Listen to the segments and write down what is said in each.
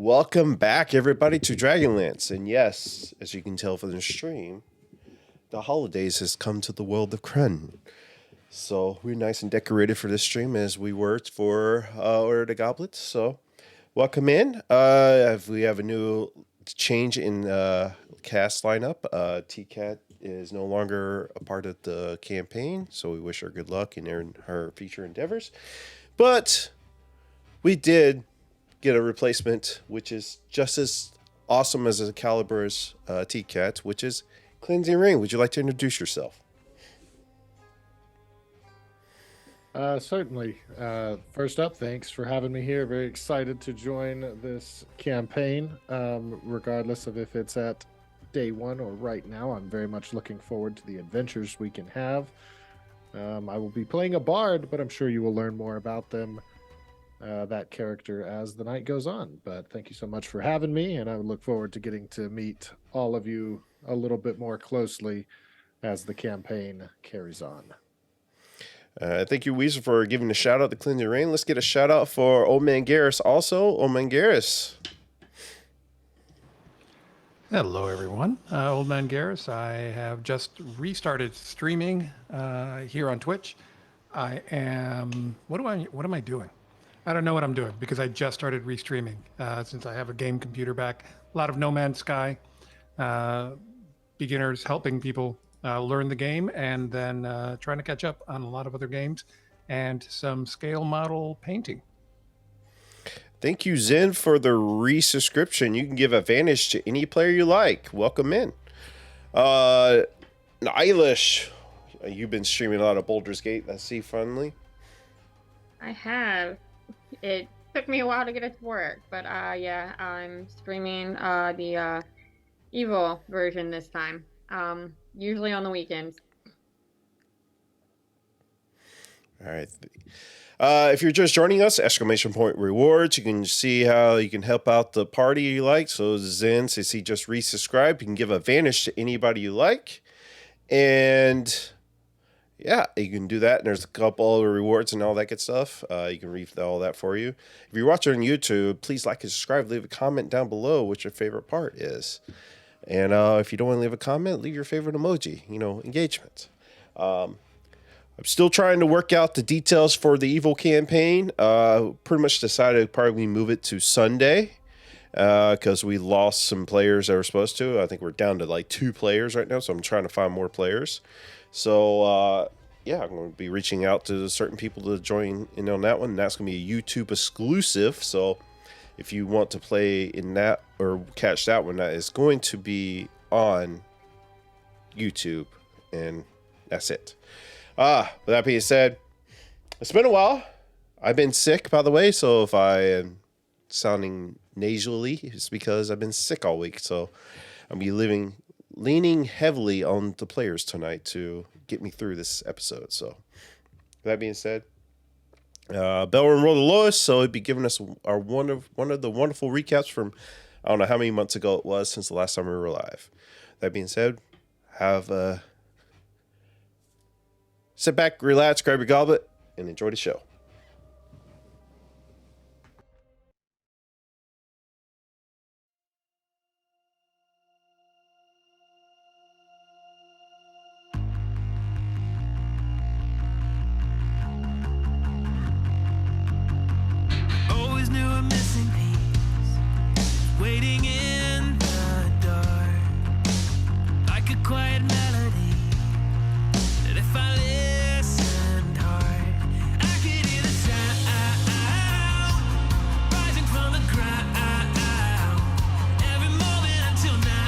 Welcome back, everybody, to Dragonlance. And yes, as you can tell from the stream, the holidays has come to the world of Krun. So we're nice and decorated for this stream as we were for Order of the Goblets. So welcome in. We have a new change in cast lineup. T-Cat is no longer a part of the campaign, so we wish her good luck in her future endeavors. But we did get a replacement, which is just as awesome as a caliber's T-Cat, which is Cleansing Rain. Would you like to introduce yourself? Certainly. First up, thanks for having me here. Very excited to join this campaign, regardless of if it's at day one or right now. I'm very much looking forward to the adventures we can have. I will be playing a bard, but I'm sure you will learn more about them, that character, as the night goes on. But thank you so much for having me, and I would look forward to getting to meet all of you a little bit more closely as the campaign carries on. Thank you, Weezer, for giving a shout out to Cleansing Rain. Let's get a shout out for Old Man Garrus also. Old Man Garrus. Hello, everyone. Old Man Garrus. I have just restarted streaming here on Twitch. What am I doing? I don't know what I'm doing because I just started restreaming since I have a game computer back. A lot of No Man's Sky, beginners helping people learn the game, and then trying to catch up on a lot of other games and some scale model painting. Thank you, Zen, for the resubscription. You can give advantage to any player you like. Welcome in. Eilish, you've been streaming a lot of Baldur's Gate. I see finally. I have. It took me a while to get it to work, but yeah, I'm streaming the Evil version this time. Usually on the weekends. All right. If you're just joining us, exclamation point rewards. You can see how you can help out the party you like. So Zen, since he just resubscribed, you can give advantage to anybody you like. And yeah, you can do that. And there's a couple other rewards and all that good stuff. You can read all that for you. If you're watching on YouTube, please like and subscribe. Leave a comment down below what your favorite part is. And if you don't want to leave a comment, leave your favorite emoji, engagement. I'm still trying to work out the details for the Evil campaign. Pretty much decided to probably move it to Sunday because we lost some players that were supposed to. I think we're down to like 2 players right now, so I'm trying to find more players. So, yeah, I'm going to be reaching out to certain people to join in on that one. And that's going to be a YouTube exclusive, so if you want to play in that or catch that one, that is going to be on YouTube, and that's it. With that being said, it's been a while. I've been sick, by the way, so if I am sounding nasally, it's because I've been sick all week. So I'll be leaning heavily on the players tonight to get me through this episode. So with that being said, Belrin rolled the lowest, so he'd be giving us one of the wonderful recaps from I don't know how many months ago it was since the last time we were live. That being said, sit back, relax, grab your goblet, and enjoy the show. Always knew a missing piece, waiting in the dark, like a quiet melody, that if I listened hard, I could hear the sound rising from the ground, every moment until now.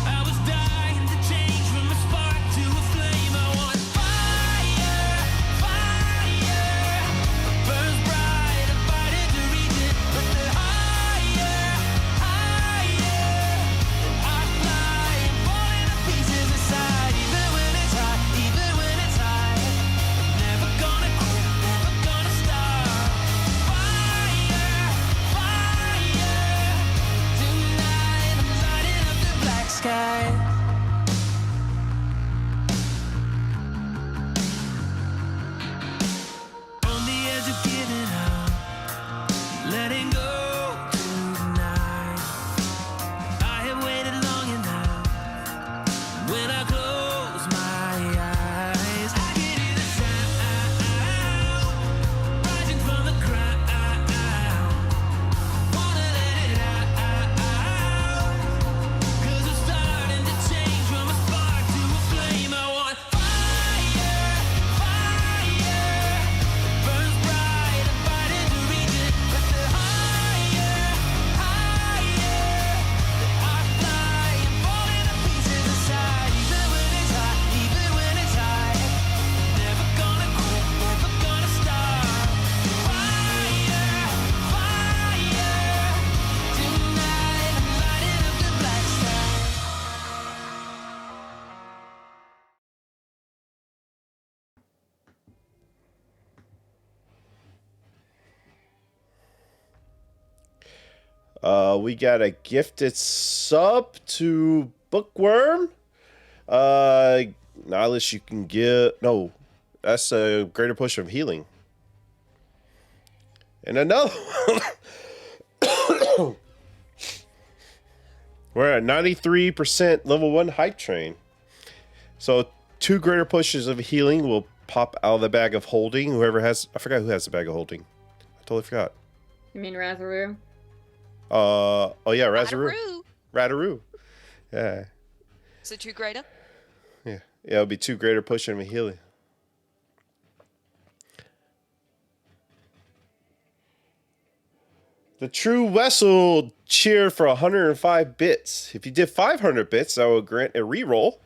I was dying to change from a spark to a flame. I want fire, fire, burns bright, I'm fighting to reach it, but the heart We got a gifted sub to Bookworm. Knowledge you can give. No, that's a greater push of healing. And another. We're at 93% level 1 hype train. So 2 greater pushes of healing will pop out of the bag of holding. Whoever has, I forgot who has the bag of holding. I totally forgot. You mean Razaroo? Oh yeah, Razaroo. Rataroo. Rataroo. Yeah. So 2 greater. Yeah. Yeah, it'll be 2 greater pushing of healing. The True Vessel cheered for 105 bits. If you did 500 bits, that would grant a reroll.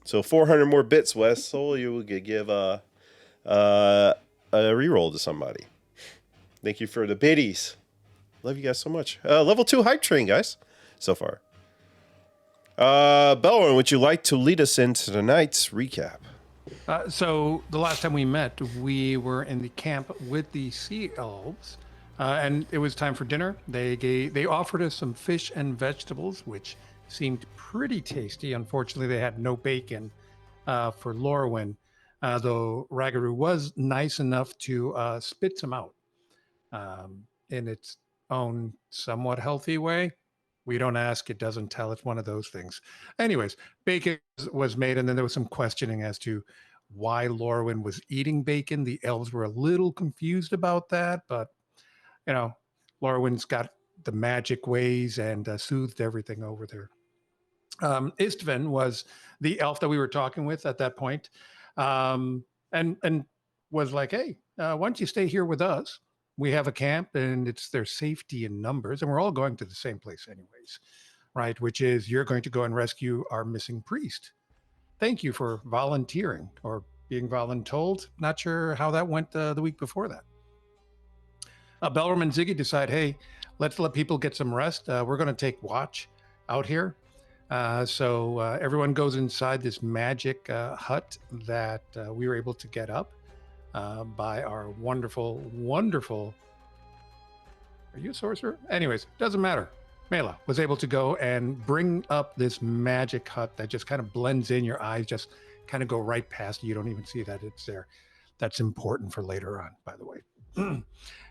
So 400 more bits, Wessel, you will give a reroll to somebody. Thank you for the biddies. Love you guys so much. Level 2 hype train, guys, so far. Belwin, would you like to lead us into tonight's recap? So the last time we met, we were in the camp with the sea elves, and it was time for dinner. They offered us some fish and vegetables, which seemed pretty tasty. Unfortunately, they had no bacon for Lorwyn, though Ragaroo was nice enough to spit some out in its own somewhat healthy way. We don't ask, it doesn't tell. It's one of those things. Anyways, bacon was made, and then there was some questioning as to why Lorwyn was eating bacon. The elves were a little confused about that, but you know, Lorwyn's got the magic ways and soothed everything over there. Istvan was the elf that we were talking with at that point, and was like, "Hey, why don't you stay here with us? We have a camp, and it's their safety in numbers, and we're all going to the same place anyways, right? Which is you're going to go and rescue our missing priest. Thank you for volunteering or being voluntold. Not sure how that went the week before that." Belram and Ziggy decide, hey, let's let people get some rest. We're going to take watch out here. So everyone goes inside this magic hut that we were able to get up by our wonderful. Are you a sorcerer? Anyways, doesn't matter. Mela was able to go and bring up this magic hut that just kind of blends in. Your eyes just kind of go right past you. You don't even see that it's there. That's important for later on, by the way.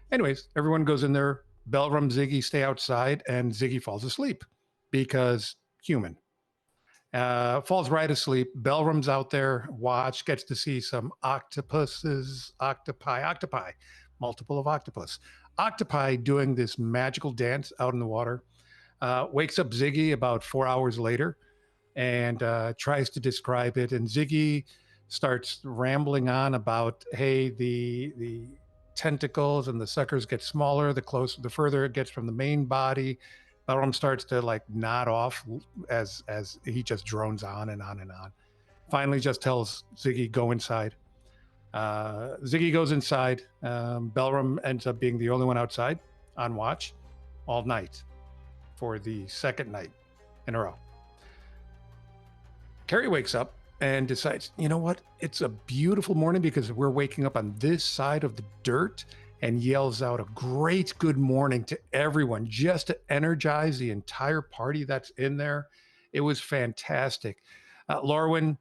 Anyways, everyone goes in there. Belram, Ziggy stay outside, and Ziggy falls asleep because human. Falls right asleep. Belram's out there, gets to see some octopi, multiple of octopus. Octopi doing this magical dance out in the water. Wakes up Ziggy about 4 hours later and tries to describe it. And Ziggy starts rambling on about, hey, the tentacles and the suckers get smaller the further it gets from the main body. Belram starts to like nod off as he just drones on and on and on. Finally just tells Ziggy, go inside. Ziggy goes inside. Belram ends up being the only one outside on watch all night for the second night in a row. Carrie wakes up and decides, you know what? It's a beautiful morning because we're waking up on this side of the dirt, and yells out a great good morning to everyone just to energize the entire party that's in there. It was fantastic. Lorwyn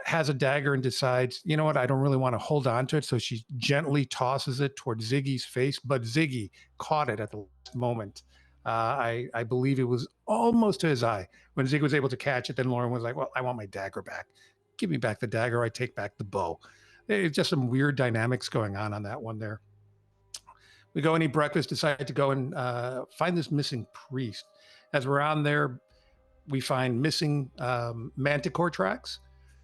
has a dagger and decides, you know what? I don't really want to hold on to it. So she gently tosses it towards Ziggy's face, but Ziggy caught it at the last moment. I believe it was almost to his eye. When Ziggy was able to catch it, then Lorwyn was like, well, I want my dagger back. Give me back the dagger. I take back the bow. It's just some weird dynamics going on that one there. We go and eat breakfast, decide to go and find this missing priest. As we're on there, we find missing manticore tracks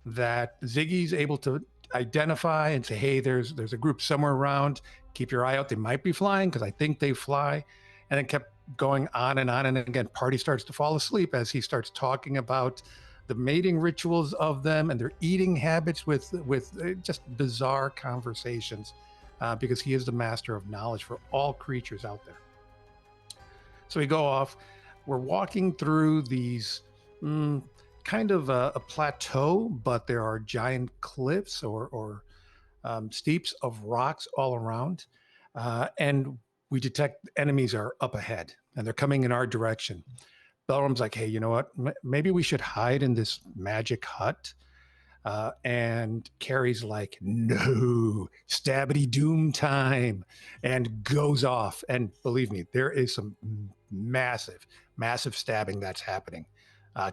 that Ziggy's able to identify and say, hey, there's a group somewhere around. Keep your eye out. They might be flying because I think they fly. And it kept going on. And again, party starts to fall asleep as he starts talking about the mating rituals of them and their eating habits with just bizarre conversations because he is the master of knowledge for all creatures out there. So we go off. We're walking through these kind of a plateau, but there are giant cliffs or steeps of rocks all around. And we detect enemies are up ahead and they're coming in our direction. Belrum's like, hey, you know what? Maybe we should hide in this magic hut. And Carrie's like, no, stabbity doom time, and goes off. And believe me, there is some massive, massive stabbing that's happening.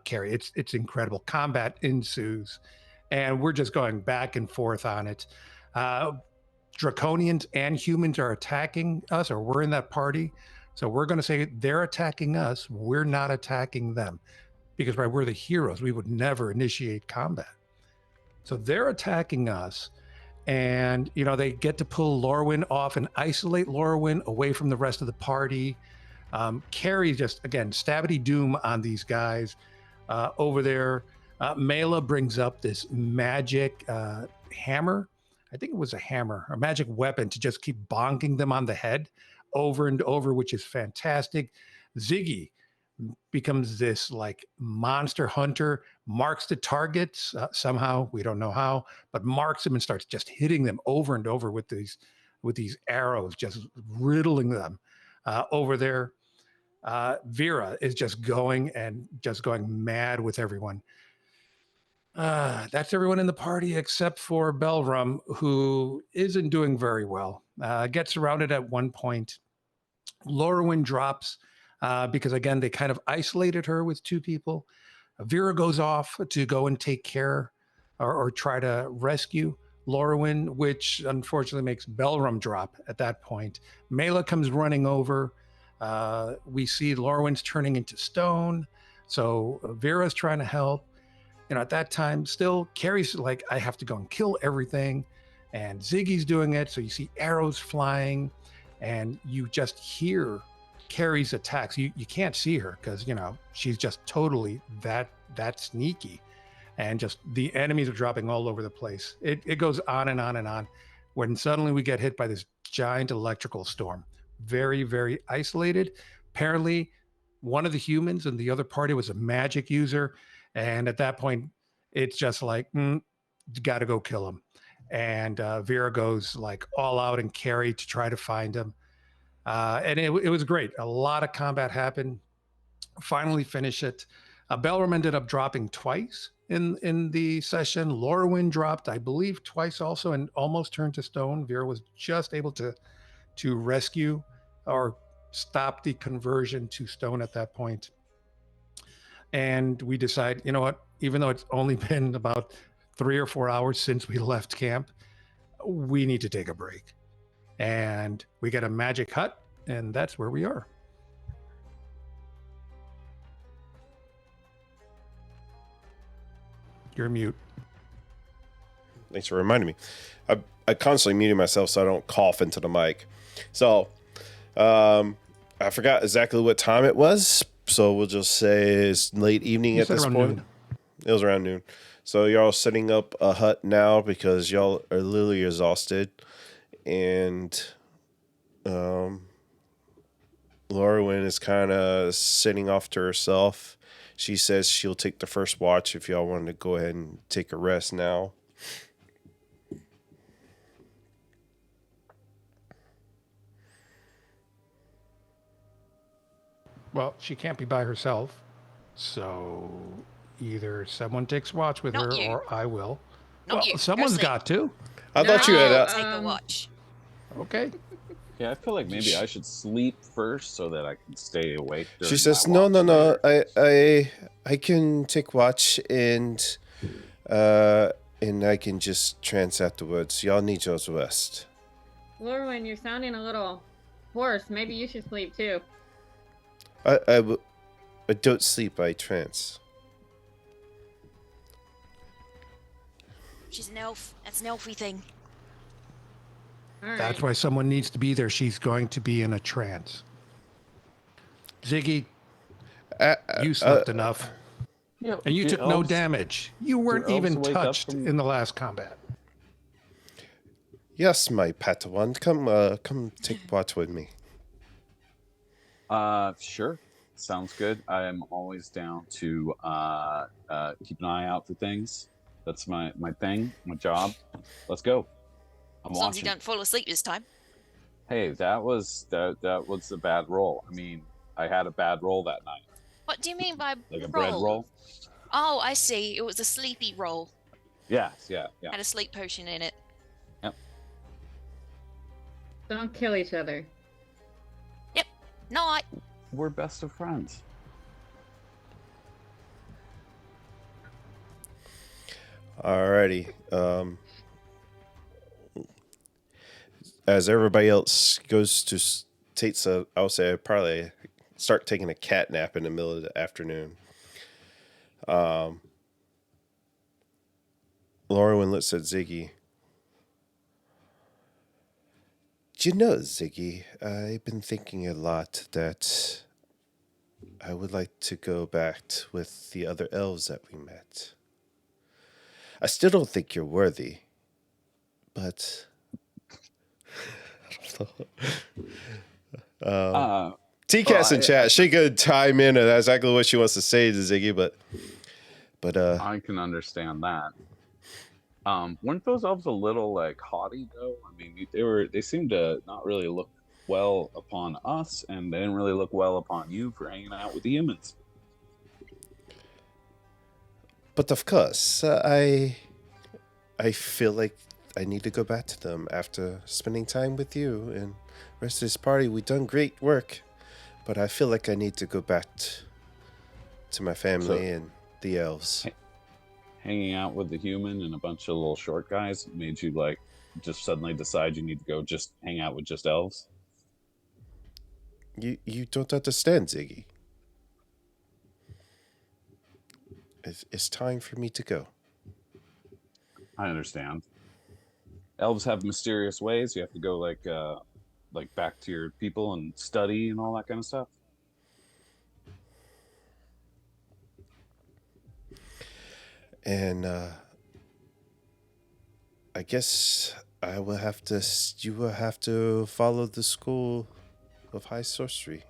Carrie, it's incredible. Combat ensues, and we're just going back and forth on it. Draconians and humans are attacking us, or we're in that party. So we're going to say they're attacking us. We're not attacking them because right, we're the heroes. We would never initiate combat. So they're attacking us, and they get to pull Lorwyn off and isolate Lorwyn away from the rest of the party. Carrie just again stabbity doom on these guys over there. Mela brings up this magic hammer. I think it was a hammer, a magic weapon to just keep bonking them on the head over and over, which is fantastic. Ziggy becomes this like monster hunter, marks the targets somehow, we don't know how, but marks them and starts just hitting them over and over with these arrows, just riddling them over there. Vera is just going mad with everyone. That's everyone in the party except for Belrum, who isn't doing very well. Gets surrounded at one point. Lorwyn drops because, again, they kind of isolated her with two people. Vera goes off to go and take care or try to rescue Lorwyn, which unfortunately makes Belrum drop at that point. Mela comes running over. We see Lorwyn's turning into stone. So Vera's trying to help. At that time, still, Carrie's like, I have to go and kill everything. And Ziggy's doing it. So you see arrows flying and you just hear Carrie's attacks. You can't see her because, she's just totally that sneaky. And just the enemies are dropping all over the place. It goes on and on and on when suddenly we get hit by this giant electrical storm. Very, very isolated. Apparently, one of the humans in the other party was a magic user. And at that point, it's just like, you got to go kill him. And Vera goes like all out and Carrie to try to find him. And it was great. A lot of combat happened. Finally finish it. Belrum ended up dropping twice in the session. Lorwyn dropped, I believe, twice also and almost turned to stone. Vera was just able to rescue or stop the conversion to stone at that point. And we decide, you know what, even though it's only been about 3 or 4 hours since we left camp, we need to take a break. And we get a magic hut, and that's where we are. You're mute. Thanks for reminding me. I constantly muted myself so I don't cough into the mic. So I forgot exactly what time it was. So we'll just say it's late evening at this point. Noon. It was around noon. So y'all setting up a hut now because y'all are literally exhausted. And Lorwyn is kind of sitting off to herself. She says she'll take the first watch if y'all wanted to go ahead and take a rest now. Well, she can't be by herself, so either someone takes watch with her or I will. Not you. Someone's got to. I thought you had take a watch. Okay. Yeah, I feel like maybe I should sleep first so that I can stay awake. She says, "No. I can take watch and I can just trance afterwards. Y'all need your rest." Lorwyn, you're sounding a little hoarse. Maybe you should sleep too. I don't sleep, I trance. She's an elf. That's an elfy thing. All right. That's why someone needs to be there. She's going to be in a trance. Ziggy, you slept enough. Yeah, And you took no damage. You weren't even touched in the last combat. Yes, my Padawan, come take watch with me. Sure. Sounds good. I am always down to keep an eye out for things. That's my thing, my job. Let's go. I'm As long as you watching. don't fall asleep this time. Hey, that was a bad roll. I mean, I had a bad roll that night. What do you mean by Like a roll? bread roll? Oh, I see. It was a sleepy roll. Yes, yeah. Had a sleep potion in it. Yep. Don't kill each other. Yep. Night. We're best of friends. Alrighty. As everybody else goes to takes a, I'll say probably start taking a cat nap in the middle of the afternoon. Lorwyn looks at Ziggy. Do you know, Ziggy, I've been thinking a lot that I would like to go back with the other elves that we met. I still don't think you're worthy, but I don't know. TCAS in chat. She could chime in and exactly what she wants to say to Ziggy, but I can understand that. Weren't those elves a little like haughty though? I mean, they seemed to not really look well upon us, and they didn't really look well upon you for hanging out with the humans. But of course, I feel like I need to go back to them after spending time with you and the rest of this party. We've done great work, but I feel like I need to go back to my family and the elves. Hanging out with the human and a bunch of little short guys made you like just suddenly decide you need to go just hang out with just elves? You don't understand, Ziggy. It's time for me to go. I understand. Elves have mysterious ways. You have to go like back to your people and study and all that kind of stuff. And I guess you will have to follow the school of high sorcery.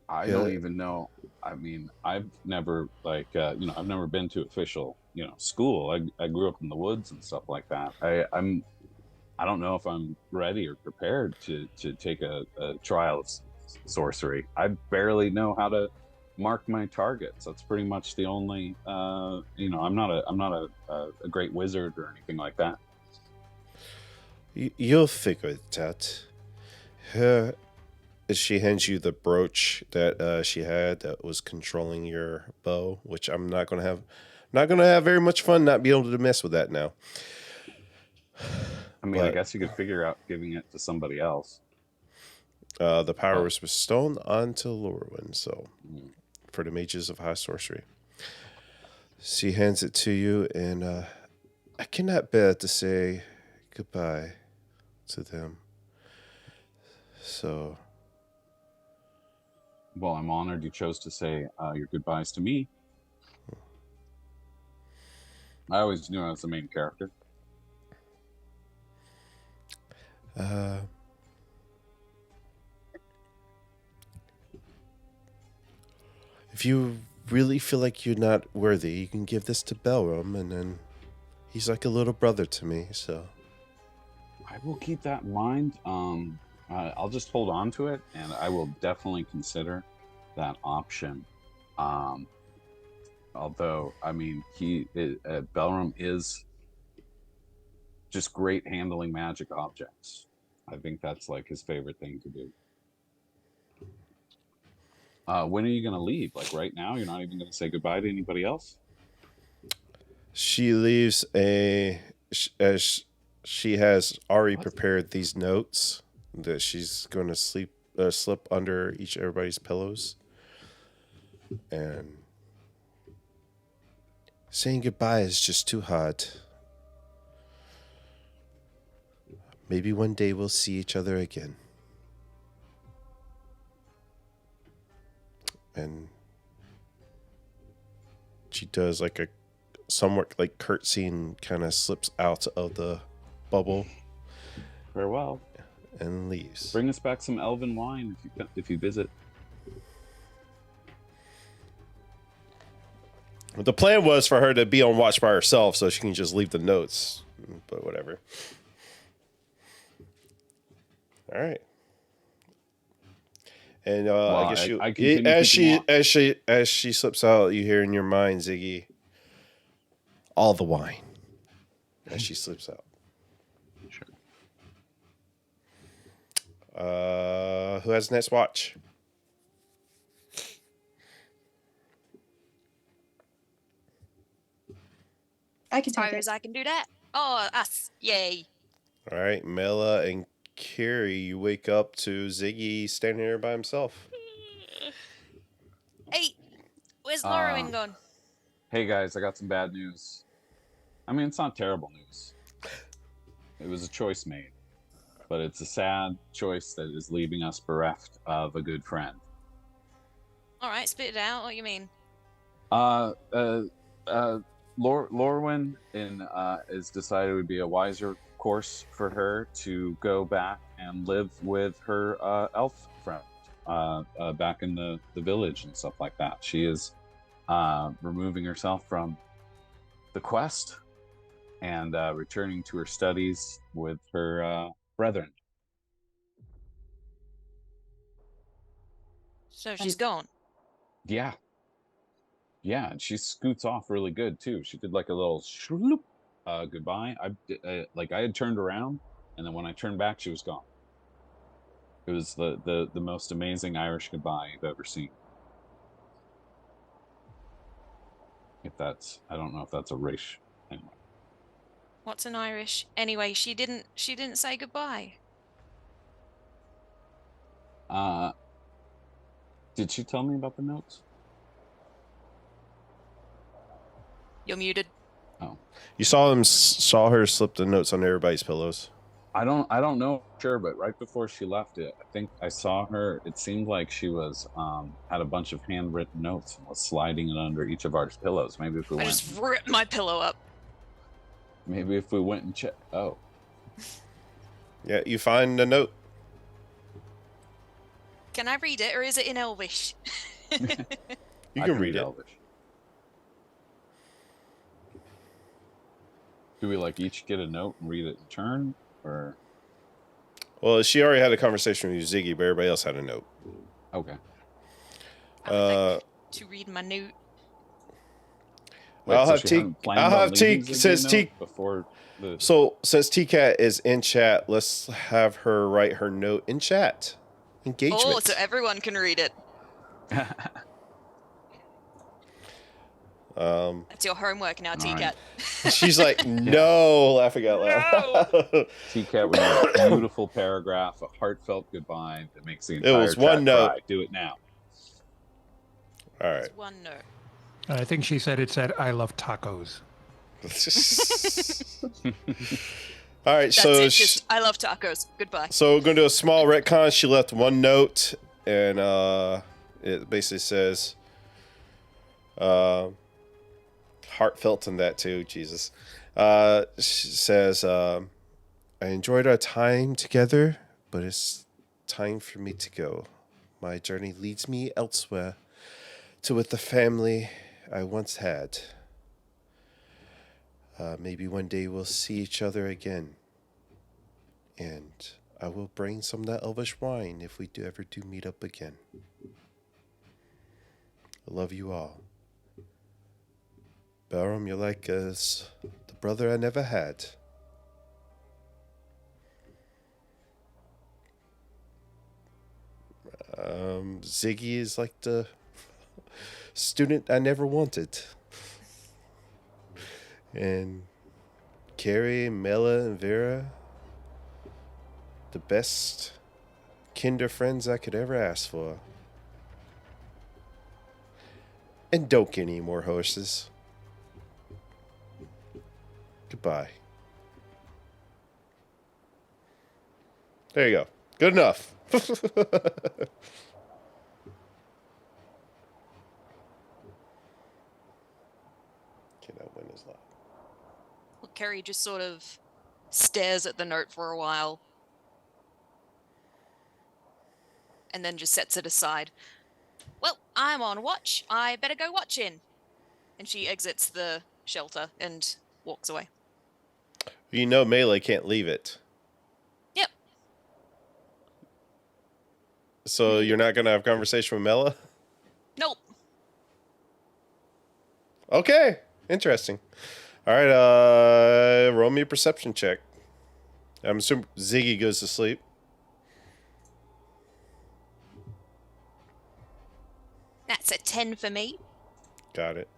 I don't even know. I mean, I've never I've never been to official, school. I grew up in the woods and stuff like that. I don't know if I'm ready or prepared to take a trial of sorcery. I barely know how to mark my targets. That's pretty much the only. I'm not a great wizard or anything like that. You'll figure it out. She hands you the brooch that she had that was controlling your bow, which I'm not gonna have very much fun not being able to mess with that now. I mean, I guess you could figure out giving it to somebody else. The power was bestowed onto Lorwyn, so for the mages of high sorcery. She hands it to you, and I cannot bear to say goodbye to them. So, well, I'm honored you chose to say your goodbyes to me. I always knew I was the main character. If you really feel like you're not worthy, you can give this to Belram, and then he's like a little brother to me, so. I will keep that in mind. I'll just hold on to it, and I will definitely consider that option. Although, I mean, Belram is just great handling magic objects. I think that's like his favorite thing to do. When are you going to leave? Like right now? You're not even going to say goodbye to anybody else? She leaves as she has already prepared these notes that she's going to slip under everybody's pillows. And saying goodbye is just too hard. Maybe one day we'll see each other again. And she does like a somewhat like curtsy and kind of slips out of the bubble. Farewell. And leaves. Bring us back some elven wine if you visit. The plan was for her to be on watch by herself so she can just leave the notes, but whatever. All right. And Well, I guess I continue keeping watch. as she slips out, you hear in your mind, Ziggy, all the wine. As she slips out. Sure. Who has next watch? I can take Suppose it. I can do that. Oh, us. Yay. All right, Mela and Carrie, you wake up to Ziggy standing there by himself. Hey, where's Uh, Lorwyn gone? Hey guys, I got some bad news. I mean, it's not terrible news. It was a choice made, but it's a sad choice that is leaving us bereft of a good friend. All right, spit it out. What you mean? Lorwyn has decided it would be a wiser course for her to go back and live with her elf friend back in the village and stuff like that. She is removing herself from the quest and returning to her studies with her brethren. So she's gone. Yeah. Yeah, and she scoots off really good too. She did like a little shloop, goodbye. I had turned around, and then when I turned back, she was gone. It was the most amazing Irish goodbye you've ever seen. I don't know if that's a race. Anyway, What's an Irish? Anyway, she didn't say goodbye. did she tell me about the notes? You're muted. Oh, You saw her slip the notes on everybody's pillows. I don't know for sure, but right before she left it, I think I saw her. It seemed like she was had a bunch of handwritten notes and was sliding it under each of our pillows. Maybe if we I went, just ripped my pillow up. maybe if we went and checked. Oh, Yeah, you find the note. Can I read it, or is it in Elvish? You I can read it. Elvish. Do we like each get a note and read it in turn, or Well, she already had a conversation with Ziggy, but everybody else had a note. okay? I would like to read my note. Wait, I'll so have she T. hadn't planned I'll on have T. leaving Ziggy Says a T. note before the. So since T-Cat is in chat, let's have her write her note in chat. Engagement. Oh, so everyone can read it. That's your homework now, All T-Cat. She's like, no, laughing out loud. T-Cat would have a beautiful paragraph, a heartfelt goodbye that makes the entire was one chat note. cry. Do it now. All right. Just one note. I think she said it said, I love tacos. All right. That's So it. Just, I love tacos. Goodbye. So we're going to do a small retcon. She left one note, and it basically says, heartfelt in that too, Jesus. She says, I enjoyed our time together, but it's time for me to go. My journey leads me elsewhere, to with the family I once had. Maybe one day we'll see each other again. And I will bring some of that elvish wine if we ever do meet up again. I love you all. Barum, you're like the brother I never had. Ziggy is like the student I never wanted. And Carrie, Mela, and Vera, the best kinder friends I could ever ask for. And don't get any more horses. Goodbye. There you go. Good enough. Okay, that win is loud. Well, Carrie just sort of stares at the note for a while. And then just sets it aside. Well, I'm on watch. I better go watching. And she exits the shelter and walks away. You know Melee can't leave it. Yep. So you're not gonna have a conversation with Mela? Nope. Okay, interesting. All right, roll me a perception check. I'm assuming Ziggy goes to sleep. That's a 10 for me. Got it.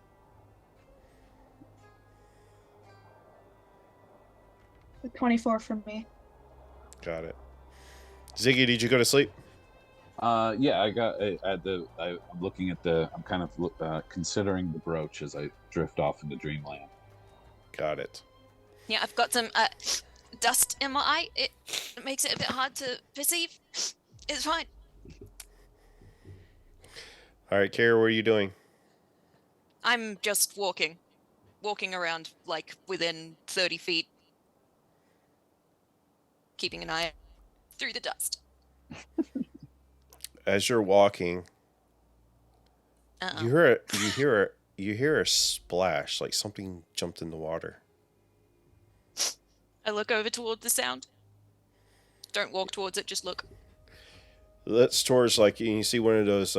The 24 from me. Got it. Ziggy, did you go to sleep? Yeah, I got I'm looking at I'm kind of considering the brooch as I drift off into dreamland. Got it. Yeah, I've got some dust in my eye. It makes it a bit hard to perceive. It's fine. All right, Kara, what are you doing? I'm just walking around like within 30 feet, keeping an eye out through the dust. As you're walking, Uh-oh. you hear a splash, like something jumped in the water. I look over toward the sound. Don't walk towards it, just look. That's towards like you see one of those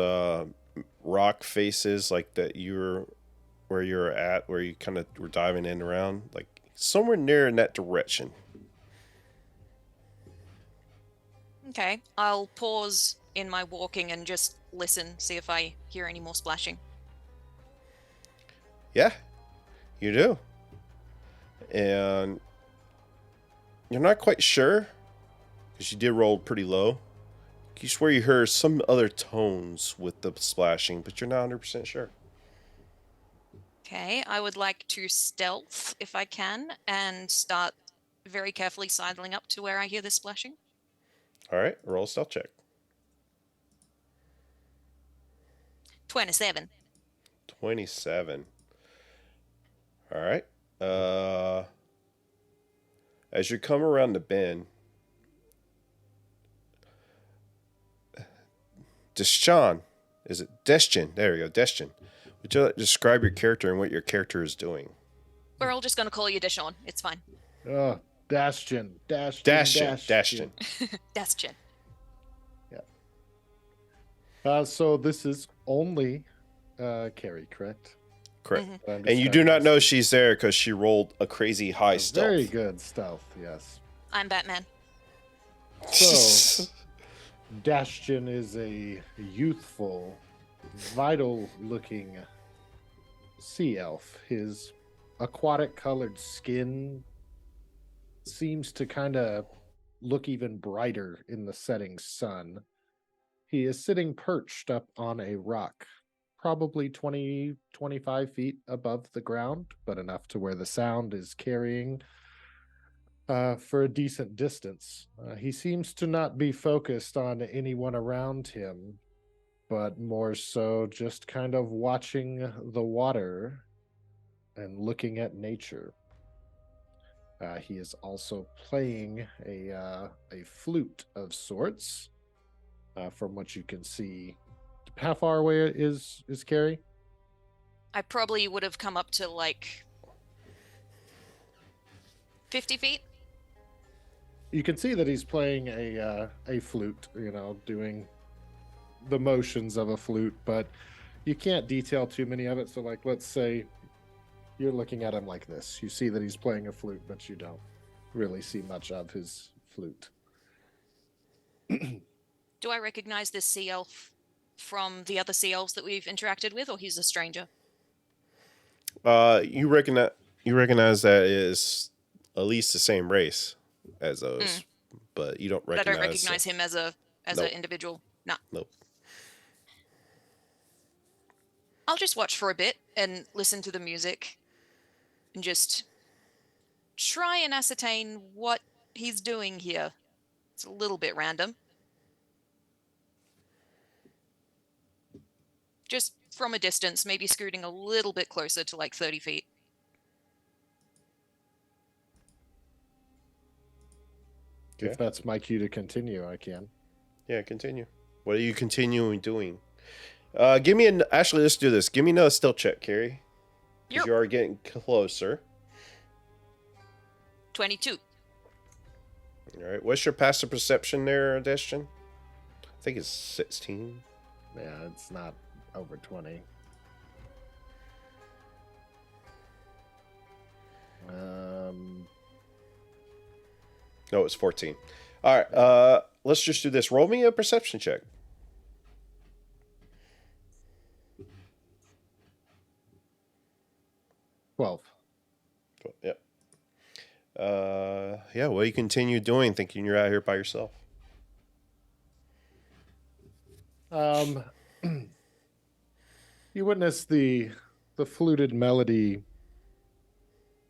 rock faces like that where you're at, where you kind of were diving in around, like somewhere near in that direction. Okay, I'll pause in my walking and just listen, see if I hear any more splashing. Yeah, you do. And you're not quite sure, because you did roll pretty low. You swear you heard some other tones with the splashing, but you're not 100% sure. Okay, I would like to stealth, if I can, and start very carefully sidling up to where I hear this splashing. All right, roll a stealth check. 27. 27. All right. As you come around the bend, Deshaun, is it Destin? There we go, Destin. Would you describe your character and what your character is doing? We're all just going to call you Deshaun. It's fine. Dastion. Dastion. Destin. So this is only Carrie, correct? Correct. Mm-hmm. And you do not know she's there because she rolled a crazy high stealth. Very good stealth, yes. I'm Batman. So, Dastion is a youthful, vital-looking sea elf. His aquatic-colored skin seems to kind of look even brighter in the setting sun. He is sitting perched up on a rock, probably 20, 25 feet above the ground, but enough to where the sound is carrying for a decent distance. He seems to not be focused on anyone around him, but more so just kind of watching the water and looking at nature. He is also playing a flute of sorts, from what you can see. How far away is Carrie? I probably would have come up to like 50 feet. You can see that he's playing a flute, doing the motions of a flute, but you can't detail too many of it. So, like, let's say you're looking at him like this. You see that he's playing a flute, but you don't really see much of his flute. Do I recognize this sea elf from the other sea elves that we've interacted with, or he's a stranger? You recognize that is at least the same race as those, but you don't recognize. But I don't recognize him as an Nope. individual. No. Nope. I'll just watch for a bit and listen to the music and just try and ascertain what he's doing here. It's a little bit random. Just from a distance, maybe scooting a little bit closer to like 30 feet. If that's my cue to continue, I can. Yeah, continue. What are you continuing doing? Actually, let's do this. Give me another stealth check, Carrie. Because Yep. you are getting closer. 22. All right. What's your passive perception there, Destin? I think it's 16. Yeah, it's not over 20. No, it's 14. All right. Let's just do this. Roll me a perception check. 12. Yep. Yeah. What do you continue doing, thinking you're out here by yourself? You witness the fluted melody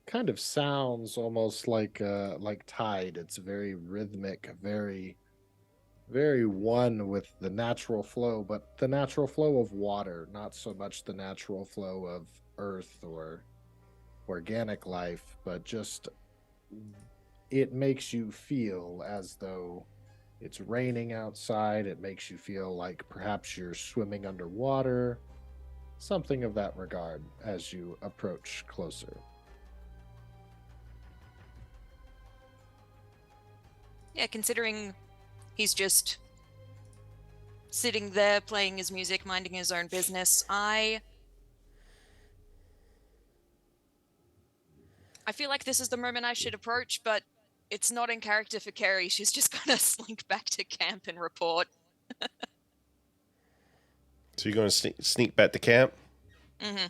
kind of sounds almost like tide. It's very rhythmic, very one with the natural flow, but the natural flow of water, not so much the natural flow of earth or organic life, but just it makes you feel as though it's raining outside. It makes you feel like perhaps you're swimming underwater, something of that regard as you approach closer. Yeah, considering he's just sitting there playing his music, minding his own business, I feel like this is the moment I should approach, but it's not in character for Kerry. She's just gonna slink back to camp and report. So you're going to sneak back to camp? Mm-hmm.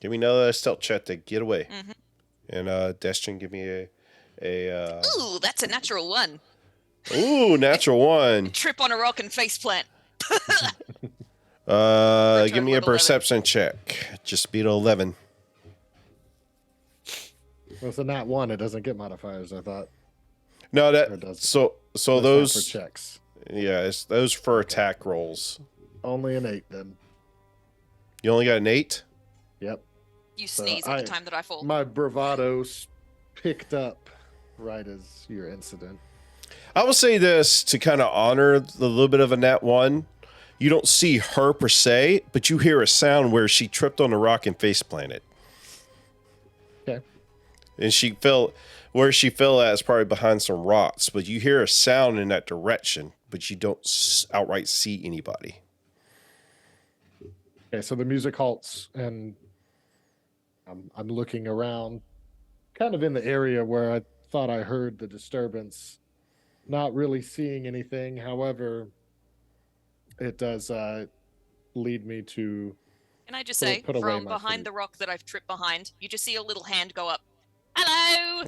Give me another stealth check to get away. Mm-hmm. And Destrin, give me a Ooh, that's a natural one. Ooh, natural one. Trip on a rock and faceplant. Give me a perception check. Just beat 11. Well, it's a nat 1. It doesn't get modifiers, I thought. No, Or that does it? so That's not those for checks. yeah, it's those for attack rolls. Only an 8 then. You only got an 8? Yep. You sneeze at the time that I fall. My bravado's picked up right as your incident. I will say this to kind of honor the little bit of a nat 1. You don't see her per se, but you hear a sound where she tripped on a rock and face planted. Okay. And where she fell at is probably behind some rocks, but you hear a sound in that direction, but you don't outright see anybody. Okay, so the music halts, and I'm looking around, kind of in the area where I thought I heard the disturbance. Not really seeing anything. However, it does lead me to. Can I just Put- say, put away from my behind food. the rock that I've tripped behind, you just see a little hand go up. Hello!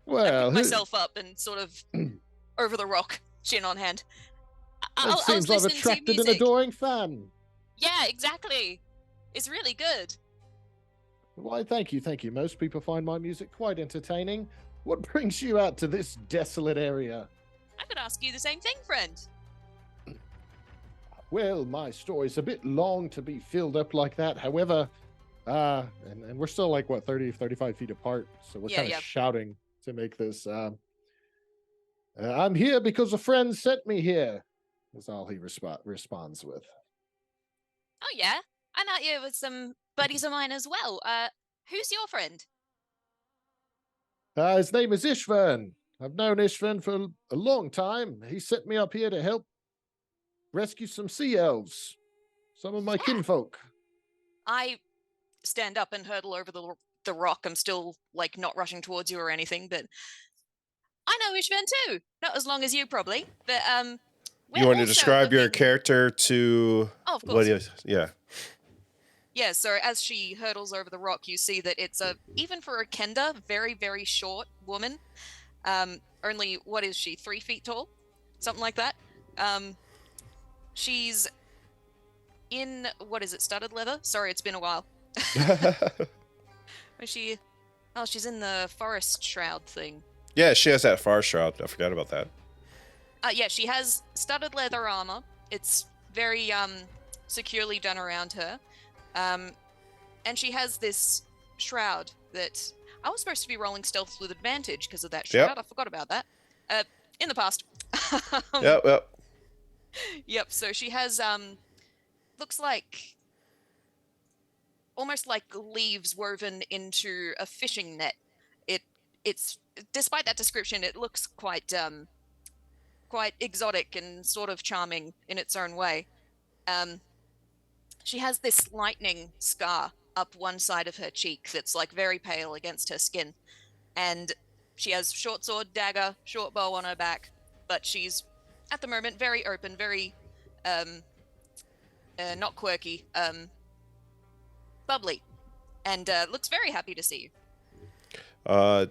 Well, Pick myself up and sort of over the rock, chin on hand. I it was seems I've listening to attracted an music. adoring fan. Yeah, exactly. It's really good. Why, thank you. Most people find my music quite entertaining. What brings you out to this desolate area? I could ask you the same thing, friend. Well, my story's a bit long to be filled up like that. However, and we're still like, what, 30, 35 feet apart. So we're Yeah, kind of yeah. shouting to make this. I'm here because a friend sent me here, is all he responds with. Oh yeah, I'm out here with some buddies of mine as well. Who's your friend? His name is Ishvan. I've known Ishvan for a long time. He sent me up here to help rescue some sea elves, some of my Yeah. kinfolk. I stand up and hurdle over the rock. I'm still like not rushing towards you or anything, but I know Ishvan too. Not as long as you probably, but You want to describe your character to Oh, of course. what is? Yeah. Yeah, so as she hurdles over the rock, you see that it's even for a Kenda, very, very short woman. Only, what is she, 3 feet tall? Something like that. She's in, what is it, studded leather? Sorry, it's been a while. Where's she? Oh, she's in the forest shroud thing. Yeah, she has that far shroud. I forgot about that. Yeah, she has studded leather armor. It's very securely done around her. And she has this shroud that I was supposed to be rolling stealth with advantage because of that shroud. Yep. I forgot about that. In the past. Yep. Yep. So she has looks like almost like leaves woven into a fishing net. it's despite that description, it looks quite exotic and sort of charming in its own way. She has this lightning scar up one side of her cheek that's like very pale against her skin, and she has short sword, dagger, short bow on her back, but she's at the moment very open, very not quirky, bubbly, and looks very happy to see you.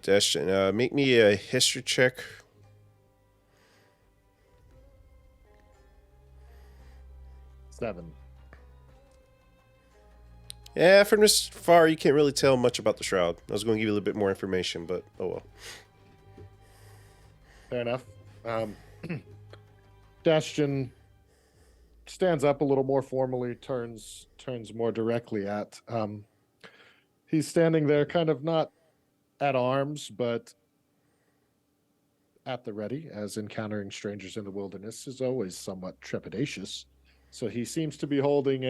Destin, make me a history check. Seven. Yeah, from this far, you can't really tell much about the shroud. I was going to give you a little bit more information, but oh well. Fair enough. Dastion stands up a little more formally, turns more directly at. He's standing there, kind of not at arms, but at the ready, as encountering strangers in the wilderness is always somewhat trepidatious. So he seems to be holding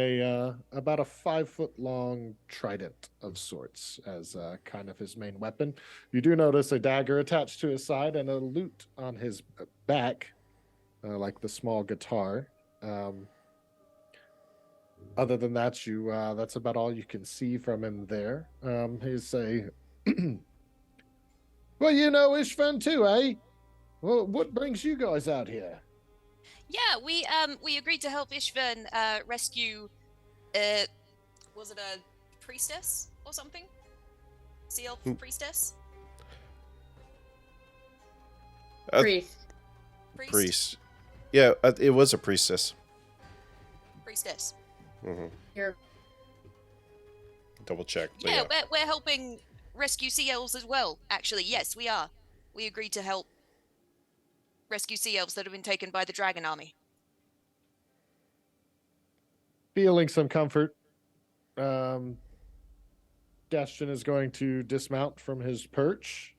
about a 5-foot-long trident of sorts as kind of his main weapon. You do notice a dagger attached to his side and a lute on his back, like the small guitar. Other than that, that's about all you can see from him there. He's well, you know Ishvan too, eh? Well, what brings you guys out here? Yeah, we agreed to help Ishvan rescue. Was it a priestess or something? Sea elf priestess. Priest. Yeah, it was a priestess. Priestess. Here. Double check. but Yeah, we're helping rescue sea elves as well. Actually, yes, we are. We agreed to help rescue sea elves that have been taken by the dragon army. Feeling some comfort, Dastion is going to dismount from his perch.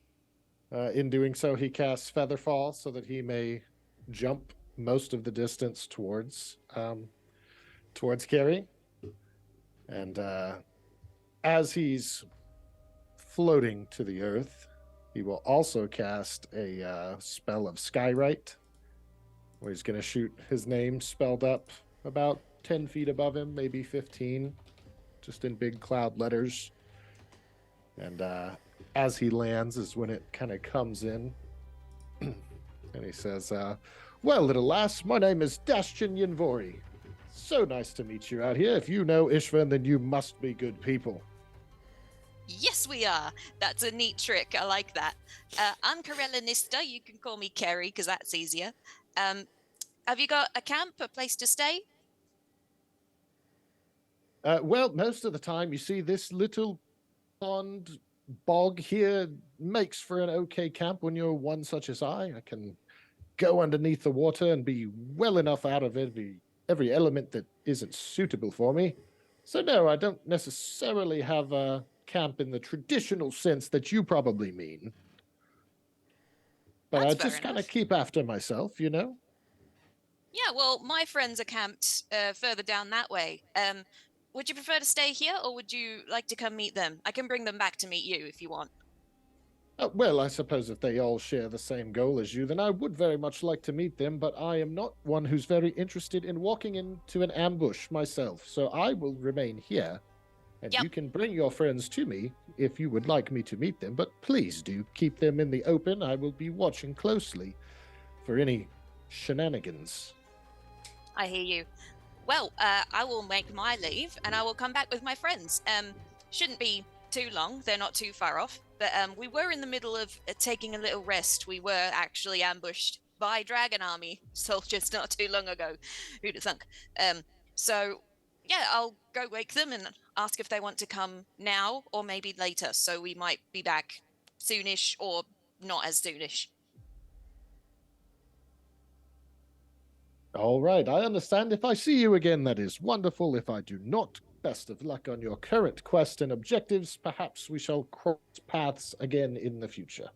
In doing so, he casts Featherfall so that he may jump most of the distance towards Carrie. And as he's floating to the earth, he will also cast a spell of Skywrite, where he's going to shoot his name spelled up about 10 feet above him, maybe 15, just in big cloud letters. And as he lands is when it kind of comes in. And he says, well, little lass, my name is Dastion Yinvori. So nice to meet you out here. If you know Ishvan, then you must be good people. Yes, we are. That's a neat trick. I like that. I'm Corella Nista. You can call me Kerry because that's easier. Have you got a camp, a place to stay? Well, most of the time, you see, this little pond bog here makes for an okay camp when you're one such as I. I can go underneath the water and be well enough out of every element that isn't suitable for me. So no, I don't necessarily have a camp in the traditional sense that you probably mean. But That's I fair just kind enough. of keep after myself, you know? Yeah, well, my friends are camped further down that way. Would you prefer to stay here, or would you like to come meet them? I can bring them back to meet you if you want. Well, I suppose if they all share the same goal as you, then I would very much like to meet them, but I am not one who's very interested in walking into an ambush myself, so I will remain here. And Yep. you can bring your friends to me if you would like me to meet them, but please do keep them in the open. I will be watching closely for any shenanigans. I hear you. Well, I will make my leave, and I will come back with my friends. Shouldn't be too long. They're not too far off. But we were in the middle of taking a little rest. We were actually ambushed by Dragon Army soldiers not too long ago. Who'd have thunk? So, yeah, I'll go wake them and ask if they want to come now or maybe later. So we might be back soonish or not as soonish. All right, I understand. If I see you again, that is wonderful. If I do not, best of luck on your current quest and objectives. Perhaps we shall cross paths again in the future.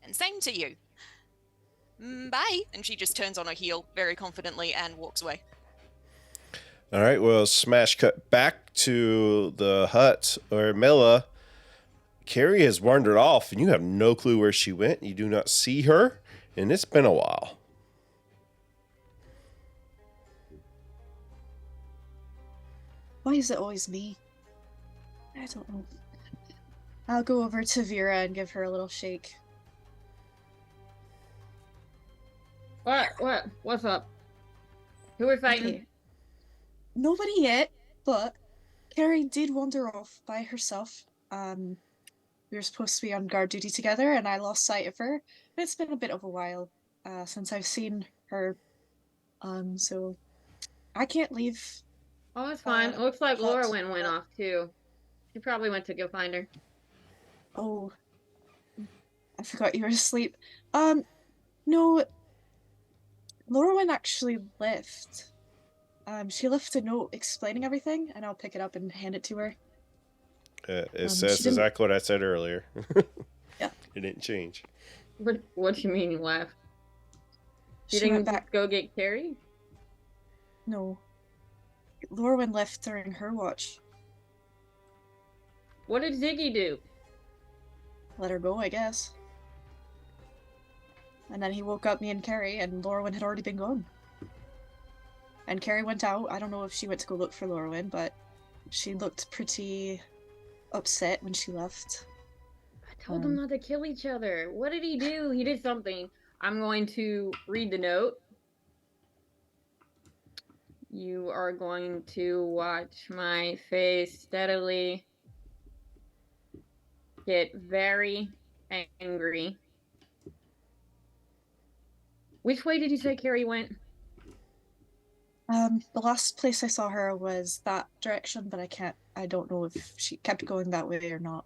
And same to you. Bye. And she just turns on her heel very confidently and walks away. All right, well, smash cut back to the hut where Mela Carrie has wandered off, and you have no clue where she went. You do not see her, and it's been a while. Why is it always me? I don't know. I'll go over to Vera and give her a little shake. What's up? Who are fighting? Okay. Nobody yet, but Carrie did wander off by herself. We were supposed to be on guard duty together, and I lost sight of her. It's been a bit of a while since I've seen her. So I can't leave. Oh, it's fine. It looks like but- Laura went off too. She probably went to go find her. Oh, I forgot you were asleep. No, Laura actually left. She left a note explaining everything, and I'll pick it up and hand it to her. It says she didn't- exactly what I said earlier. Yeah. It didn't change. What do you mean you left? You She went didn't back. go get Carrie? No. Laura left during her watch. What did Ziggy do? Let her go, I guess. And then he woke up me and Carrie, and Laura had already been gone. And Carrie went out. I don't know if she went to go look for Laura, but she looked pretty upset when she left. I told them not to kill each other. What did he do? He did something. I'm going to read the note. You are going to watch my face steadily get very angry. Which way did you say Carrie went? The last place I saw her was that direction, but I don't know if she kept going that way or not.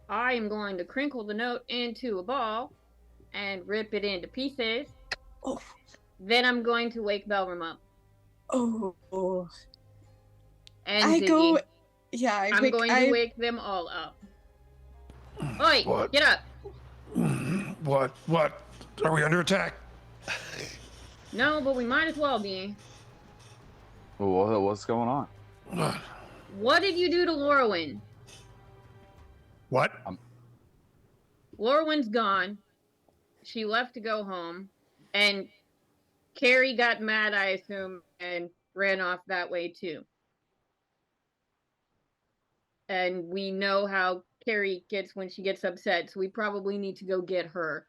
I am going to crinkle the note into a ball and rip it into pieces. Oh, Then I'm going to wake Belram up. oh. And I Ziggy. go, yeah, I'm going to wake them all up. Oi, What? get up. What? Are we under attack? No, but we might as well be. Well, what's going on? What did you do to Lorwyn? What? Lorwyn's gone. She left to go home. And Carrie got mad, I assume, and ran off that way too. And we know how Carrie gets when she gets upset, so we probably need to go get her.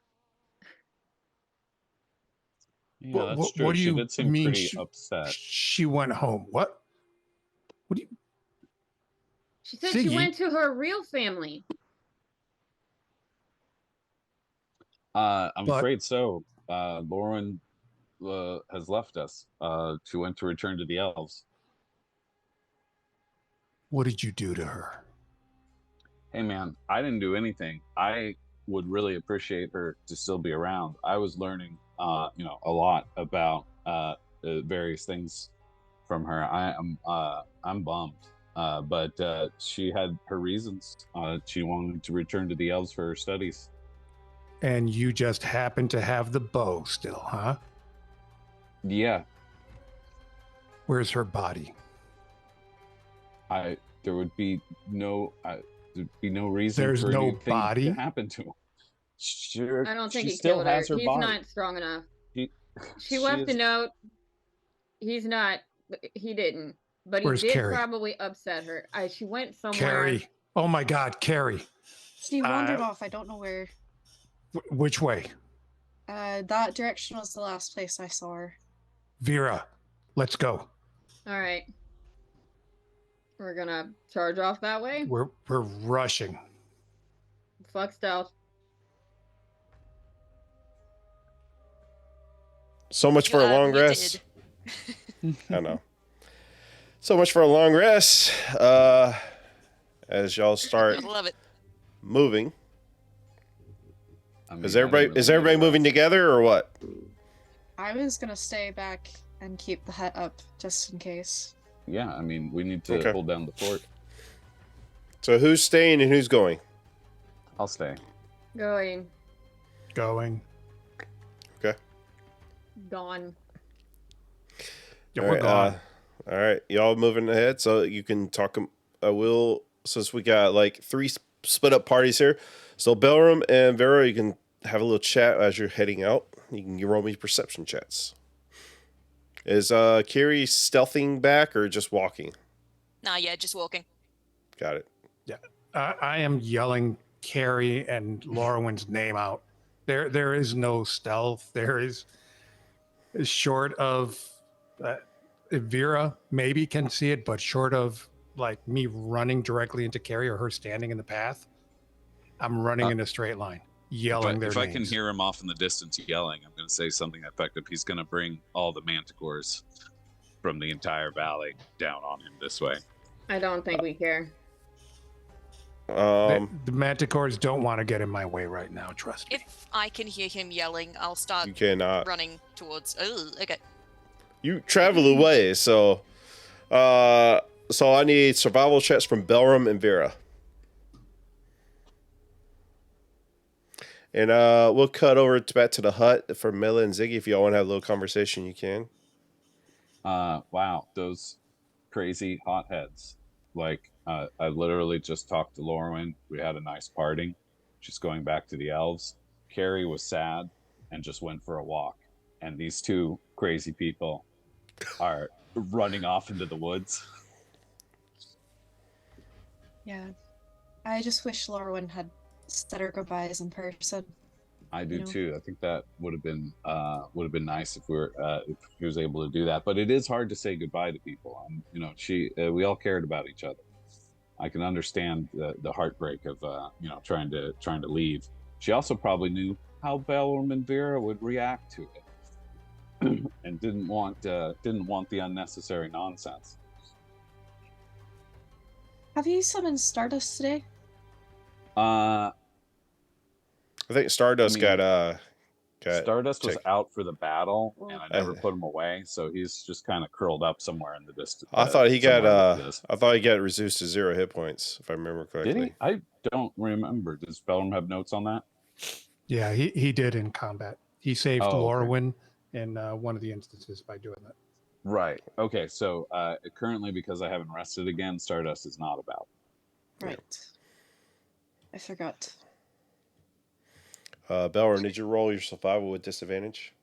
Yeah, that's true. What do She you did seem mean pretty upset. She went home. What? What do you... She said she Ziggy? went to her real family. I'm But- afraid so. Lauren has left us. She went to return to the elves. What did you do to her? Hey, man, I didn't do anything. I would really appreciate her to still be around. I was learning, a lot about various things from her. I'm bummed. But she had her reasons. She wanted to return to the elves for her studies. And you just happened to have the bow still, huh? Yeah, Where's her body? there would be no reason There's for no anything body? to happen to him. Sure, I don't think she he still killed her. has her He's body. not strong enough. He- She left a is- note. He's not. He didn't. But he Where's did Carrie? probably upset her. She went somewhere. Carrie. Oh my God, Carrie. She wandered off. I don't know where. Which way? That direction was the last place I saw her. Vera, let's go. All right. We're gonna charge off that way. We're rushing. Fuck stealth. So much for a long You rest. did. I know. So much for a long rest. As y'all start I love it. moving, I mean, is I didn't everybody really is everybody need to moving rest. together or what? I was gonna stay back and keep the hut up just in case. Yeah, I mean, we need to Okay. hold down the fort. So who's staying and who's going? I'll stay. Going. Going. Gone. Yeah, All we're right, gone. all right, y'all moving ahead so you can talk I will, since we got like three split up parties here. So Belram and Vera, you can have a little chat as you're heading out. You can roll me perception chats. Is Kiri stealthing back or just walking? Nah, yeah, just walking. Got it. I am yelling Carrie and Lorwyn's name out. There is no stealth. There is short of Vera maybe can see it, but short of like me running directly into Carrie or her standing in the path, I'm running in a straight line, yelling their if names. I can hear him off in the distance yelling, I'm going to say something effective. He's going to bring all the manticores from the entire valley down on him this way. I don't think we care. The manticores don't want to get in my way right now. Trust me. If I can hear him yelling, I'll start You cannot. running towards. Oh, okay. You travel away, so I need survival checks from Belram and Vera. And we'll cut over back to the hut for Mela and Ziggy. If y'all want to have a little conversation, you can. Wow, those crazy hotheads. Like, I literally just talked to Lorwyn. We had a nice parting. She's going back to the elves. Carrie was sad and just went for a walk. And these two crazy people are running off into the woods. Yeah. I just wish Lorwyn had said her goodbyes in person. I do You know? too. I think that would have been nice if if he was able to do that. But it is hard to say goodbye to people. You know, we all cared about each other. I can understand the heartbreak of trying to leave. She also probably knew how Belram and Vera would react to it, and didn't want the unnecessary nonsense. Have you summoned Stardust today? I think Stardust got Stardust was out for the battle, Well, and I never put him away, so he's just kind of curled up somewhere in the distance. I thought he got reduced to 0 hit points, if I remember correctly. Did he? I don't remember. Does Belram have notes on that? Yeah, he did in combat. He saved Oh, okay. Lorwyn in one of the instances by doing that. Right. Okay. So currently, because I haven't rested again, Stardust is not about. Right. I forgot. Belram, did you roll your survival with disadvantage?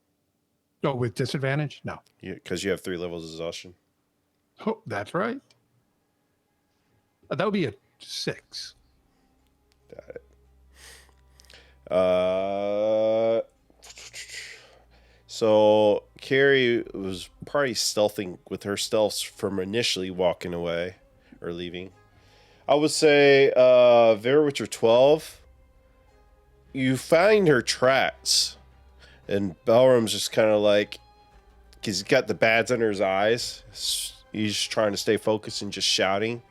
Oh, with disadvantage? No. Because you have 3 levels of exhaustion. Oh, that's right. That would be a 6. Got it. So Carrie was probably stealthing with her stealth from initially walking away or leaving. I would say Vera with your 12. You find her tracks, and Belram's just kind of like, because he's got the bads under his eyes. He's trying to stay focused and just shouting.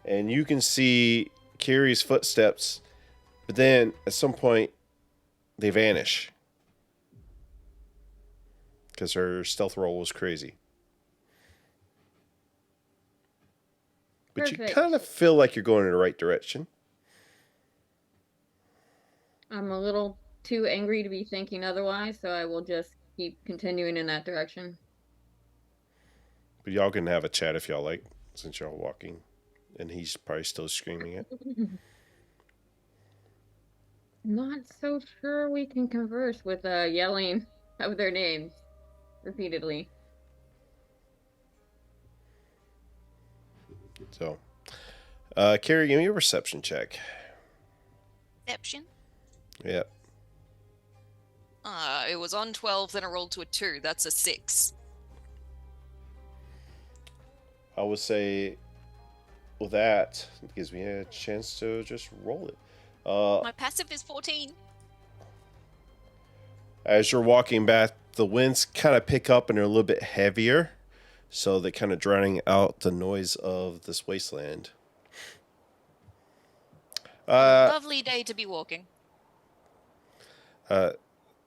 And you can see Carrie's footsteps, but then at some point they vanish because her stealth roll was crazy. But you Perfect. kind of feel like you're going in the right direction. I'm a little too angry to be thinking otherwise, so I will just keep continuing in that direction. But y'all can have a chat if y'all like, since y'all walking. And he's probably still screaming it. Not so sure we can converse with yelling of their names repeatedly. So, Carrie, give me a perception check. Perception. Yeah. It was on 12, then I rolled to a 2. That's a 6. I would say, well, that gives me a chance to just roll it. My passive is 14. As you're walking back, the winds kind of pick up and are a little bit heavier, so they're kind of drowning out the noise of this wasteland. Lovely day to be walking.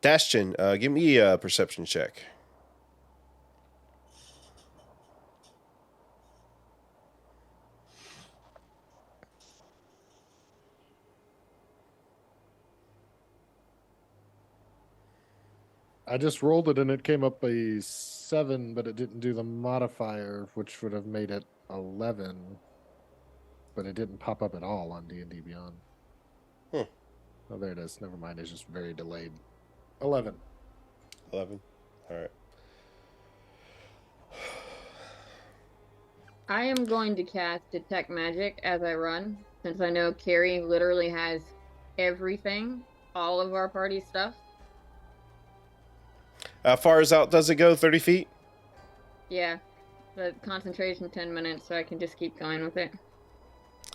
Dashton, give me a perception check. I just rolled it and it came up a 7, but it didn't do the modifier, which would have made it 11. but it didn't pop up at all on D&D Beyond. Hmm. Oh, there it is. Never mind. It's just very delayed. 11. 11. All right. I am going to cast Detect Magic as I run, since I know Carrie literally has everything, all of our party stuff. How far is out does it go? 30 feet? Yeah, the concentration 10 minutes, so I can just keep going with it.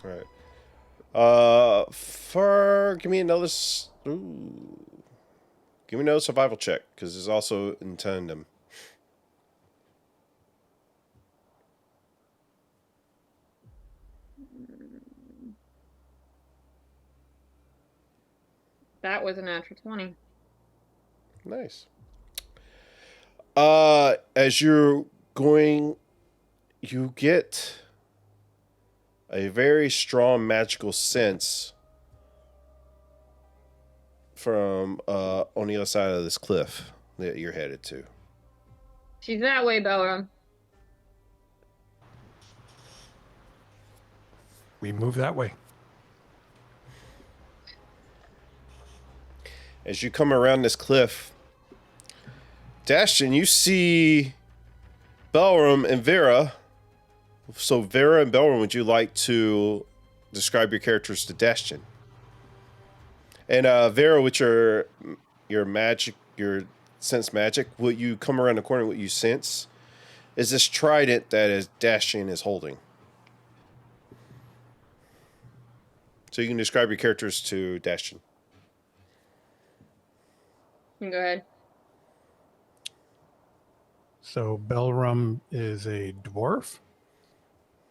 All right. Give me another. Give me another survival check, because it's also in tandem. That was a natural 20. Nice. As you're going, you get a very strong magical sense from on the other side of this cliff that you're headed to. She's that way, Bella. We move that way. As you come around this cliff, Dashton, you see Belram and Vera. So Vera and Belram, would you like to describe your characters to Dashton? And Vera, with your magic, your sense magic, what you come around the corner, what you sense is this trident that Dashton is holding. So you can describe your characters to Dashton. You can go ahead. So Belram is a dwarf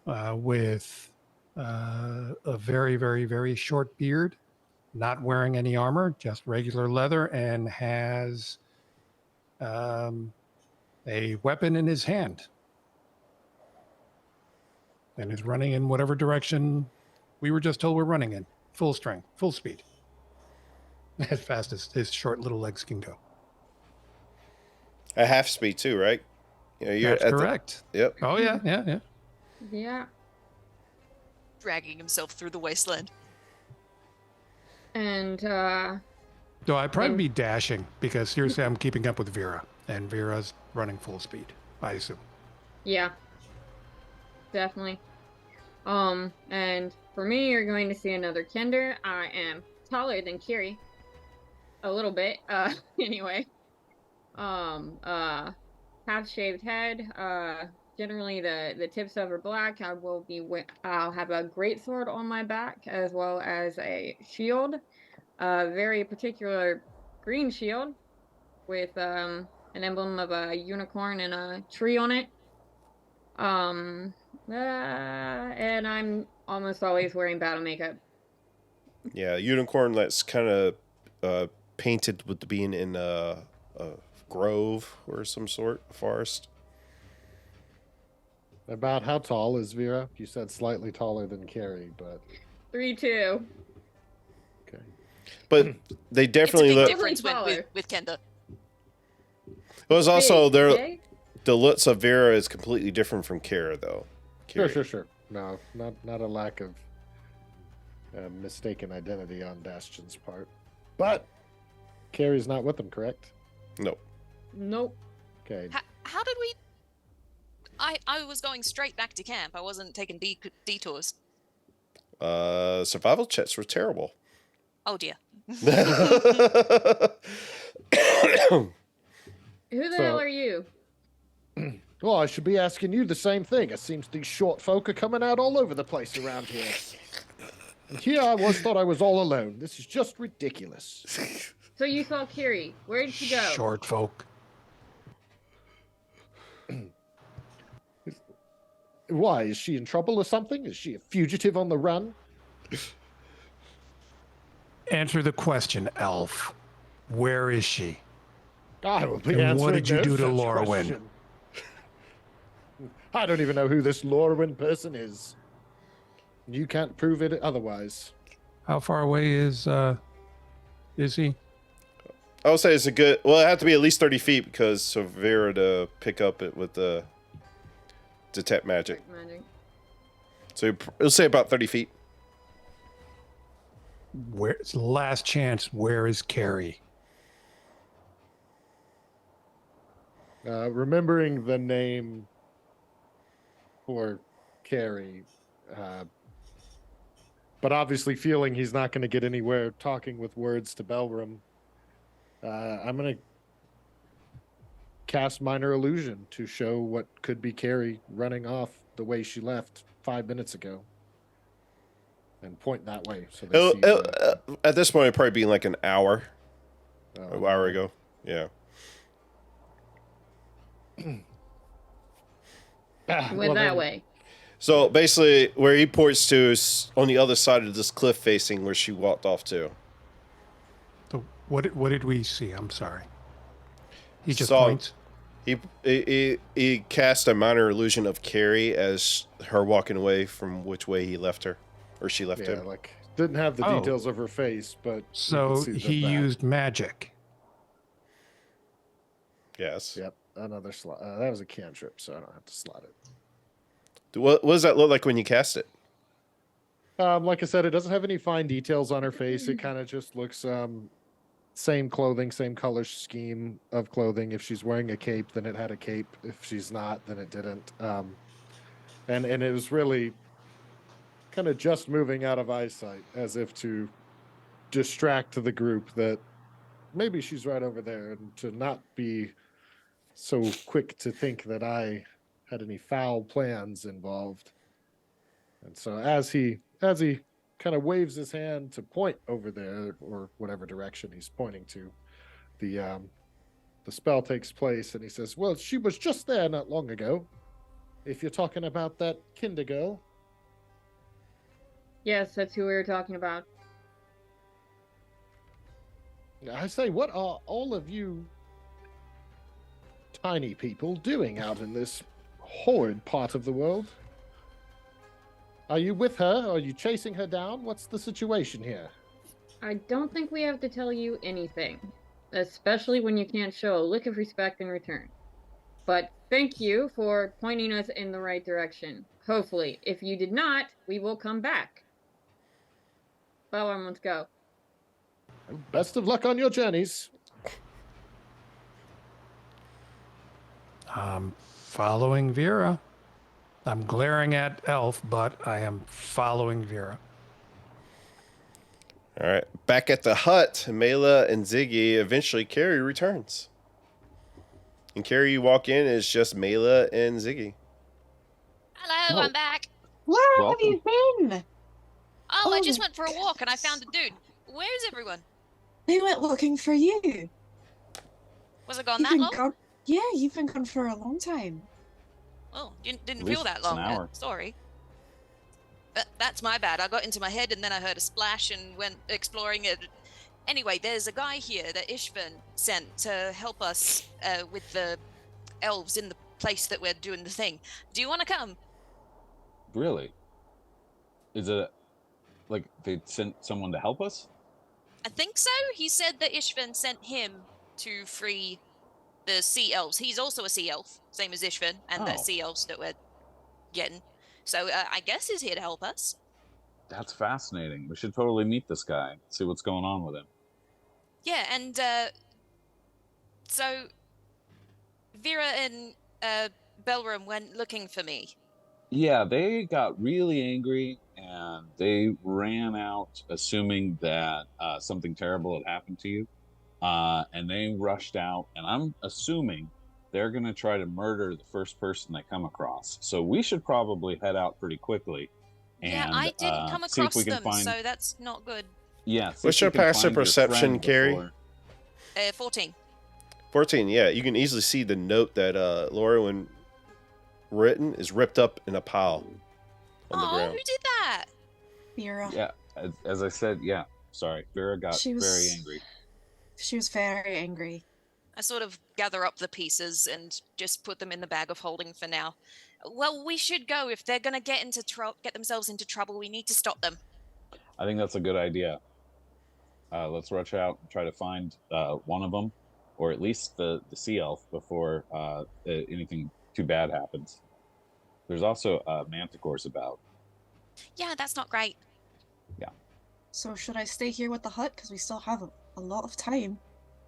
with a very, very, very short beard, not wearing any armor, just regular leather, and has a weapon in his hand. And is running in whatever direction we were just told we're running in. Full strength, full speed. As fast as his short little legs can go. At half speed too, right? You're That's at correct. Yep. Oh, yeah. Yeah. Dragging himself through the wasteland. And, So I'd probably be dashing because seriously, I'm keeping up with Vera, and Vera's running full speed, I assume. yeah. Definitely. And for me, you're going to see another Kender. I am taller than Kiri. A little bit, anyway. Half shaved head. Generally the tips of are black. I'll have a great sword on my back as well as a shield. A very particular green shield with an emblem of a unicorn and a tree on it. And I'm almost always wearing battle makeup. Yeah, unicorn that's kind of painted with being in a grove or some sort, a forest. About how tall is Vera? You said slightly taller than Carrie, but 3'2". okay. But they definitely it's a big look. difference Taller. with Kenda. It was also Big. the looks of Vera is completely different from Kara, though. Kara. Sure. No, not a lack of mistaken identity on Dashton's part. But Carrie's not with them, correct? No. Nope. Okay. How did we... I was going straight back to camp. I wasn't taking detours. Survival checks were terrible. Oh, dear. Who the hell are you? Well, I should be asking you the same thing. It seems these short folk are coming out all over the place around here. And here I thought I was all alone. This is just ridiculous. So you saw Kiri. Where did she go? Short folk. Why? Is she in trouble or something? Is she a fugitive on the run? Answer the question, elf. Where is she? I will be And answering what did you no do to such Lorwyn? question. I don't even know who this Lorwyn person is. You can't prove it otherwise. How far away is he? I would say it's a good. Well, it had to be at least 30 feet because for Vera to pick up it with the detect magic. Magic. So it'll say about 30 feet. Where's the last chance? Where is Carrie? Remembering the name for Carrie, but obviously feeling he's not going to get anywhere talking with words to Belram, I'm going to cast Minor Illusion to show what could be Carrie running off the way she left 5 minutes ago. And point that way. So they see at this point, it'd probably be like an hour. An hour okay. ago. Yeah. Went Well, that then- way. So basically, where he points to is on the other side of this cliff facing where she walked off to. So what did we see? I'm sorry. He just Saw- points. He cast a minor illusion of Carrie as her walking away from which way he left her, or she left Yeah, him. like didn't have the Oh. details of her face, but you So could see the he back. used magic. Yes. Yep, another slot. That was a cantrip, so I don't have to slot it. What does that look like when you cast it? Like I said, it doesn't have any fine details on her face. It kind of just looks same clothing, same color scheme of clothing. If she's wearing a cape, then it had a cape. If she's not, then it didn't. And it was really kind of just moving out of eyesight, as if to distract the group that maybe she's right over there, and to not be so quick to think that I had any foul plans involved. And so as he kind of waves his hand to point over there, or whatever direction he's pointing to, the spell takes place, and he says, "Well, she was just there not long ago. If you're talking about that kinder girl." Yes, that's who we were talking about. I say, what are all of you tiny people doing out in this horrid part of the world? Are you with her? Are you chasing her down? What's the situation here? I don't think we have to tell you anything, especially when you can't show a lick of respect in return. But thank you for pointing us in the right direction. Hopefully, if you did not, we will come back. Well, let's go. Best of luck on your journeys. I'm following Vera. I'm glaring at Elf, but I am following Vera. All right. Back at the hut, Mela and Ziggy, eventually Carrie returns. And Carrie, you walk in, it's just Mela and Ziggy. Hello, Oh. I'm back. Where have you been? Oh, I Oh just my went for a walk and I found a dude. Where is everyone? They went looking for you. Was I gone You've that been long? gone. Yeah, you've been gone for a long time. Oh, didn't At feel least that it's an long. hour. Sorry. That's my bad. I got into my head and then I heard a splash and went exploring it. Anyway, there's a guy here that Ishvan sent to help us with the elves in the place that we're doing the thing. Do you want to come? Really? Is it like they sent someone to help us? I think so. He said that Ishvan sent him to free the sea elves. He's also a sea elf, same as Ishvan and the Oh. sea elves that we're getting. So I guess he's here to help us. That's fascinating. We should totally meet this guy, see what's going on with him. Yeah, and so Vera and Belram went looking for me. Yeah, they got really angry and they ran out assuming that something terrible had happened to you. And they rushed out, and I'm assuming they're going to try to murder the first person they come across. So we should probably head out pretty quickly. And, Yeah, I didn't come see if across we can them, find... so that's not good. Yeah. see What's if we your can passive find your perception, friend Carrie? before- 14. 14, yeah. You can easily see the note that Laura, when written, is ripped up in a pile on the Oh, ground. who did that? Mira. Yeah, as I said, yeah. Sorry, Vera got She was- very angry. She was very angry. I sort of gather up the pieces and just put them in the bag of holding for now. Well, we should go. If they're going to get themselves into trouble, we need to stop them. I think that's a good idea. Let's rush out and try to find one of them, or at least the sea elf before anything too bad happens. There's also manticores about. Yeah, that's not great. So should I stay here with the hut because we still have a lot of time,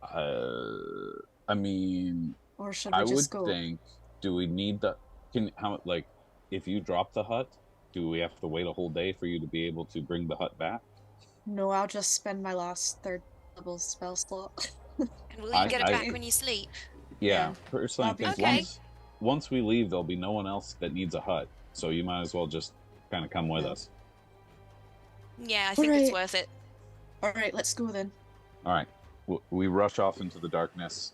I mean, or should I we would just go? think. Do we need the? If you drop the hut, do we have to wait a whole day for you to be able to bring the hut back? No, I'll just spend my last third level spell slot. And will you I- get it I- back when you sleep? Yeah, Yeah, personally, I that'll think be once we leave, there'll be no one else that needs a hut, so you might as well just kind of come with Yeah. us. Yeah, I think it's Alright. worth it. All right, let's go then. All right, we rush off into the darkness.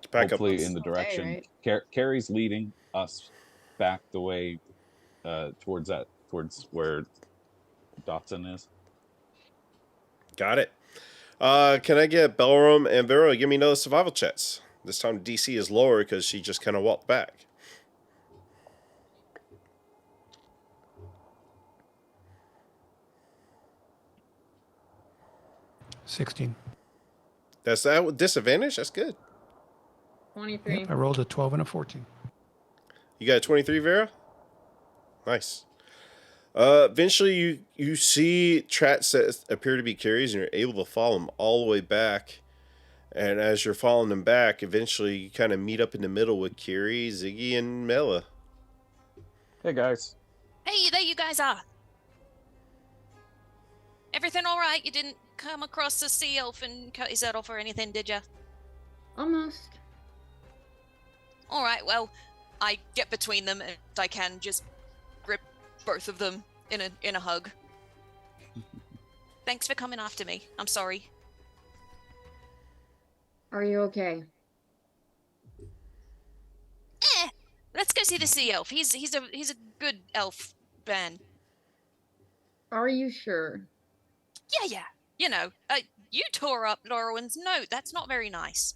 Back Hopefully, up. in the Okay, direction right. Carrie's leading us back the way towards where Dotson is. Got it. Can I get Belram and Vera to give me another survival checks? This time DC is lower because she just kind of walked back. $16. That's that with disadvantage? That's good. 23. Yep, I rolled a 12 and a 14. You got a 23, Vera? Nice. Eventually, you see tracks that appear to be carries, and you're able to follow them all the way back. And as you're following them back, eventually you kind of meet up in the middle with Kiri, Ziggy, and Mela. Hey guys. Hey, there you guys are. Everything all right? You didn't come across a sea elf and cut his head off or anything, did you? Almost. All right, well, I get between them and I can just grip both of them in a hug. Thanks for coming after me. I'm sorry. Are you okay? Let's go see the sea elf. He's a good elf man. Are you sure? Yeah. You know, you tore up Lorwyn's note. That's not very nice.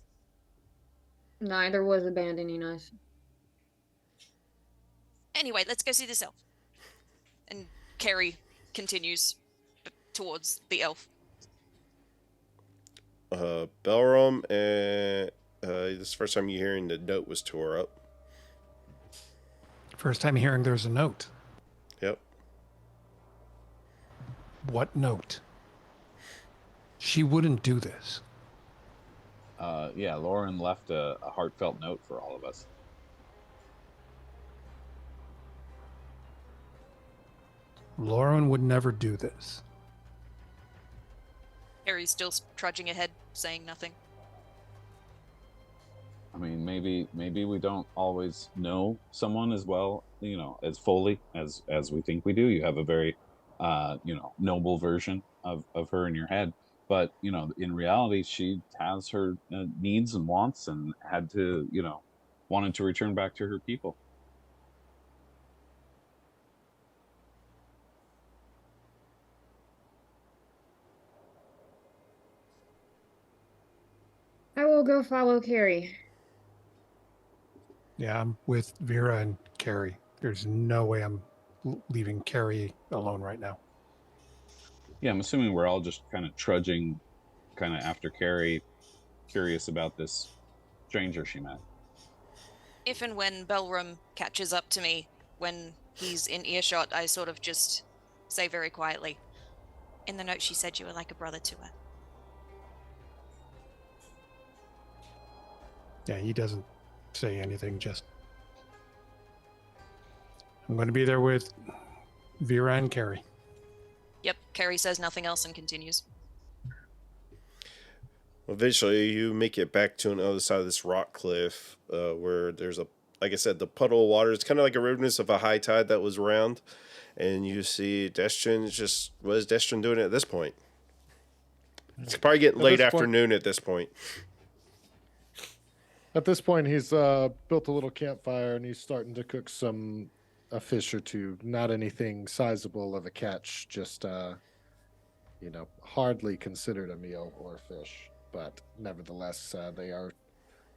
Neither was abandoning us. Anyway, let's go see this elf. And Carrie continues towards the elf. Belram, and this is the first time you're hearing the note was tore up. First time hearing there's a note. Yep. What note? She wouldn't do this. Yeah, Lauren left a heartfelt note for all of us. Lauren would never do this. Carrie's still trudging ahead, saying nothing. I mean, maybe we don't always know someone as well, as fully as we think we do. You have a very, noble version of her in your head, but in reality, she has her needs and wants, and had to, wanted to return back to her people. I will go follow Carrie. Yeah, I'm with Vera and Carrie. There's no way I'm leaving Carrie alone right now. Yeah, I'm assuming we're all just kind of trudging, kind of after Carrie, curious about this stranger she met. If and when Belram catches up to me, when he's in earshot, I sort of just say very quietly, in the note she said you were like a brother to her. Yeah, he doesn't say anything, just... I'm going to be there with Vera and Carrie. Yep, Carrie says nothing else and continues. Eventually, you make it back to another side of this rock cliff where there's like I said, the puddle of water. It's kind of like a remnants of a high tide that was around. And you see Destrin what is Destrin doing at this point? It's probably getting late afternoon at this point. At this point, he's built a little campfire and he's starting to cook a fish or two. Not anything sizable of a catch, just hardly considered a meal or fish. But nevertheless, there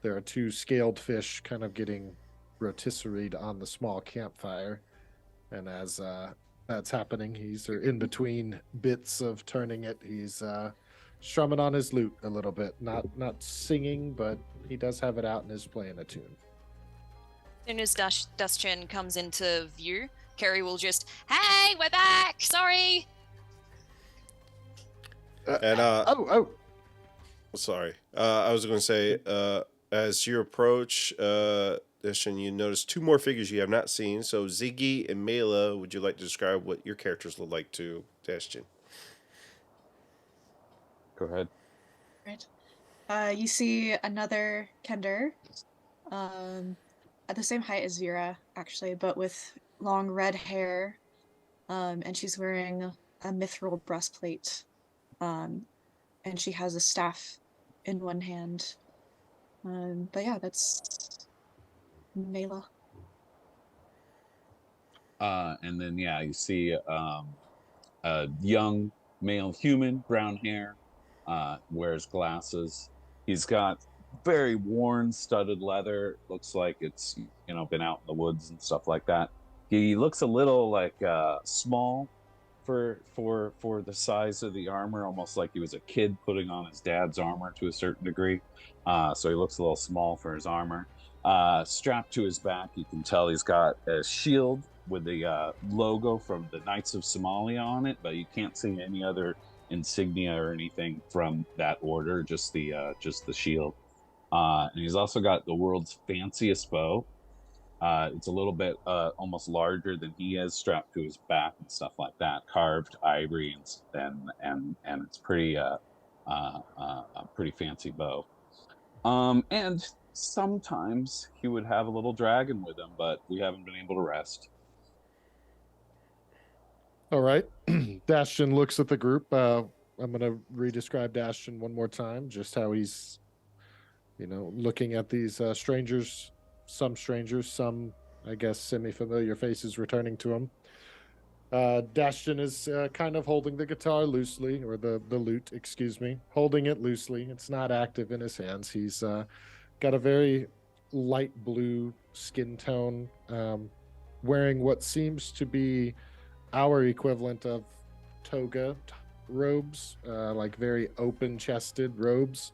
are two scaled fish kind of getting rotisseried on the small campfire, and as that's happening, he's in between bits of turning it. He's strumming on his lute a little bit, not singing, but he does have it out and is playing a tune. As soon as Dustchin comes into view, Kerry will just, hey, we're back. Sorry. And Oh, sorry. I was going to say, as you approach, Destin, you notice two more figures you have not seen. So Ziggy and Mela, would you like to describe what your characters look like to Destin? Go ahead. Right. You see another Kender, at the same height as Vera, actually, but with long red hair, and she's wearing a mithril breastplate, and she has a staff in one hand. But yeah, that's Mela. And then yeah, you see a young male human, brown hair, wears glasses. He's got very worn studded leather. Looks like it's been out in the woods and stuff like that. He looks a little like small for the size of the armor, almost like he was a kid putting on his dad's armor to a certain degree. So he looks a little small for his armor. Strapped to his back, you can tell he's got a shield with the logo from the Knights of Somalia on it, but you can't see any other insignia or anything from that order, just the shield. And he's also got the world's fanciest bow. It's a little bit almost larger than he is, strapped to his back and stuff like that, carved ivory, and it's pretty a pretty fancy bow. And sometimes he would have a little dragon with him, but we haven't been able to rest. all right. Dastion looks at the group. I'm going to re-describe Dastion one more time, just how he's, looking at these strangers, some, I guess, semi-familiar faces returning to him. Dastion is kind of holding the guitar loosely, or the lute, excuse me, holding it loosely. It's not active in his hands. He's got a very light blue skin tone, wearing what seems to be our equivalent of toga robes, like very open-chested robes.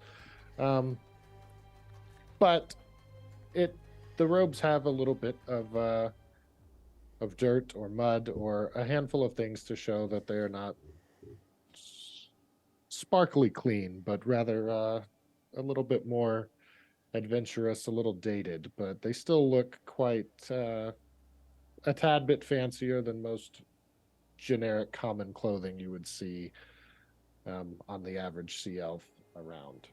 But the robes have a little bit of dirt or mud or a handful of things to show that they're not sparkly clean, but rather a little bit more adventurous, a little dated. But they still look quite a tad bit fancier than most generic common clothing you would see on the average sea elf around.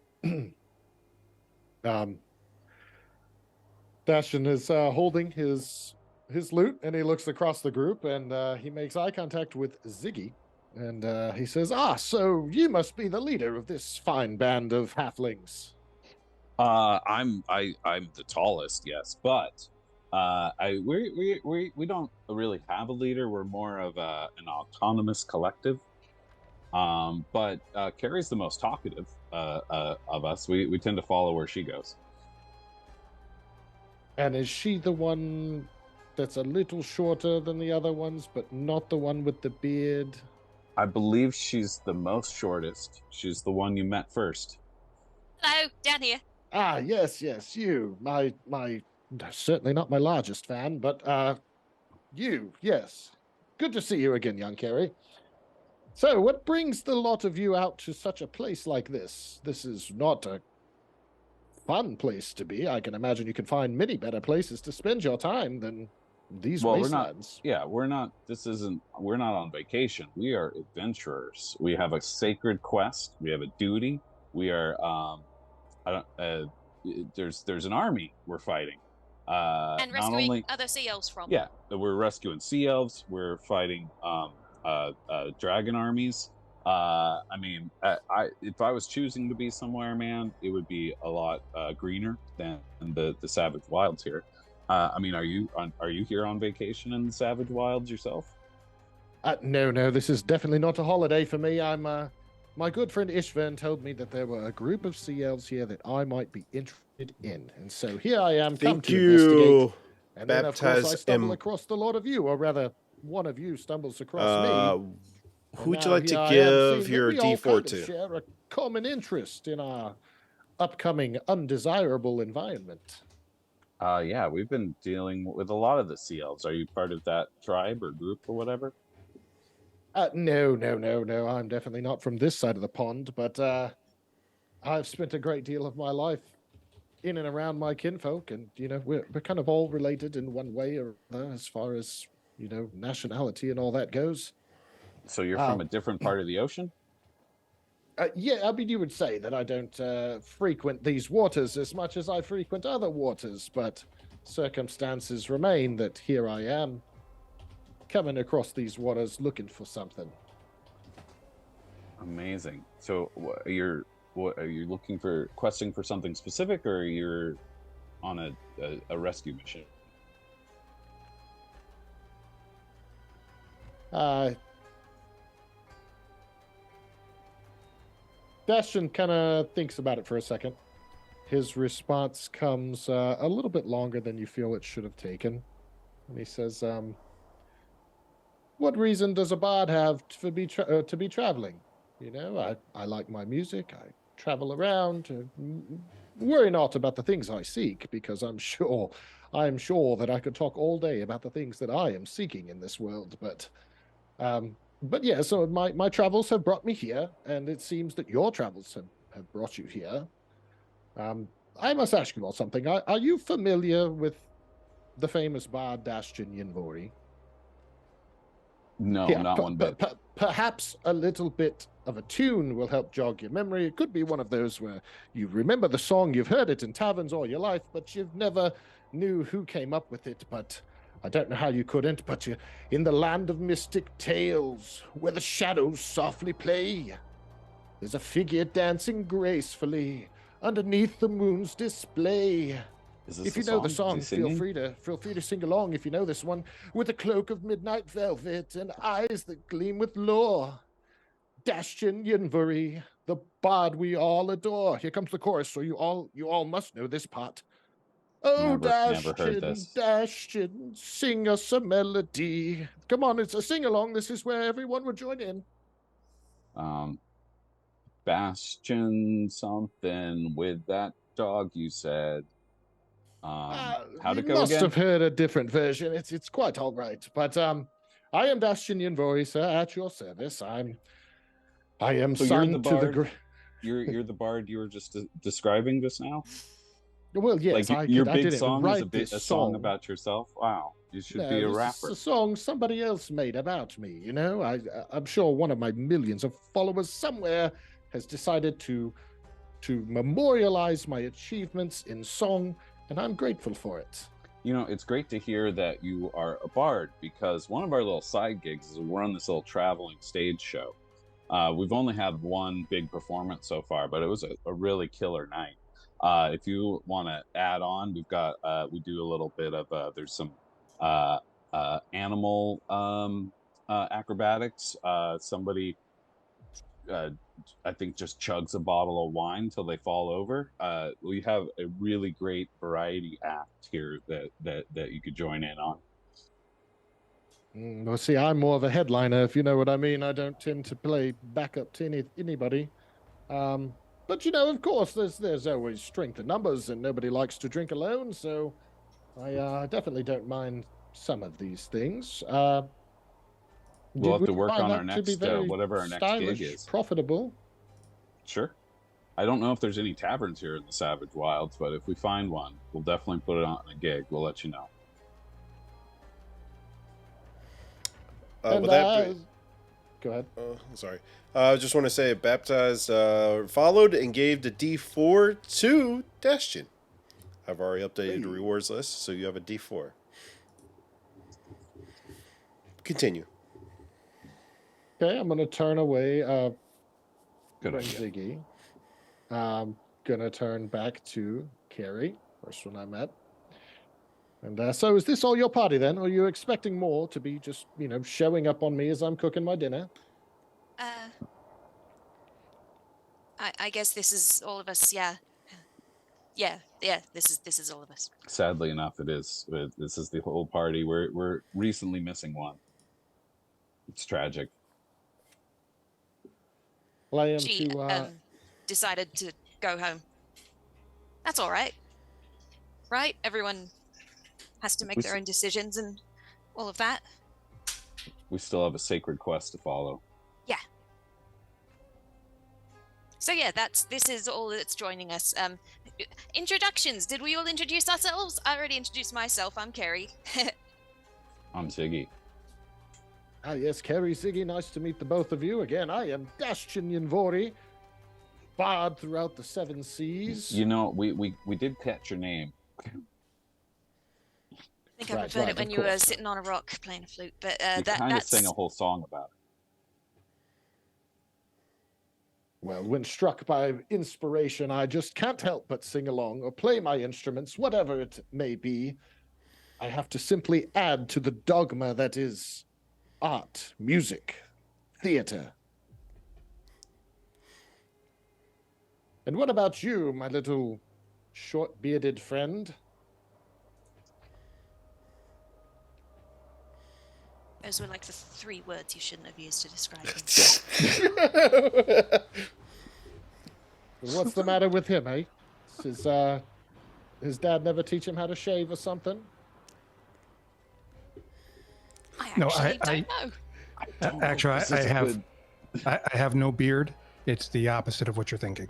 Dastion is holding his lute, and he looks across the group, and he makes eye contact with Ziggy, and he says, so you must be the leader of this fine band of halflings. I'm the tallest, yes, but we don't really have a leader. We're more of an autonomous collective. But Carrie's the most talkative of us. We tend to follow where she goes. And is she the one that's a little shorter than the other ones, but not the one with the beard? I believe she's the most shortest. She's the one you met first. Hello, down here. Yes, you. My certainly not my largest fan, but you, yes. Good to see you again, young Carrie. So, what brings the lot of you out to such a place like this? This is not a fun place to be. I can imagine you can find many better places to spend your time than these wastelands. We're not on vacation. We are adventurers. We have a sacred quest. We have a duty. We are there's an army we're fighting. And rescuing other sea elves from. Yeah, we're rescuing sea elves. We're fighting dragon armies. If I was choosing to be somewhere, man, it would be a lot greener than the Savage Wilds here. Are you here on vacation in the Savage Wilds yourself? No, this is definitely not a holiday for me. My good friend Ishvan told me that there were a group of sea elves here that I might be interested in, and so here I am. Thank you. And then, of course, I stumble across the lot of you, or rather, one of you stumbles across me. Who would you like to give your D4 to? Share a common interest in our upcoming undesirable environment. Yeah, we've been dealing with a lot of the sea elves. Are you part of that tribe or group or whatever? No. I'm definitely not from this side of the pond, but I've spent a great deal of my life in and around my kinfolk, and we're kind of all related in one way or another as far as nationality and all that goes. So you're Uh, from a different part of the ocean? yeah, I mean, you would say that I don't frequent these waters as much as I frequent other waters, but circumstances remain that here I am, coming across these waters looking for something. Amazing. So what are you looking for, questing for something specific, or you're on a rescue mission? Bastion kind of thinks about it for a second. His response comes a little bit longer than you feel it should have taken. And he says, what reason does a bard have to be traveling? I like my music. I travel around. Worry not about the things I seek, because I'm sure that I could talk all day about the things that I am seeking in this world. But yeah, so my travels have brought me here, and it seems that your travels have brought you here. I must ask you all something. Are you familiar with the famous bard Dashtin Yinvori? No, Yeah, not one bit. perhaps a little bit of a tune will help jog your memory. It could be one of those where you remember the song, you've heard it in taverns all your life, but you've never knew who came up with it. But I don't know how you couldn't, but you're in the land of mystic tales, where the shadows softly play. There's a figure dancing gracefully underneath the moon's display. Is this If you the know the song? song, Is he feel singing? free to sing along if you know this one. With a cloak of midnight velvet and eyes that gleam with lore. Dashtin Yinvuri, the bard we all adore. Here comes the chorus, so you all must know this part. Oh, Never heard Dashtin, this. Dashtin, sing us a melody. Come on, it's a sing along. This is where everyone would join in. Um, Bastion something with that dog you said. How'd You it go must again? have heard a different version. It's quite all right. But I am Dashtin Yinvori, sir, at your service. I am So you're the son to the bard. You're the bard you were just describing just now. Well, yes, Like your I big didn't song is write this a song song. about yourself. Wow, you should be No, a this is rapper. a song somebody else made about me. I'm sure one of my millions of followers somewhere has decided to memorialize my achievements in song, and I'm grateful for it. You know, it's great to hear that you are a bard, because one of our little side gigs is we run this little traveling stage show. We've only had one big performance so far, but it was a really killer night. If you want to add on, we do a little bit of there's some animal acrobatics. Somebody I think just chugs a bottle of wine till they fall over. We have a really great variety act here that you could join in on. Well, see, I'm more of a headliner, if you know what I mean. I don't tend to play backup to anybody. But of course, there's always strength in numbers, and nobody likes to drink alone. So I definitely don't mind some of these things. We'll have to Would you work find on that our to be next very whatever our next stylish, gig is. profitable? Sure. I don't know if there's any taverns here in the Savage Wilds, but if we find one, we'll definitely put it on a gig. We'll let you know. And go ahead. Sorry. I just want to say, baptized, followed, and gave the D4 to Dashtin. I've already updated the rewards list, so you have a D4. Continue. Okay, I'm gonna turn away. Good idea. Ziggy. I'm gonna turn back to Carrie, first one I met. And so is this all your party then? Or are you expecting more to be just, showing up on me as I'm cooking my dinner? I guess this is all of us. Yeah. This is all of us. Sadly enough, it is. This is the whole party. We're recently missing one. It's tragic. Well, I am She to. decided to go home. That's all right. right? Everyone has to make We their s- own decisions and all of that. We still have a sacred quest to follow. Yeah. So yeah, this is all that's joining us. Introductions. Did we all introduce ourselves? I already introduced myself. I'm Carrie. I'm Ziggy. Ah, yes, Kerry, Ziggy, nice to meet the both of you. Again, I am Dashchin Yanvori, bard throughout the Seven Seas. You know, we did catch your name. I think I Right, preferred right, it when of you were course. sitting on a rock playing a flute, but You kind of that's sang a whole song about it. Well, when struck by inspiration, I just can't help but sing along or play my instruments, whatever it may be. I have to simply add to the dogma that is art, music, theater. And what about you, my little short-bearded friend? those were like the 3 words you shouldn't have used to describe him. What's the matter with him, eh? His dad never teach him how to shave or something? I No, actually I- don't know. Actually, This I is a have good- I have no beard. It's the opposite of what you're thinking.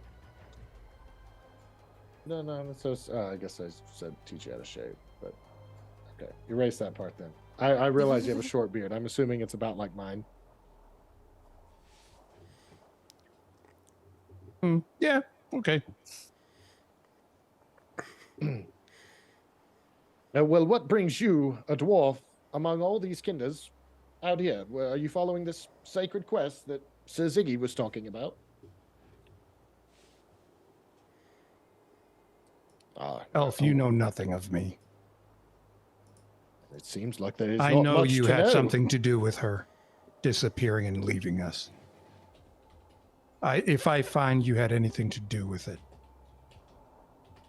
No, so I guess I said teach you how to shave, but okay, erase that part then. I realize you have a short beard. I'm assuming it's about like mine. Yeah. Okay. Well, what brings you, a dwarf, among all these kinders, out here? Well, are you following this sacred quest that Sir Ziggy was talking about? Elf, you know nothing of me. It seems like there is I not know much you to had know. something to do with her disappearing and leaving us. If I find you had anything to do with it,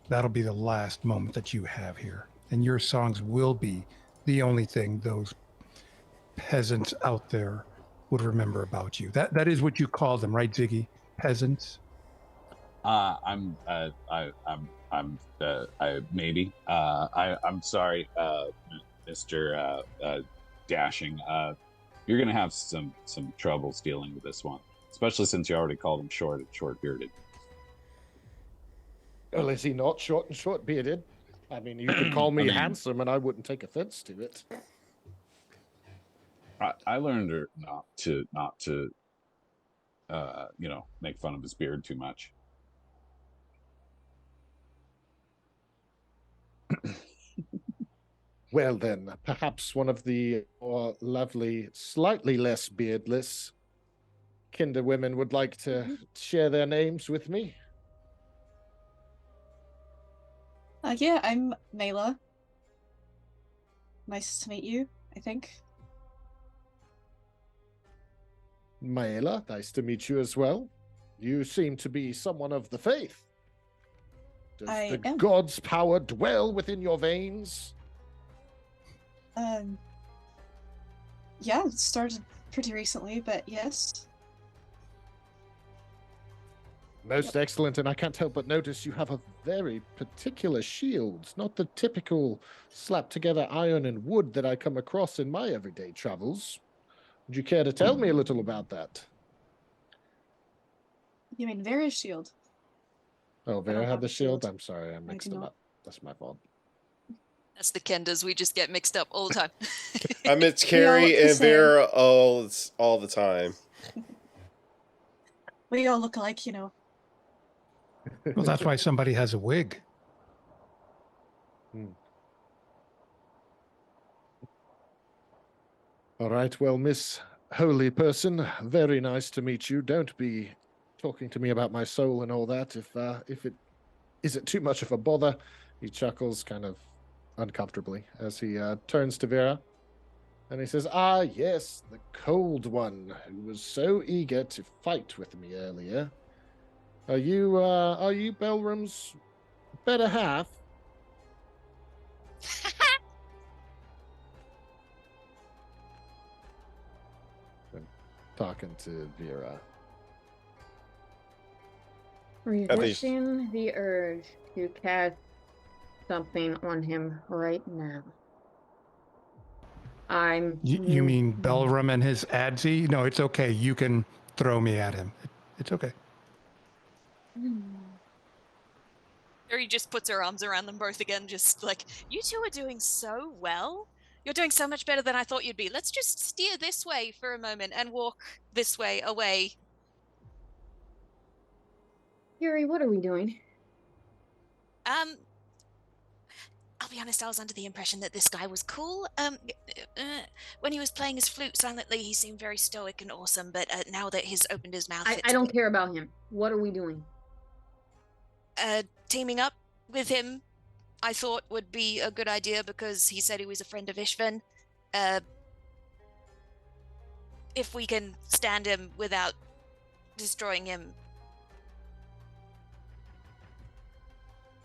that'll be the last moment that you have here. And your songs will be the only thing those peasants out there would remember about you. That is what you call them, right, Ziggy? Peasants? I'm maybe. I'm sorry, Mr. Dashing. You're gonna have some troubles dealing with this one, especially since you already called him short and short-bearded. Well, is he not short and short-bearded? I mean, you could call me I mean- handsome and I wouldn't take offense to it. I learned not to make fun of his beard too much. Well, then, perhaps one of the more lovely, slightly less beardless kinder women would like to share their names with me. Yeah, I'm Mela. Nice to meet you, I think. Maela, nice to meet you as well. You seem to be someone of the faith. Does I the am. god's power dwell within your veins? Yeah, it started pretty recently, but yes. Most excellent, and I can't help but notice you have a very particular shield, not the typical slapped together iron and wood that I come across in my everyday travels. Would you care to tell me a little about that? You mean Vera's shield? Oh, Vera don't had have the a shield? shield. I'm sorry, I mixed do them not. up. That's my fault. That's the Kenders. We just get mixed up all the time. I mean, it's look Carrie the and same. Vera all the time. We all look alike, you know. Well, that's why somebody has a wig. All right, well, Miss Holy Person, very nice to meet you. Don't be talking to me about my soul and all that. If it isn't too much of a bother, he chuckles kind of uncomfortably as he turns to Vera, and he says, "Ah, yes, the cold one who was so eager to fight with me earlier. Are you Belram's better half?" I'm talking to Vera. Resisting the urge to cast something on him right now. You mean Belram and his adsy? No, it's okay. You can throw me at him. It's okay. Yuri just puts her arms around them both again, just like, you two are doing so well. You're doing so much better than I thought you'd be. Let's just steer this way for a moment and walk this way away. Yuri, what are we doing? I'll be honest, I was under the impression that this guy was cool. When he was playing his flute silently, he seemed very stoic and awesome, but now that he's opened his mouth... I don't care about him. What are we doing? Teaming up with him, I thought would be a good idea because he said he was a friend of Ishvan. If we can stand him without destroying him.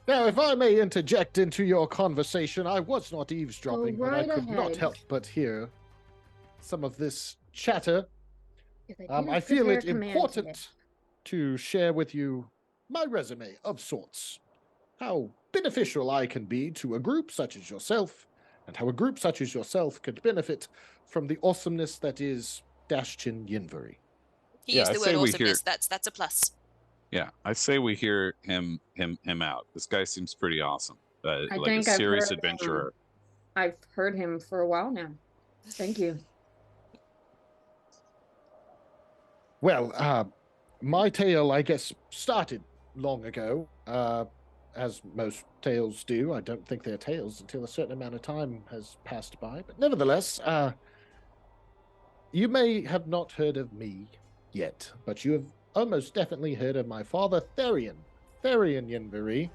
Now, if I may interject into your conversation, I was not eavesdropping, Go but I right could not ahead. help but hear some of this chatter. Because I feel it important to share with you my resume of sorts. How beneficial I can be to a group such as yourself, and how a group such as yourself could benefit from the awesomeness that is Dashchin Yinvari. He Yeah, used I the say word we awesomeness. hear- That's a plus. Yeah, I say we hear him out. This guy seems pretty awesome. I Like a think I've serious heard, adventurer. I've heard him for a while now. Thank you. Well, my tale, I guess, started long ago, as most tales do. I don't think they're tales until a certain amount of time has passed by. But nevertheless, you may have not heard of me yet, but you have almost definitely heard of my father, Therian Yinvari.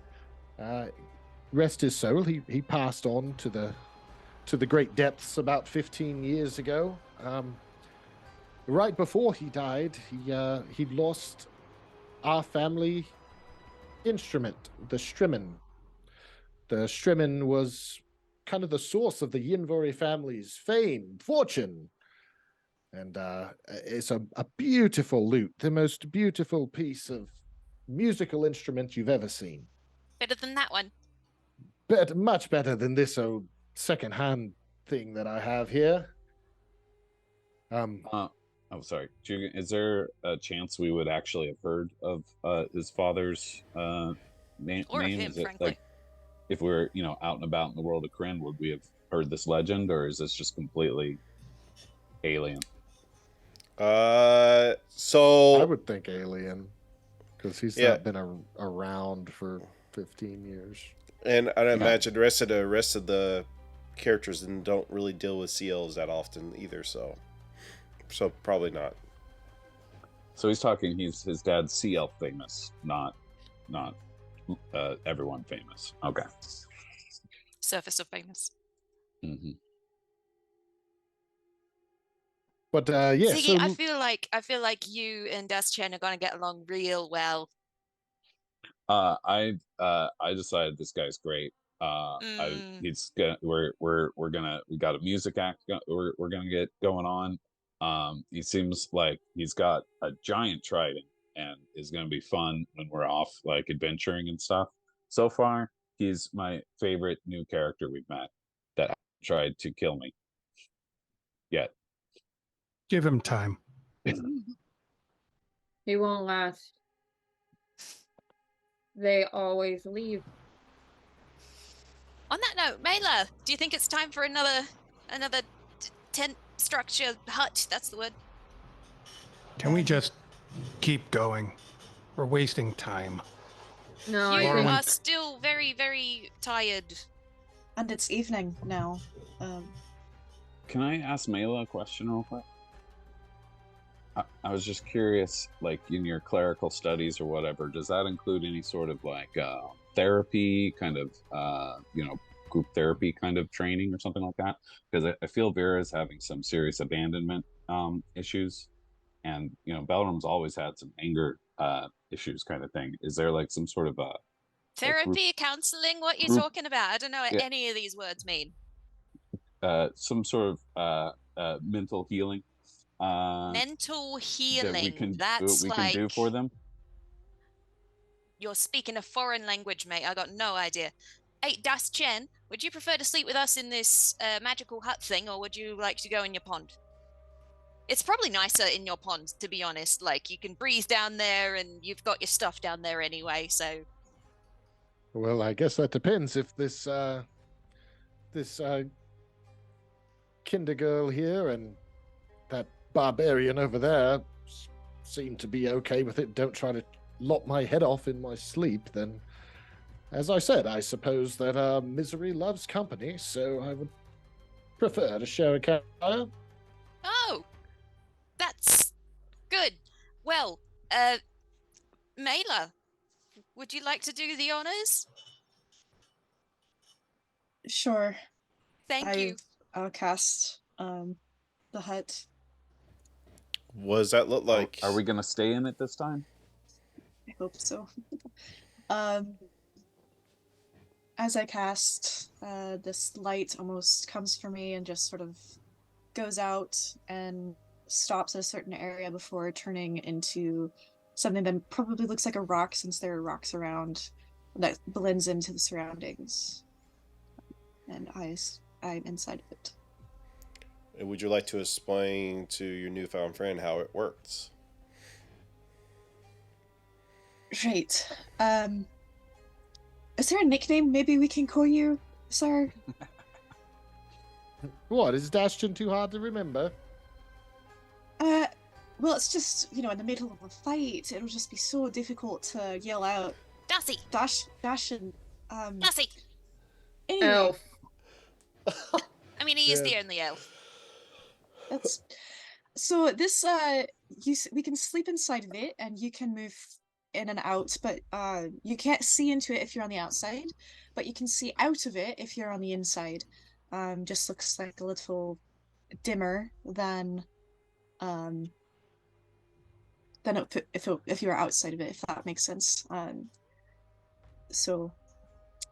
Rest his soul. He passed on to the great depths about 15 years ago. Right before he died, he lost our family instrument, the Strimmen. The Strimmen was kind of the source of the Yinvari family's fame, fortune, and it's a beautiful lute, the most beautiful piece of musical instrument you've ever seen. Better than that one. Much better than this old second-hand thing that I have here. Oh, sorry. Jugan, is there a chance we would actually have heard of his father's name? Or of him, Is it frankly. like if we're out and about in the world of Kryn, would we have heard this legend, or is this just completely alien? So I would think alien, because he's not been around for 15 years. And I'd imagine the rest of the characters don't really deal with CLs that often either, so probably not. So he's talking. His dad's CL famous, not everyone famous. Okay. Surface of famous. Mm-hmm. But yeah, Ziggy, so I feel like you and Daschen are gonna get along real well. I decided this guy's great. He's gonna we got a music act we're gonna get going on. He seems like he's got a giant trident and is gonna be fun when we're off like adventuring and stuff. So far, he's my favorite new character we've met that tried to kill me. Yet. Give him time. He won't last. They always leave. On that note, Mela, do you think it's time for another tent structure hut? That's the word. Can we just keep going? We're wasting time. No, You I think are still very, very tired. And it's evening now. Can I ask Mela a question real quick? I was just curious, like in your clerical studies or whatever, does that include any sort of like therapy, kind of, group therapy kind of training or something like that? Because I feel Vera's having some serious abandonment issues, and Belram's always had some anger issues kind of thing. Is there like some sort of Therapy, counseling, what are you group- talking about? I don't know what Yeah. any of these words mean. some sort of mental healing? Mental That healing. That's we like can do for them. you're speaking a foreign language, mate. I got no idea. Hey, Das Chen, would you prefer to sleep with us in this magical hut thing, or would you like to go in your pond? It's probably nicer in your pond, to be honest. Like, you can breathe down there, and you've got your stuff down there anyway, so... Well, I guess that depends if this kinder girl here and that barbarian over there seem to be okay with it. Don't try to lop my head off in my sleep. Then, as I said, I suppose that misery loves company, so I would prefer to share a car. Oh, that's good. Well, Mela, would you like to do the honors? Sure. Thank you. I'll cast the hut. What does that look like? Are we gonna stay in it this time? I hope so. As I cast, this light almost comes for me and just sort of goes out and stops at a certain area before turning into something that probably looks like a rock, since there are rocks around, that blends into the surroundings. And I'm inside of it. And would you like to explain to your newfound friend how it works? Right. Is there a nickname maybe we can call you, sir? What, is Dashton too hard to remember? Well, it's just, in the middle of a fight, it'll just be so difficult to yell out, Darcy! Dash, and, Darcy! anyway, Elf. I mean, he is the only elf. that's, so this, we can sleep inside of it, and you can move in and out, but, you can't see into it if you're on the outside, but you can see out of it if you're on the inside. Just looks like a little dimmer than if you were outside of it, if that makes sense. So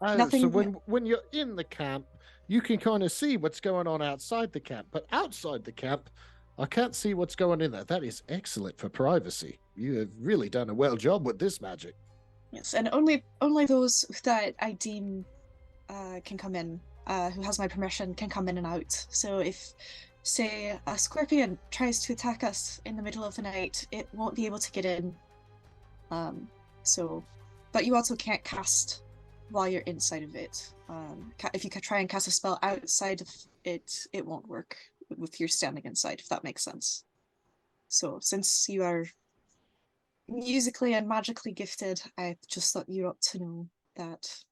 nothing. So when you're in the camp, you can kind of see what's going on outside the camp, but outside the camp, I can't see what's going in there. That is excellent for privacy. You have really done a well job with this magic. Yes, and only those that I deem can come in, who has my permission, can come in and out. So if, say, a scorpion tries to attack us in the middle of the night, it won't be able to get in. But you also can't cast while you're inside of it. If you try and cast a spell outside of it, it won't work with your standing inside, if that makes sense. So since you are musically and magically gifted, I just thought you ought to know that.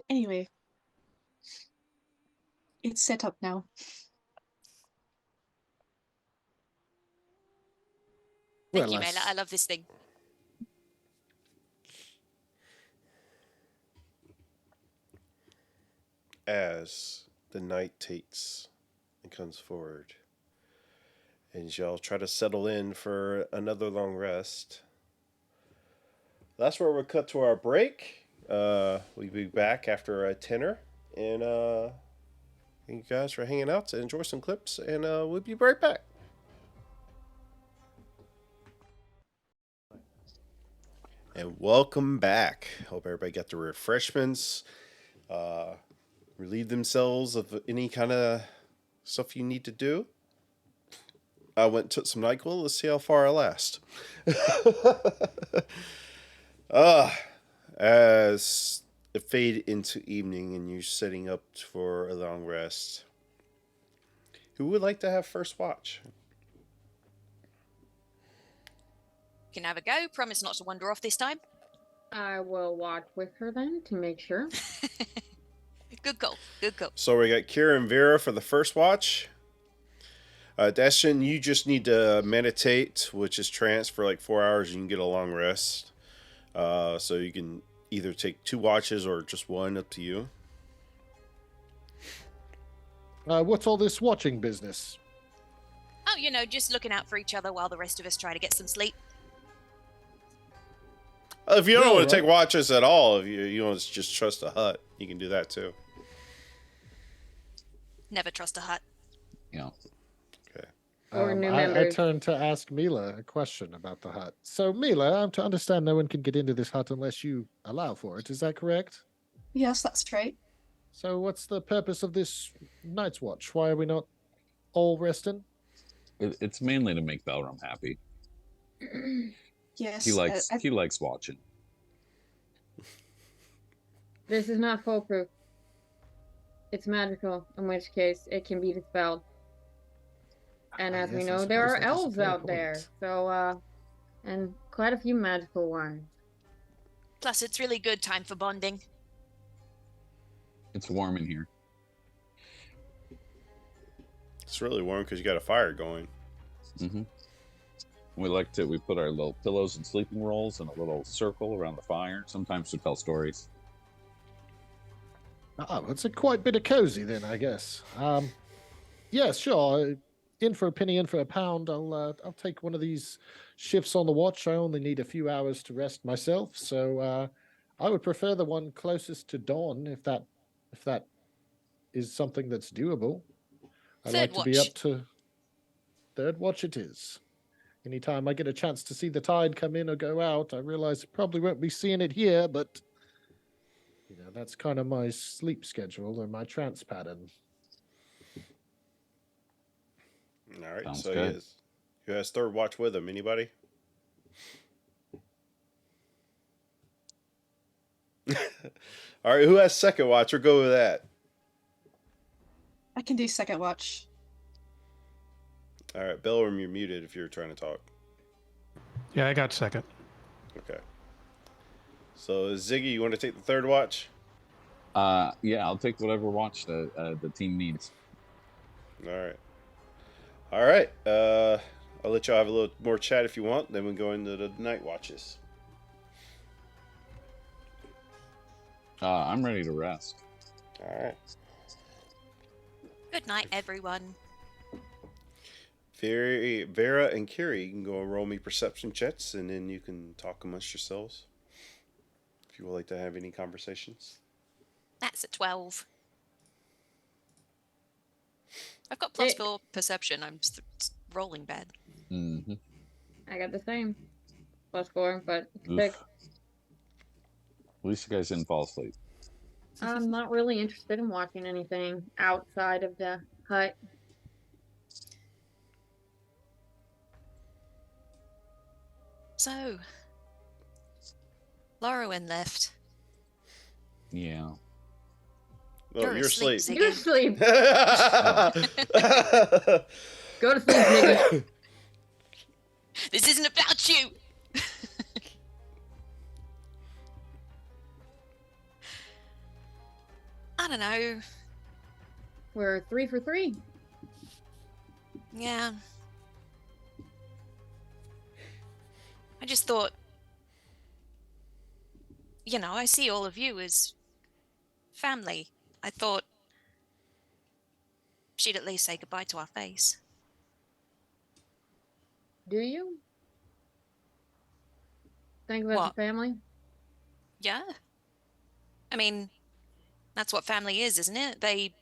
Anyway, it's set up now. Thank you, Mela. I love this thing. As the night takes and comes forward, and y'all try to settle in for another long rest. That's where we'll cut to our break. We'll be back after a tenor, and thank you guys for hanging out to enjoy some clips, and we'll be right back. And welcome back. Hope everybody got the refreshments, relieve themselves of any kind of stuff you need to do. I went and took some NyQuil. Let's see how far I last. As it faded into evening and you're setting up for a long rest, who would like to have first watch? You can have a go. Promise not to wander off this time. I will watch with her then to make sure. Good call. Good call. So we got Kira and Vera for the first watch. Dashin, you just need to meditate, which is trance, for like 4 hours. And you can get a long rest. So you can either take 2 watches or just one, up to you. What's all this watching business? Oh, just looking out for each other while the rest of us try to get some sleep. If you don't want to take watches at all, if you want to just trust a hut, you can do that too. Never trust a hut. Yeah. Okay. Or new I members. turned to ask Mila a question about the hut. So, Mila, I'm to understand no one can get into this hut unless you allow for it. Is that correct? Yes, that's right. So, what's the purpose of this night's watch? Why are we not all resting? It's mainly to make Belram happy. Yes, He likes watching. This is not foolproof. It's magical, in which case it can be dispelled. And as we Yes, I know, there suppose are that is a elves fair out there. point. So, and quite a few magical ones. Plus, it's really good time for bonding. It's warm in here. It's really warm because you got a fire going. Mm-hmm. We put our little pillows and sleeping rolls in a little circle around the fire. Sometimes we tell stories. Ah, it's a quite bit of cozy then, I guess. Yeah, sure. In for a penny, in for a pound. I'll take one of these shifts on the watch. I only need a few hours to rest myself, so I would prefer the one closest to dawn, if that is something that's doable. I Third like to be watch. up to third watch. It is. Anytime I get a chance to see the tide come in or go out, I realize I probably won't be seeing it here, but that's kind of my sleep schedule and my trance pattern. All right. Sounds So good. yes, who has third watch with him? Anybody? All right. Who has second watch? Or go with that. I can do second watch. All right, Belram, you're muted if you're trying to talk. Yeah, I got second. Okay. So Ziggy, you want to take the third watch? Yeah, I'll take whatever watch the team needs. All right. All right. I'll let y'all have a little more chat if you want. Then we go into the night watches. I'm ready to rest. All right. Good night, everyone. Vera and Kiri, you can go and roll me perception checks, and then you can talk amongst yourselves if you would like to have any conversations. That's a 12. I've got plus 4 perception. I'm rolling bad. Mm-hmm. I got the same. +4, but Oof. 6. At least you guys didn't fall asleep. I'm not really interested in watching anything outside of the hut. So, Lorwyn left. Yeah. Oh, you're asleep. Ziggy. You're asleep. Oh. Go to sleep, Ziggy. This isn't about you! I don't know. We're 3 for 3. Yeah. I just thought, I see all of you as family. I thought she'd at least say goodbye to our face. Do you? Think about What? your family? Yeah? I mean, that's what family is, isn't it? They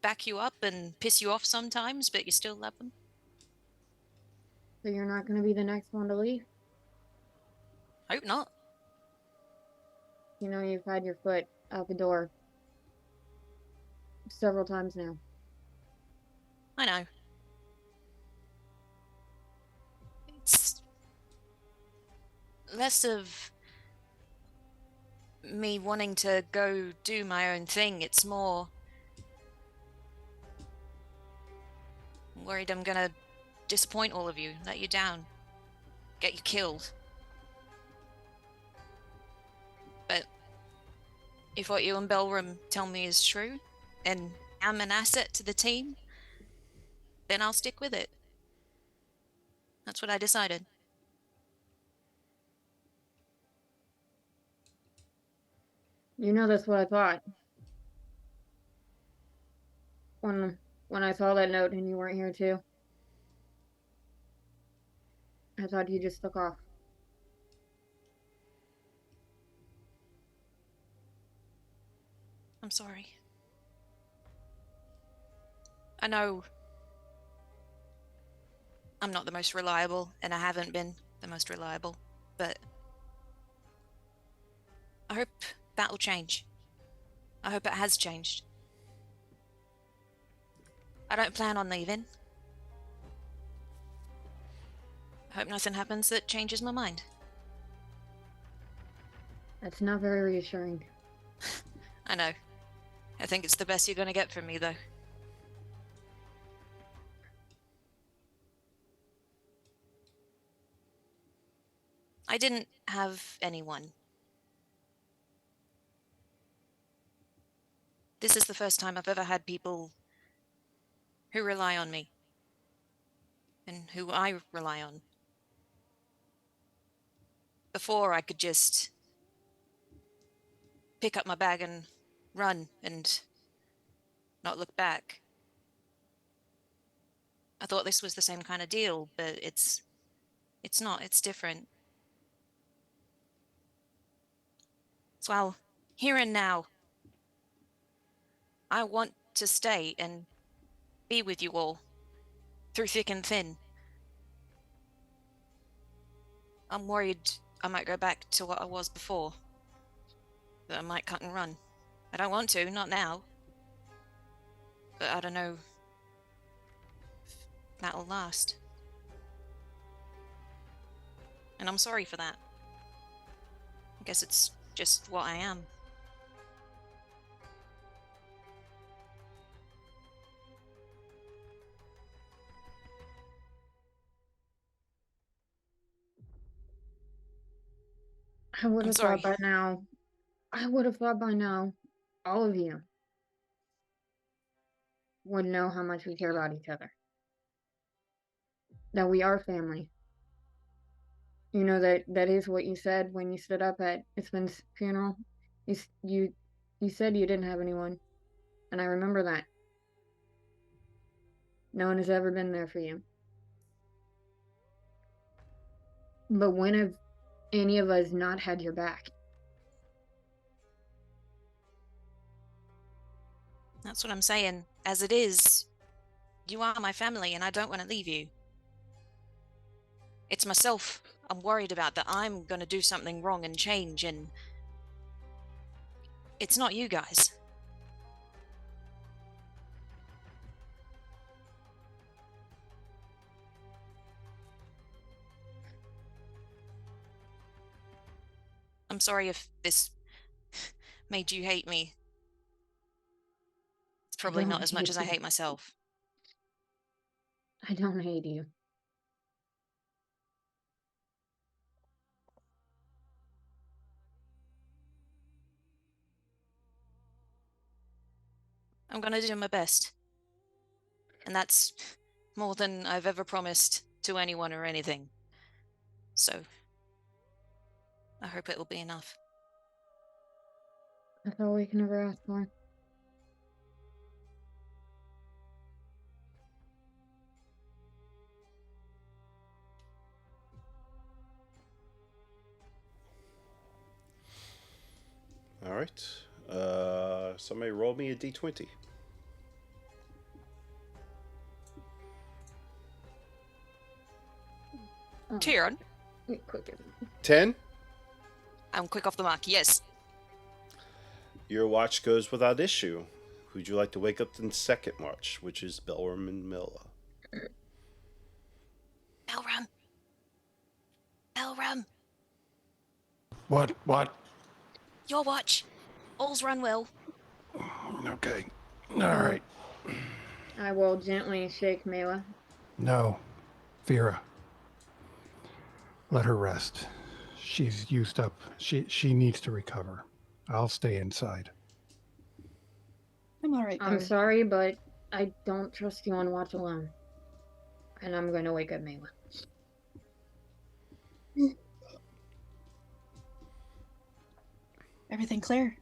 back you up and piss you off sometimes, but you still love them. So you're not going to be the next one to leave? Hope not. You've had your foot out the door several times now. I know. It's less of me wanting to go do my own thing. It's more worried I'm gonna disappoint all of you, let you down, get you killed. But if what you and Belram tell me is true, and I'm an asset to the team, then I'll stick with it. That's what I decided. That's what I thought. When I saw that note and you weren't here too. I thought you just took off. I'm sorry. I know I'm not the most reliable, and I haven't been the most reliable, but I hope that'll change. I hope it has changed. I don't plan on leaving. I hope nothing happens that changes my mind. That's not very reassuring. I know. I think it's the best you're gonna get from me, though. I didn't have anyone. This is the first time I've ever had people who rely on me. And who I rely on. Before, I could just pick up my bag and run and not look back. I thought this was the same kind of deal, but it's not. It's different. So I'll, here and now, I want to stay and be with you all, through thick and thin. I'm worried I might go back to what I was before. That I might cut and run. I don't want to, not now. But I don't know if that'll last. And I'm sorry for that. I guess it's just what I am. I would I'm have sorry. thought by now. I would have thought by now, all of you would know how much we care about each other. That we are family. You know that is what you said when you stood up at Isman's funeral. You said you didn't have anyone, and I remember that. No one has ever been there for you. But when have any of us not had your back? That's what I'm saying. As it is, you are my family and I don't want to leave you. It's myself I'm worried about, that I'm going to do something wrong and change, and it's not you guys. I'm sorry if this made you hate me. It's probably don't not as much hate as I you. hate myself. I don't hate you. I'm going to do my best. And that's more than I've ever promised to anyone or anything. So, I hope it will be enough. That's all we can ever ask for. All right. Somebody roll me a d20. Tyrion, Quick. 10. I'm quick off the mark. Yes. Your watch goes without issue. Who'd you like to wake up in second watch, which is Belram and Milla? Elram. Elram. What? Your watch. All's run well. Okay. All right. I will gently shake Mela. No. Vera. Let her rest. She's used up. She needs to recover. I'll stay inside. I'm alright, I'm Barry. sorry, but I don't trust you on watch alone. And I'm going to wake up Mela. Everything clear?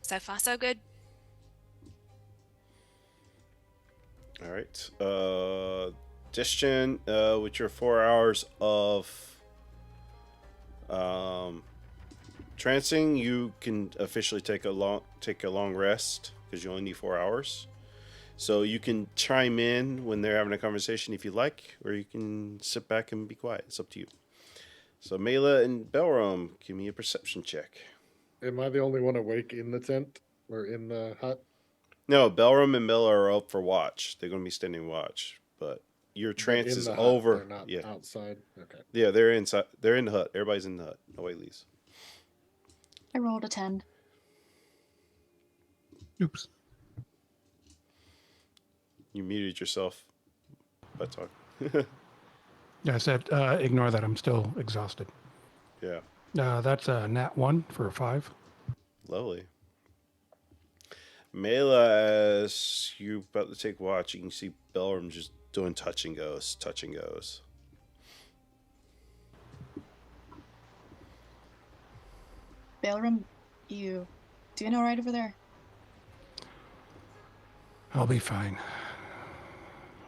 So far, so good. All right. Distion, with your 4 hours of trancing, you can officially take a long rest because you only need 4 hours. So you can chime in when they're having a conversation if you like, or you can sit back and be quiet. It's up to you. So Mela and Belram, give me a perception check. Am I the only one awake in the tent or in the hut? No, Belram and Miller are up for watch. They're going to be standing watch, but your But trance in is the hut, over. they're not Yeah, outside. Okay. yeah, they're inside. They're in the hut. Everybody's in the hut. Nobody leaves. I rolled a 10. Oops. You muted yourself by talking. Yeah, I said ignore that. I'm still exhausted. Yeah, That's a nat 1 for a 5. lovely. Mela, as you about to take watch, you can see Belram just doing touch and goes, touch and goes. Balerum, you doing all right over there? I'll be fine.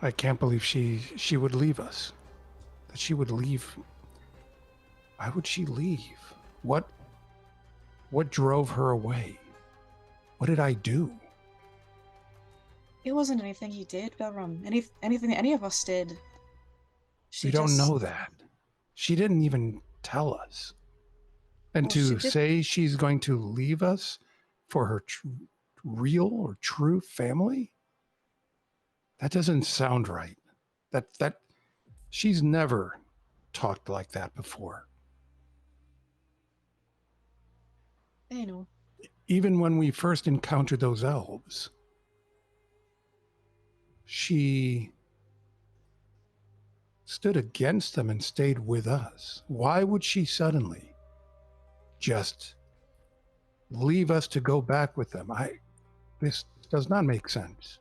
I can't believe she would leave us. That she would leave. Why would she leave? What drove her away? What did I do? It wasn't anything you did, Balerum. Anything that any of us did. We don't know that. She didn't even tell us. And Well, she to did- say she's going to leave us for her real or true family? That doesn't sound right. That she's never talked like that before. I know. Even when we first encountered those elves, she stood against them and stayed with us. Why would she suddenly just leave us to go back with them? This does not make sense.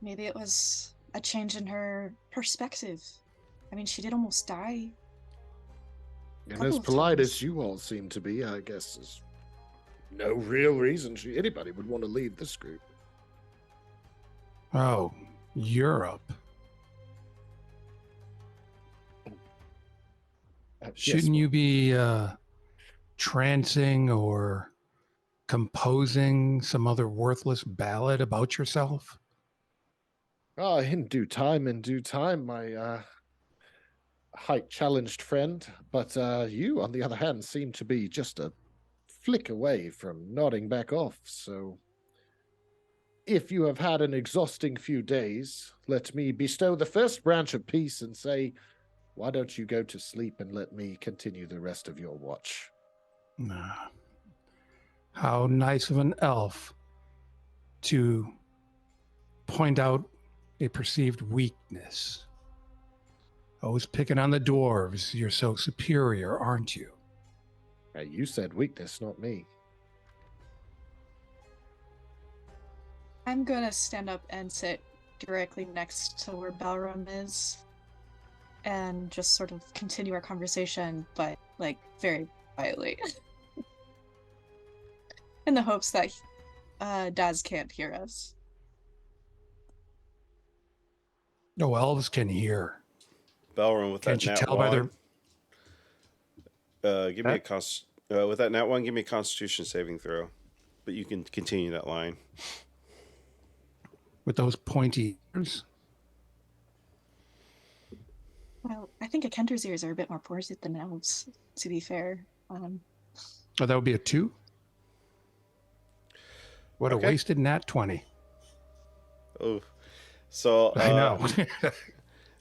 Maybe it was a change in her perspective. I mean, she did almost die. And Couple as of polite times. as you all seem to be, I guess there's no real reason anybody would want to leave this group. Oh, Europe. Shouldn't you be trancing or composing some other worthless ballad about yourself? In due time, my height-challenged friend. But you, on the other hand, seem to be just a flick away from nodding back off. So, if you have had an exhausting few days, let me bestow the first branch of peace and say, why don't you go to sleep and let me continue the rest of your watch? Nah. How nice of an elf to point out a perceived weakness. Always picking on the dwarves. You're so superior, aren't you? Hey, you said weakness, not me. I'm gonna stand up and sit directly next to where Balram is and just sort of continue our conversation, but like very quietly. In the hopes that Daz can't hear us. No, elves can hear. Belram with Can't that you nat tell by one. their... Give me with that nat one. Give me a Constitution saving throw, but you can continue that line. With those pointy ears? Well, I think a Kenter's ears are a bit more pointed than elves, to be fair. Oh, that would be a 2? What Okay. a wasted nat 20. Oh, so I know.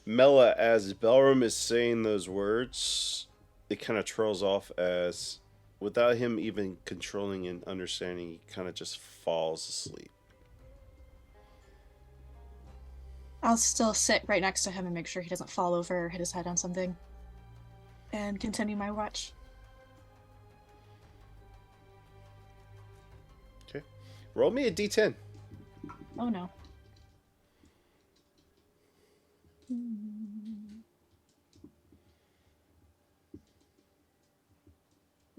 Mela, as Belram is saying those words, it kind of trails off as, without him even controlling and understanding, he kind of just falls asleep. I'll still sit right next to him and make sure he doesn't fall over or hit his head on something. And continue my watch. Okay. Roll me a d10. Oh no.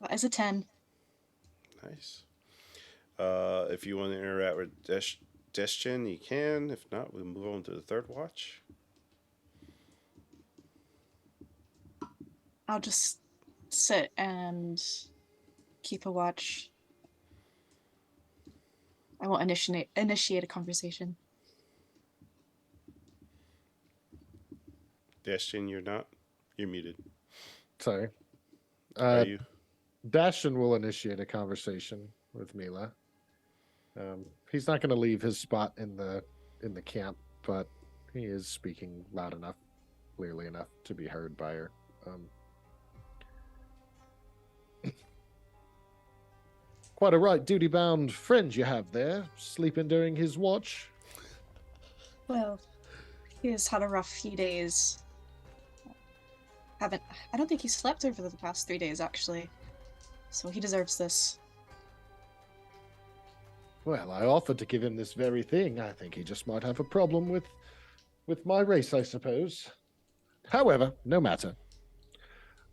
That is a 10. Nice. If you want to interact with Destin, you can. If not, we'll move on to the third watch. I'll just sit and keep a watch. I won't initiate a conversation. Destin, you're not. You're muted. Sorry. Are you? Dashan will initiate a conversation with Mila. He's not going to leave his spot in the camp, but he is speaking loud enough, clearly enough to be heard by her. Quite a right duty-bound friend you have there, sleeping during his watch. Well, he has had a rough few days. I don't think he slept over the past 3 days, actually. So he deserves this. Well, I offered to give him this very thing. I think he just might have a problem with my race, I suppose. However, no matter.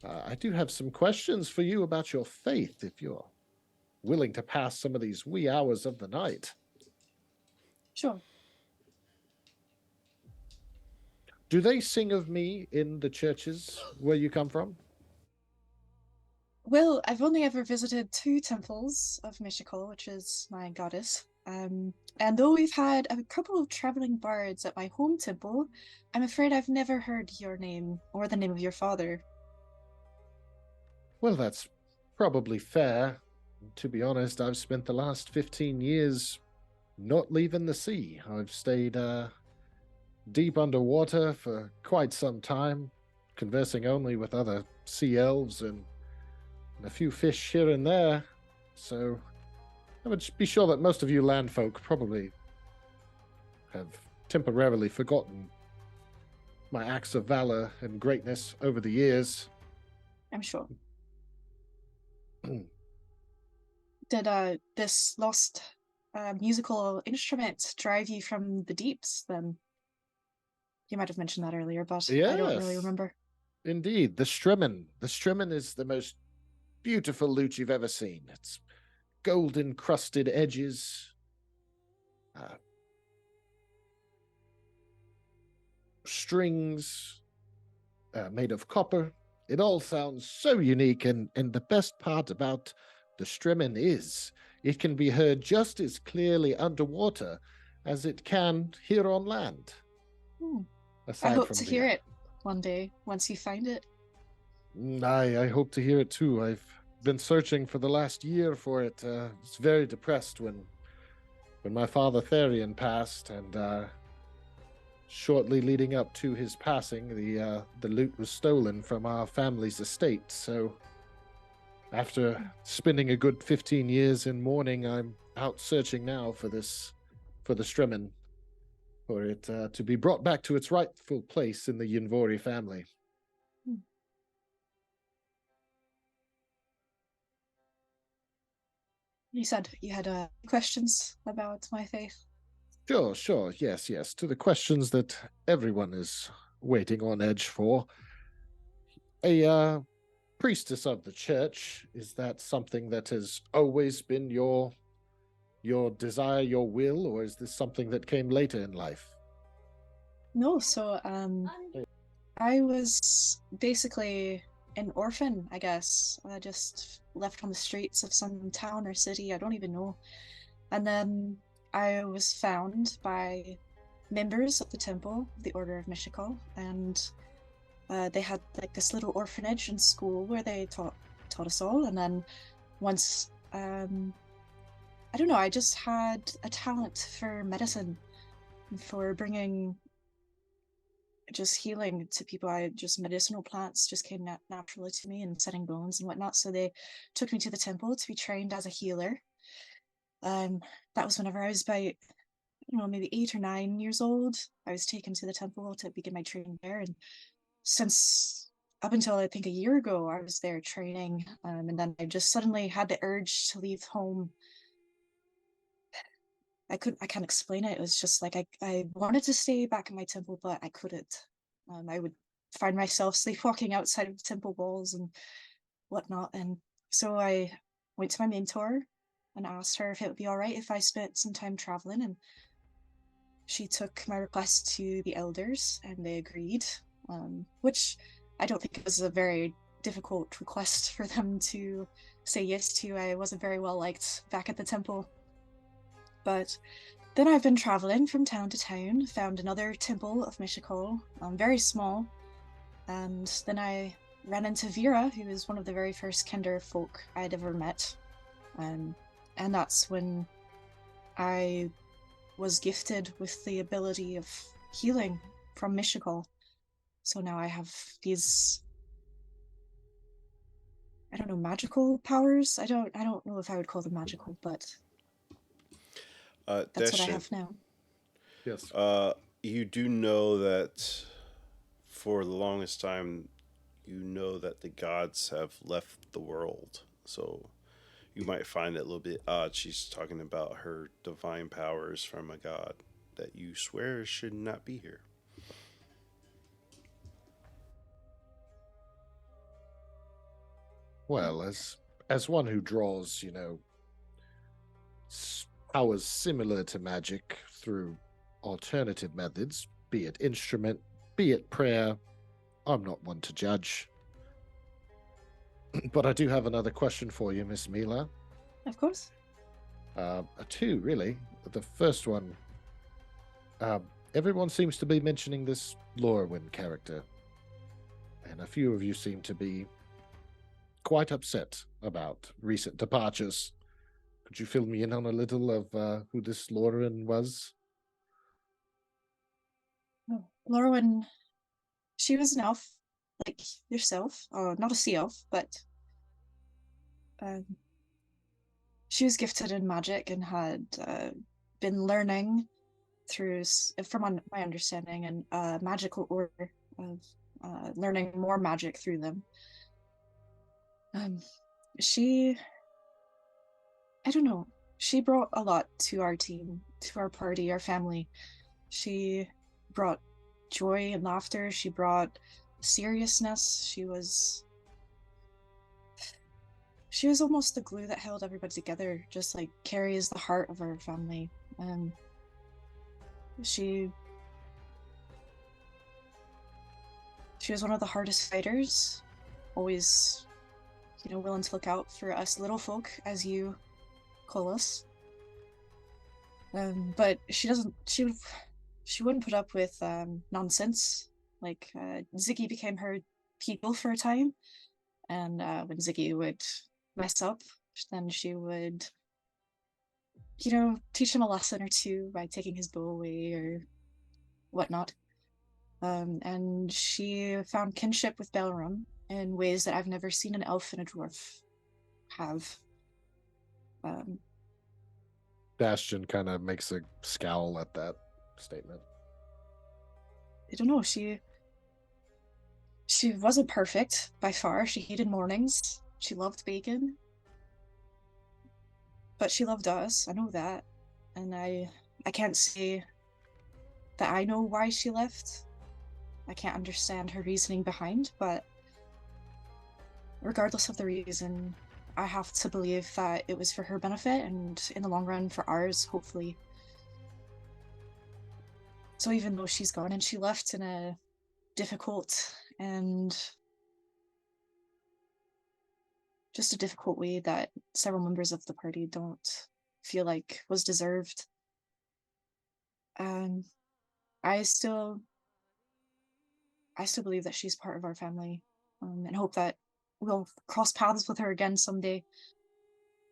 I do have some questions for you about your faith, if you're willing to pass some of these wee hours of the night. Sure. Do they sing of me in the churches where you come from? Well, I've only ever visited 2 temples of Mishikol, which is my goddess. And though we've had a couple of traveling bards at my home temple, I'm afraid I've never heard your name or the name of your father. Well, that's probably fair. To be honest, I've spent the last 15 years not leaving the sea. I've stayed deep underwater for quite some time, conversing only with other sea elves and a few fish here and there. So I would be sure that most of you land folk probably have temporarily forgotten my acts of valor and greatness over the years. I'm sure. Did this lost musical instrument drive you from the deeps, then? You might have mentioned that earlier, but I don't really Yes. remember. Indeed, the Stremen. The Stremen is the most beautiful lute you've ever seen. It's golden crusted edges, strings made of copper. It all sounds so unique, and the best part about the Stremen is it can be heard just as clearly underwater as it can here on land. I hope to hear it one day, once you find it. I hope to hear it too. I've been searching for the last year for it. I was very depressed when my father Therian passed, and shortly leading up to his passing, the lute was stolen from our family's estate. So after spending a good 15 years in mourning, I'm out searching now for the Stremen, for it to be brought back to its rightful place in the Yinvori family. You said you had questions about my faith. Sure. Yes. To the questions that everyone is waiting on edge for. A priestess of the church, is that something that has always been your desire, your will, or is this something that came later in life? No, so I was basically an orphan, I guess. I just left on the streets of some town or city, I don't even know. And then I was found by members of the temple, the Order of Mishikal, and they had like this little orphanage and school where they taught us all. And then once, I don't know, I just had a talent for medicine, for bringing just healing to people. Medicinal plants just came naturally to me, and setting bones and whatnot. So they took me to the temple to be trained as a healer. That was whenever I was about, maybe 8 or 9 years old. I was taken to the temple to begin my training there, and since up until I think a year ago, I was there training, and then I just suddenly had the urge to leave home. I can't explain it. It was just like I wanted to stay back in my temple, but I couldn't. I would find myself sleepwalking outside of the temple walls and whatnot. And so I went to my mentor and asked her if it would be all right if I spent some time traveling. And she took my request to the elders, and they agreed, which I don't think it was a very difficult request for them to say yes to. I wasn't very well liked back at the temple. But then I've been traveling from town to town, found another temple of Mishikal, very small, and then I ran into Vera, who was one of the very first Kinder folk I'd ever met. And that's when I was gifted with the ability of healing from Mishakal. So now I have these, I don't know, magical powers. I don't know if I would call them magical, but that's what I Destin, have now. Yes. you do know that for the longest time, you know that the gods have left the world. So you might find it a little bit odd. She's talking about her divine powers from a god that you swear should not be here. Well, as one who draws, powers similar to magic through alternative methods, be it instrument, be it prayer, I'm not one to judge. But I do have another question for you, Miss Mila. Of course. Two, really. The first one, everyone seems to be mentioning this Lorwyn character, and a few of you seem to be quite upset about recent departures. Could you fill me in on a little of who this Lorwyn was? Oh, Lorwyn, she was an elf, like yourself. Not a sea elf, but she was gifted in magic and had been learning through, from my understanding, and magical order of learning more magic through them. She, I don't know, she brought a lot to our team, to our party, our family. She brought joy and laughter. She brought seriousness. She was almost the glue that held everybody together, just like Carrie is the heart of our family. She was one of the hardest fighters, always, willing to look out for us little folk, as you call us. But she wouldn't put up with nonsense. Like Ziggy became her people for a time, and when Ziggy would mess up, then she would, teach him a lesson or two by taking his bow away or whatnot. And she found kinship with Belram in ways that I've never seen an elf and a dwarf have. Bastion kind of makes a scowl at that statement. I don't know, she wasn't perfect by far. She hated mornings. She loved bacon. But she loved us, I know that. And I can't say that I know why she left. I can't understand her reasoning behind, but regardless of the reason, I have to believe that it was for her benefit and in the long run for ours, hopefully. So even though she's gone and she left in a difficult and just a difficult way that several members of the party don't feel like was deserved, I still believe that she's part of our family, and hope that we'll cross paths with her again someday.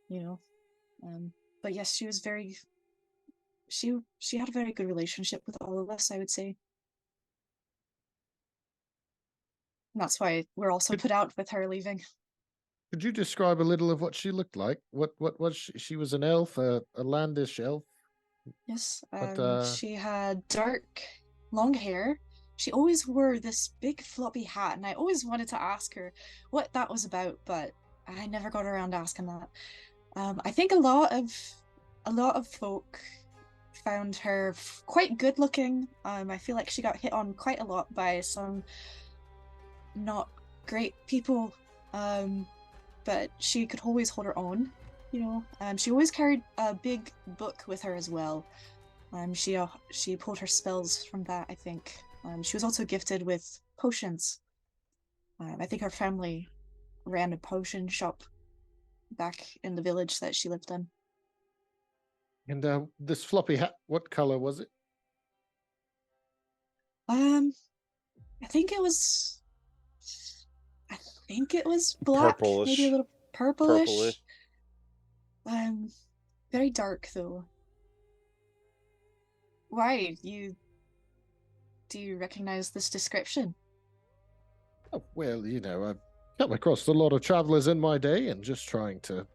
But yes, she was she had a very good relationship with all of us, I would say. And that's why we're also put out with her leaving. Could you describe a little of what she looked like? What was she? She was an elf, a landish elf. Yes, But, she had dark, long hair. She always wore this big floppy hat, and I always wanted to ask her what that was about, but I never got around to asking that. I think a lot of folk found her quite good looking. I feel like she got hit on quite a lot by some not great people, but she could always hold her own. She always carried a big book with her as well. She pulled her spells from that, I think. She was also gifted with potions. I think her family ran a potion shop back in the village that she lived in. And this floppy hat, what color was it? I think it was. think it was black, maybe Purplish. a little purplish. Purplish. Very dark though. Why? Do you recognize this description? Oh, well, I've come across a lot of travelers in my day, and just trying to,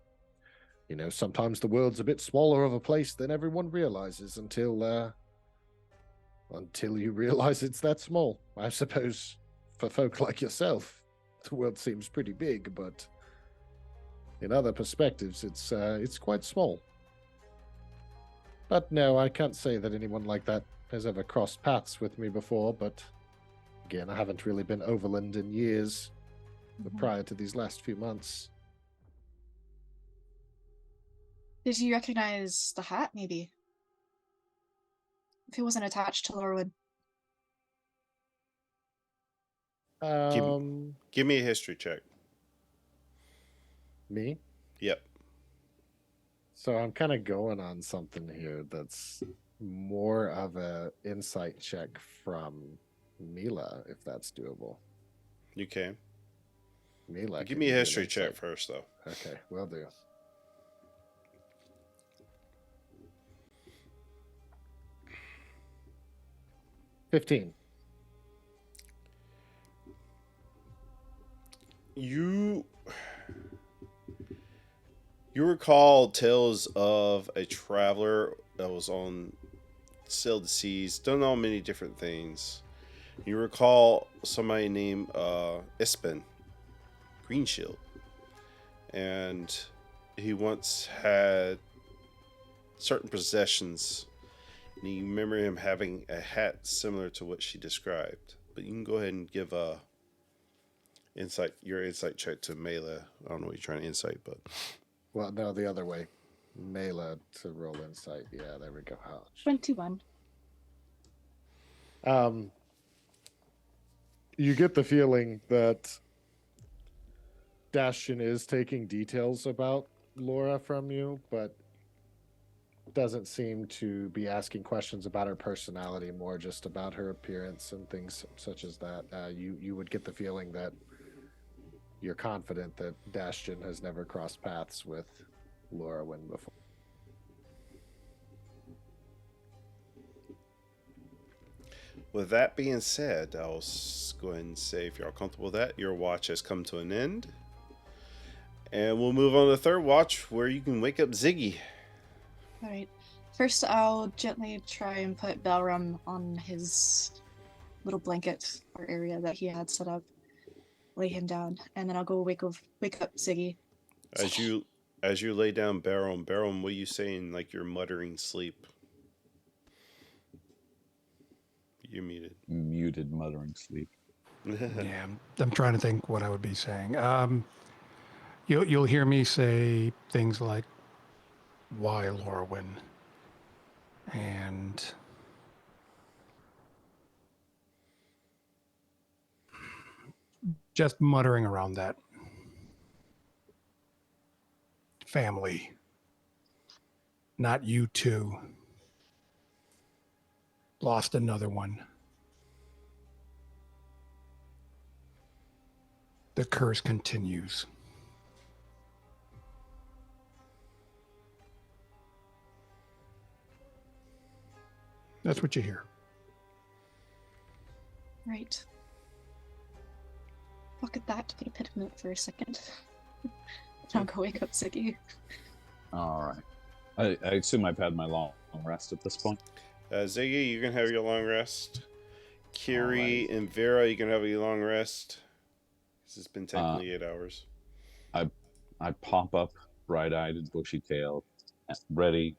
sometimes the world's a bit smaller of a place than everyone realizes until you realize it's that small. I suppose for folk like yourself, the world seems pretty big, but in other perspectives, it's quite small. But no, I can't say that anyone like that has ever crossed paths with me before, but again, I haven't really been overland in years prior to these last few months. Did you recognize the hat, maybe? If it wasn't attached to Lorwyn. Give me a history check. Me? Yep. So I'm kind of going on something here that's more of a insight check from Mila, if that's doable. You can. Mila, Give can me you a do an history check insight? first, though. Okay, will do. $15. You recall tales of a traveler that was on sailed the seas, done all many different things. You recall somebody named Espen Greenshield, and he once had certain possessions, and you remember him having a hat similar to what she described. But you can go ahead and give your insight check to Mela. I don't know what you're trying to insight, but Well, no, the other way. Mela to roll insight. Yeah, there we go. 21. You get the feeling that Dashian is taking details about Laura from you, but doesn't seem to be asking questions about her personality, more just about her appearance and things such as that. You would get the feeling that you're confident that Dashian has never crossed paths with Laura Wynn before. with that being said, I'll go ahead and say, if you're all comfortable with that, your watch has come to an end. And we'll move on to the third watch, where you can wake up Ziggy. All right. First, I'll gently try and put Balram on his little blanket or area that he had set up. Lay him down, and then I'll go wake up Ziggy. As you lay down Baron, what are you saying? Like you're muttering sleep. You're muted. Muted muttering sleep. Yeah, I'm trying to think what I would be saying. You'll hear me say things like, "Why, Lorwyn?" and just muttering around that. Family, not you two. Lost another one. The curse continues. That's what you hear. Right. Look at that. Put a pin in it for a second. I'll go wake up Ziggy. All right. I assume I've had my long rest at this point. Ziggy, you can have your long rest. Kiri Alright. and Vera, you can have your long rest. This has been technically 8 hours. I pop up, bright-eyed and bushy-tailed, ready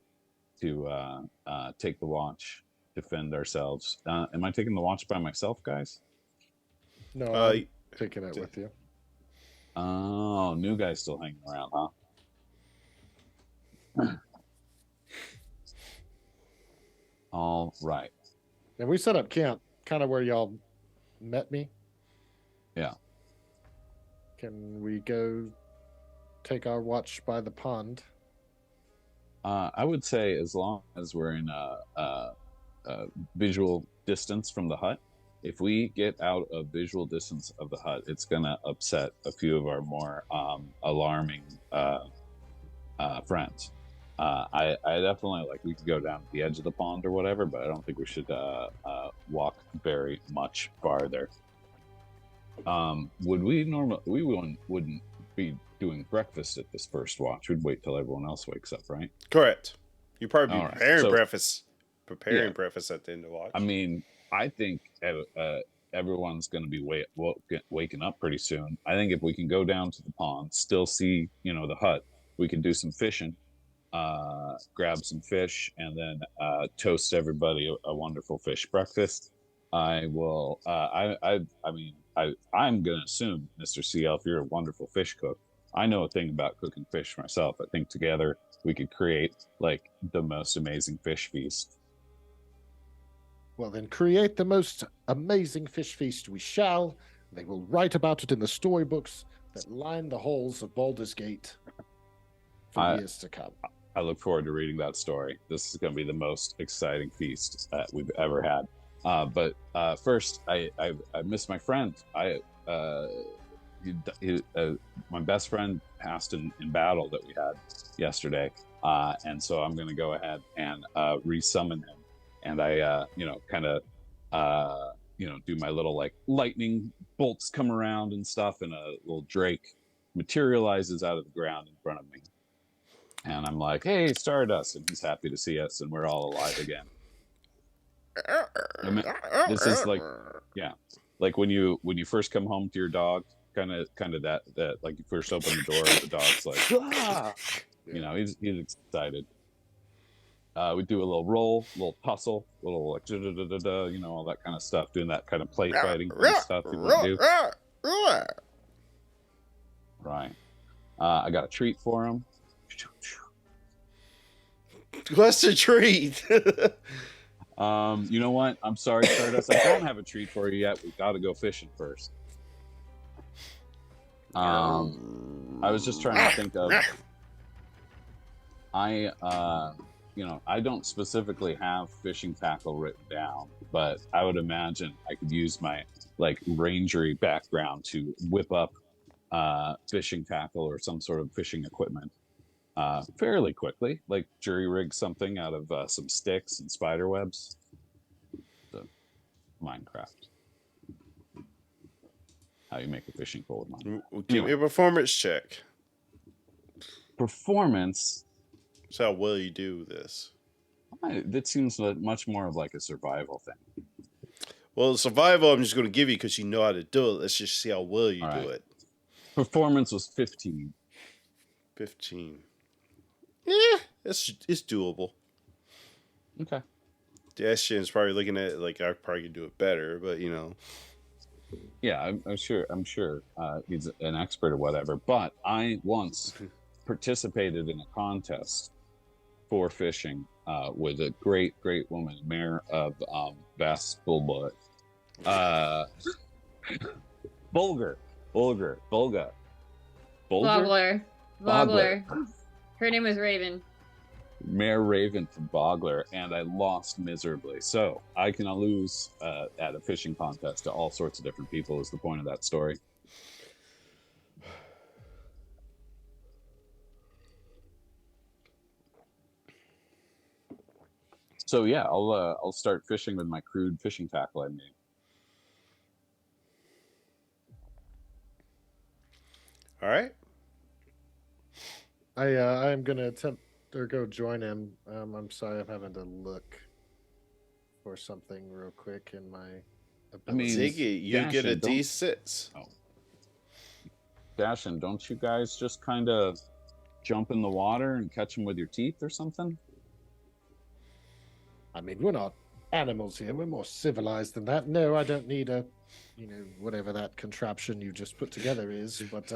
to take the watch, defend ourselves. Am I taking the watch by myself, guys? No, I'm taking it with you. Oh, new guy's still hanging around, huh? All right. And we set up camp kind of where y'all met me. Yeah. Can we go take our watch by the pond? I would say as long as we're in a visual distance from the hut, if we get out of visual distance of the hut, it's gonna upset a few of our more alarming friends. I definitely like we could go down to the edge of the pond or whatever, but I don't think we should walk very much farther. Would we wouldn't be doing breakfast at this first watch? We'd wait till everyone else wakes up, right? Correct. You probably be All right. preparing So- breakfast. Preparing Yeah. breakfast at the end of watch. I mean, I think everyone's going to be waking up pretty soon. I think if we can go down to the pond, still see, the hut, we can do some fishing, grab some fish, and then toast everybody a wonderful fish breakfast. I will. I'm going to assume, Mr. CL, if you're a wonderful fish cook, I know a thing about cooking fish myself. I think together we could create like the most amazing fish feast. Well, then create the most amazing fish feast we shall. They will write about it in the storybooks that line the halls of Baldur's Gate for years to come. I look forward to reading that story. This is going to be the most exciting feast that we've ever had. But first, I miss my friend. My best friend passed in battle that we had yesterday, and so I'm going to go ahead and resummon him. And I, do my little like lightning bolts come around and stuff, and a little drake materializes out of the ground in front of me. And I'm like, "Hey, Stardust!" And he's happy to see us, and we're all alive again. I mean, this is like, yeah, like when you first come home to your dog, kind of that like you first open the door, and the dog's like, ah! He's excited. We do a little roll, a little tussle, a little like all that kind of stuff, doing that kind of play fighting kind of stuff people do. Right. I got a treat for him. What's the treat? You know what? I'm sorry, Stardust. I don't have a treat for you yet. We got to go fishing first. I was just trying to think of. I don't specifically have fishing tackle written down, but I would imagine I could use my like rangery background to whip up fishing tackle or some sort of fishing equipment fairly quickly, like jury rig something out of some sticks and spider webs. So, Minecraft. How you make a fishing pole with Minecraft. Give me a performance check. Performance. That's how well you do this. That seems much more of like a survival thing. Well, survival I'm just going to give you because you know how to do it. Let's just see how well you do it. Performance was 15. 15. Yeah, it's doable. Okay. Dashian's probably looking at it like I probably could do it better, but Yeah, I'm sure he's an expert or whatever. But I once participated in a contest for fishing with a great woman, mayor of Bass Bulbul. Bulgar. Bogler. Her name was Raven. Mayor Raven from Bogler, and I lost miserably. So I can lose at a fishing contest to all sorts of different people is the point of that story. So yeah, I'll start fishing with my crude fishing tackle I made. All right. I am gonna attempt or go join him. I'm sorry, I'm having to look for something real quick in my abilities. Ziggy, you get a Dashin, D6. Dashin, don't you guys just kind of jump in the water and catch them with your teeth or something? I mean, we're not animals here. We're more civilized than that. No, I don't need a, whatever that contraption you just put together is. But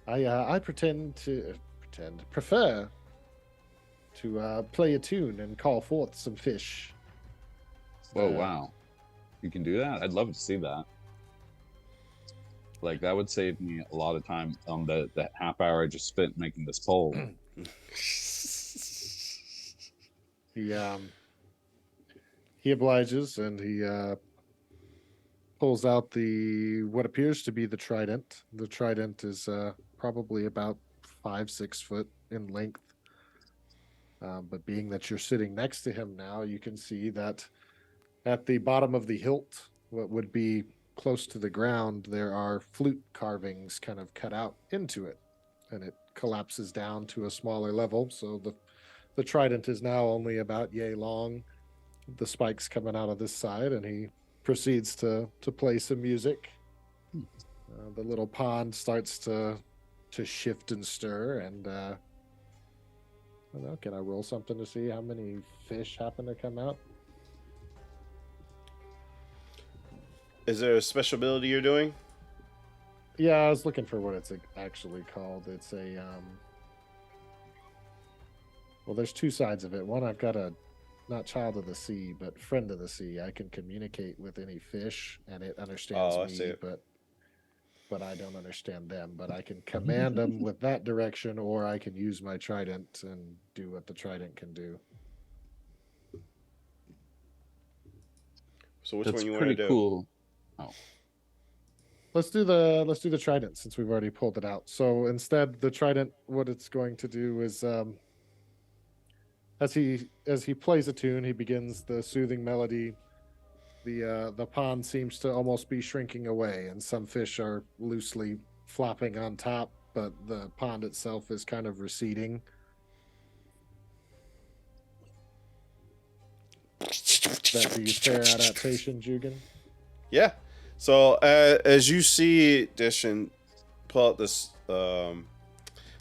I prefer to play a tune and call forth some fish. Whoa, wow. You can do that? I'd love to see that. Like, that would save me a lot of time on the half hour I just spent making this poll. He obliges, and he pulls out what appears to be the trident. The trident is probably about 5-6 foot in length. But being that you're sitting next to him now, you can see that at the bottom of the hilt, what would be close to the ground, there are flute carvings kind of cut out into it, and it collapses down to a smaller level. So the trident is now only about yay long. The spikes coming out of this side, and he proceeds to play some music. The little pond starts to shift and stir, and I don't know, can I roll something to see how many fish happen to come out? Is there a special ability you're doing? Yeah, I was looking for what it's actually called. It's a well, there's two sides of it. One, I've got a not child of the sea, but friend of the sea. I can communicate with any fish, and it understands me, but I don't understand them. But I can command them with that direction, or I can use my trident and do what the trident can do. So which That's one you want to pretty do? cool. Oh, Let's do the trident since we've already pulled it out. So instead, the trident, what it's going to do is, as he plays a tune, he begins the soothing melody. The pond seems to almost be shrinking away, and some fish are loosely flopping on top, but the pond itself is kind of receding. That be fair adaptation, Jugan? Yeah. So as you see Dishin pull out this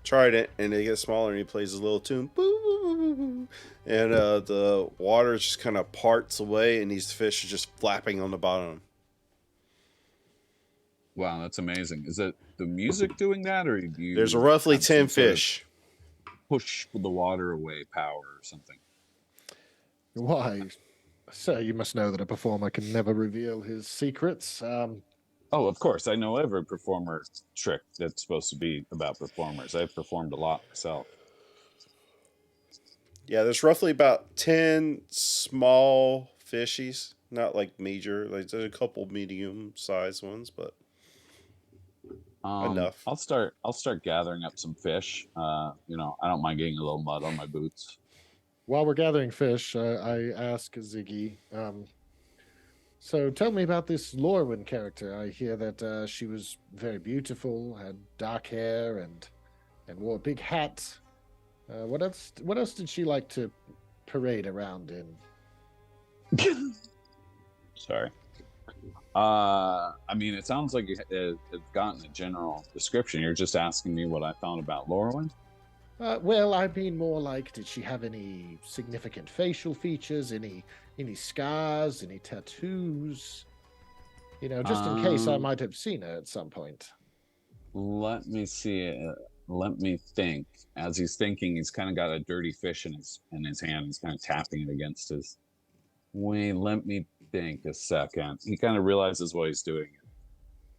trident, and it gets smaller, and he plays a little tune, boo, and the water just kind of parts away, and these fish are just flapping on the bottom. wow, that's amazing. Is it the music doing that, or do you? There's a roughly have 10 some sort of fish. push the water away power or something? Why, sir, you must know that a performer can never reveal his secrets. Oh, of course. I know every performer trick that's supposed to be about performers. I've performed a lot myself. Yeah, there's roughly about 10 small fishies. Not like major. Like there's a couple medium-sized ones, but enough. I'll start gathering up some fish. I don't mind getting a little mud on my boots. While we're gathering fish, I ask Ziggy, so tell me about this Lorwyn character. I hear that she was very beautiful, had dark hair, and wore a big hat. What else did she like to parade around in? Sorry. I mean, it sounds like you've gotten a general description. You're just asking me what I thought about Lorwyn? Well, I mean more like, did she have any significant facial features, any scars, any tattoos? Just in case I might have seen her at some point. Let me see. Let me think. As he's thinking, he's kind of got a dirty fish in his hand. He's kind of tapping it against his. Wait, let me think a second. He kind of realizes what he's doing.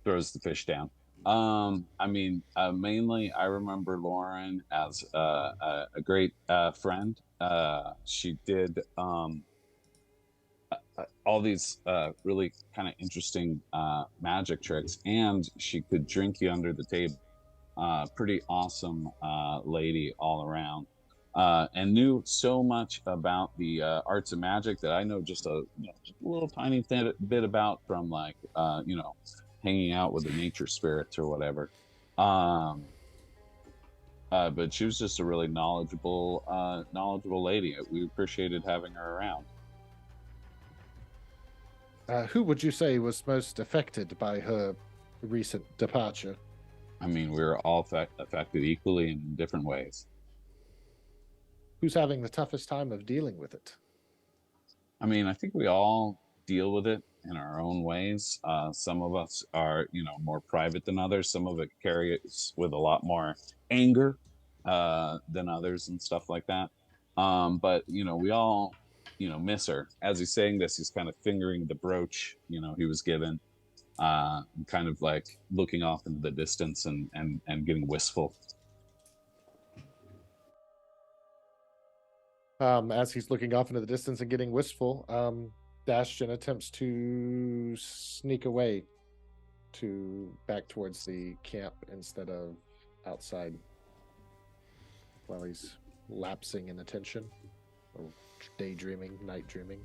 Throws the fish down. Mainly I remember Lauren as a great friend. She did all these really kind of interesting magic tricks, and she could drink you under the table. Pretty awesome lady all around, and knew so much about the arts of magic that I know just a little tiny bit about from hanging out with the nature spirits or whatever. But she was just a really knowledgeable lady. We appreciated having her around. Who would you say was most affected by her recent departure? I mean, we were all affected equally in different ways. Who's having the toughest time of dealing with it? I mean, I think we all deal with it in our own ways. Some of us are, more private than others. Some of it carries with a lot more anger than others and stuff like that. But we all, miss her. As he's saying this, he's kind of fingering the brooch, he was given, kind of like looking off into the distance and getting wistful. As he's looking off into the distance and getting wistful, Bastion attempts to sneak away back towards the camp instead of outside while he's lapsing in attention or daydreaming, night dreaming.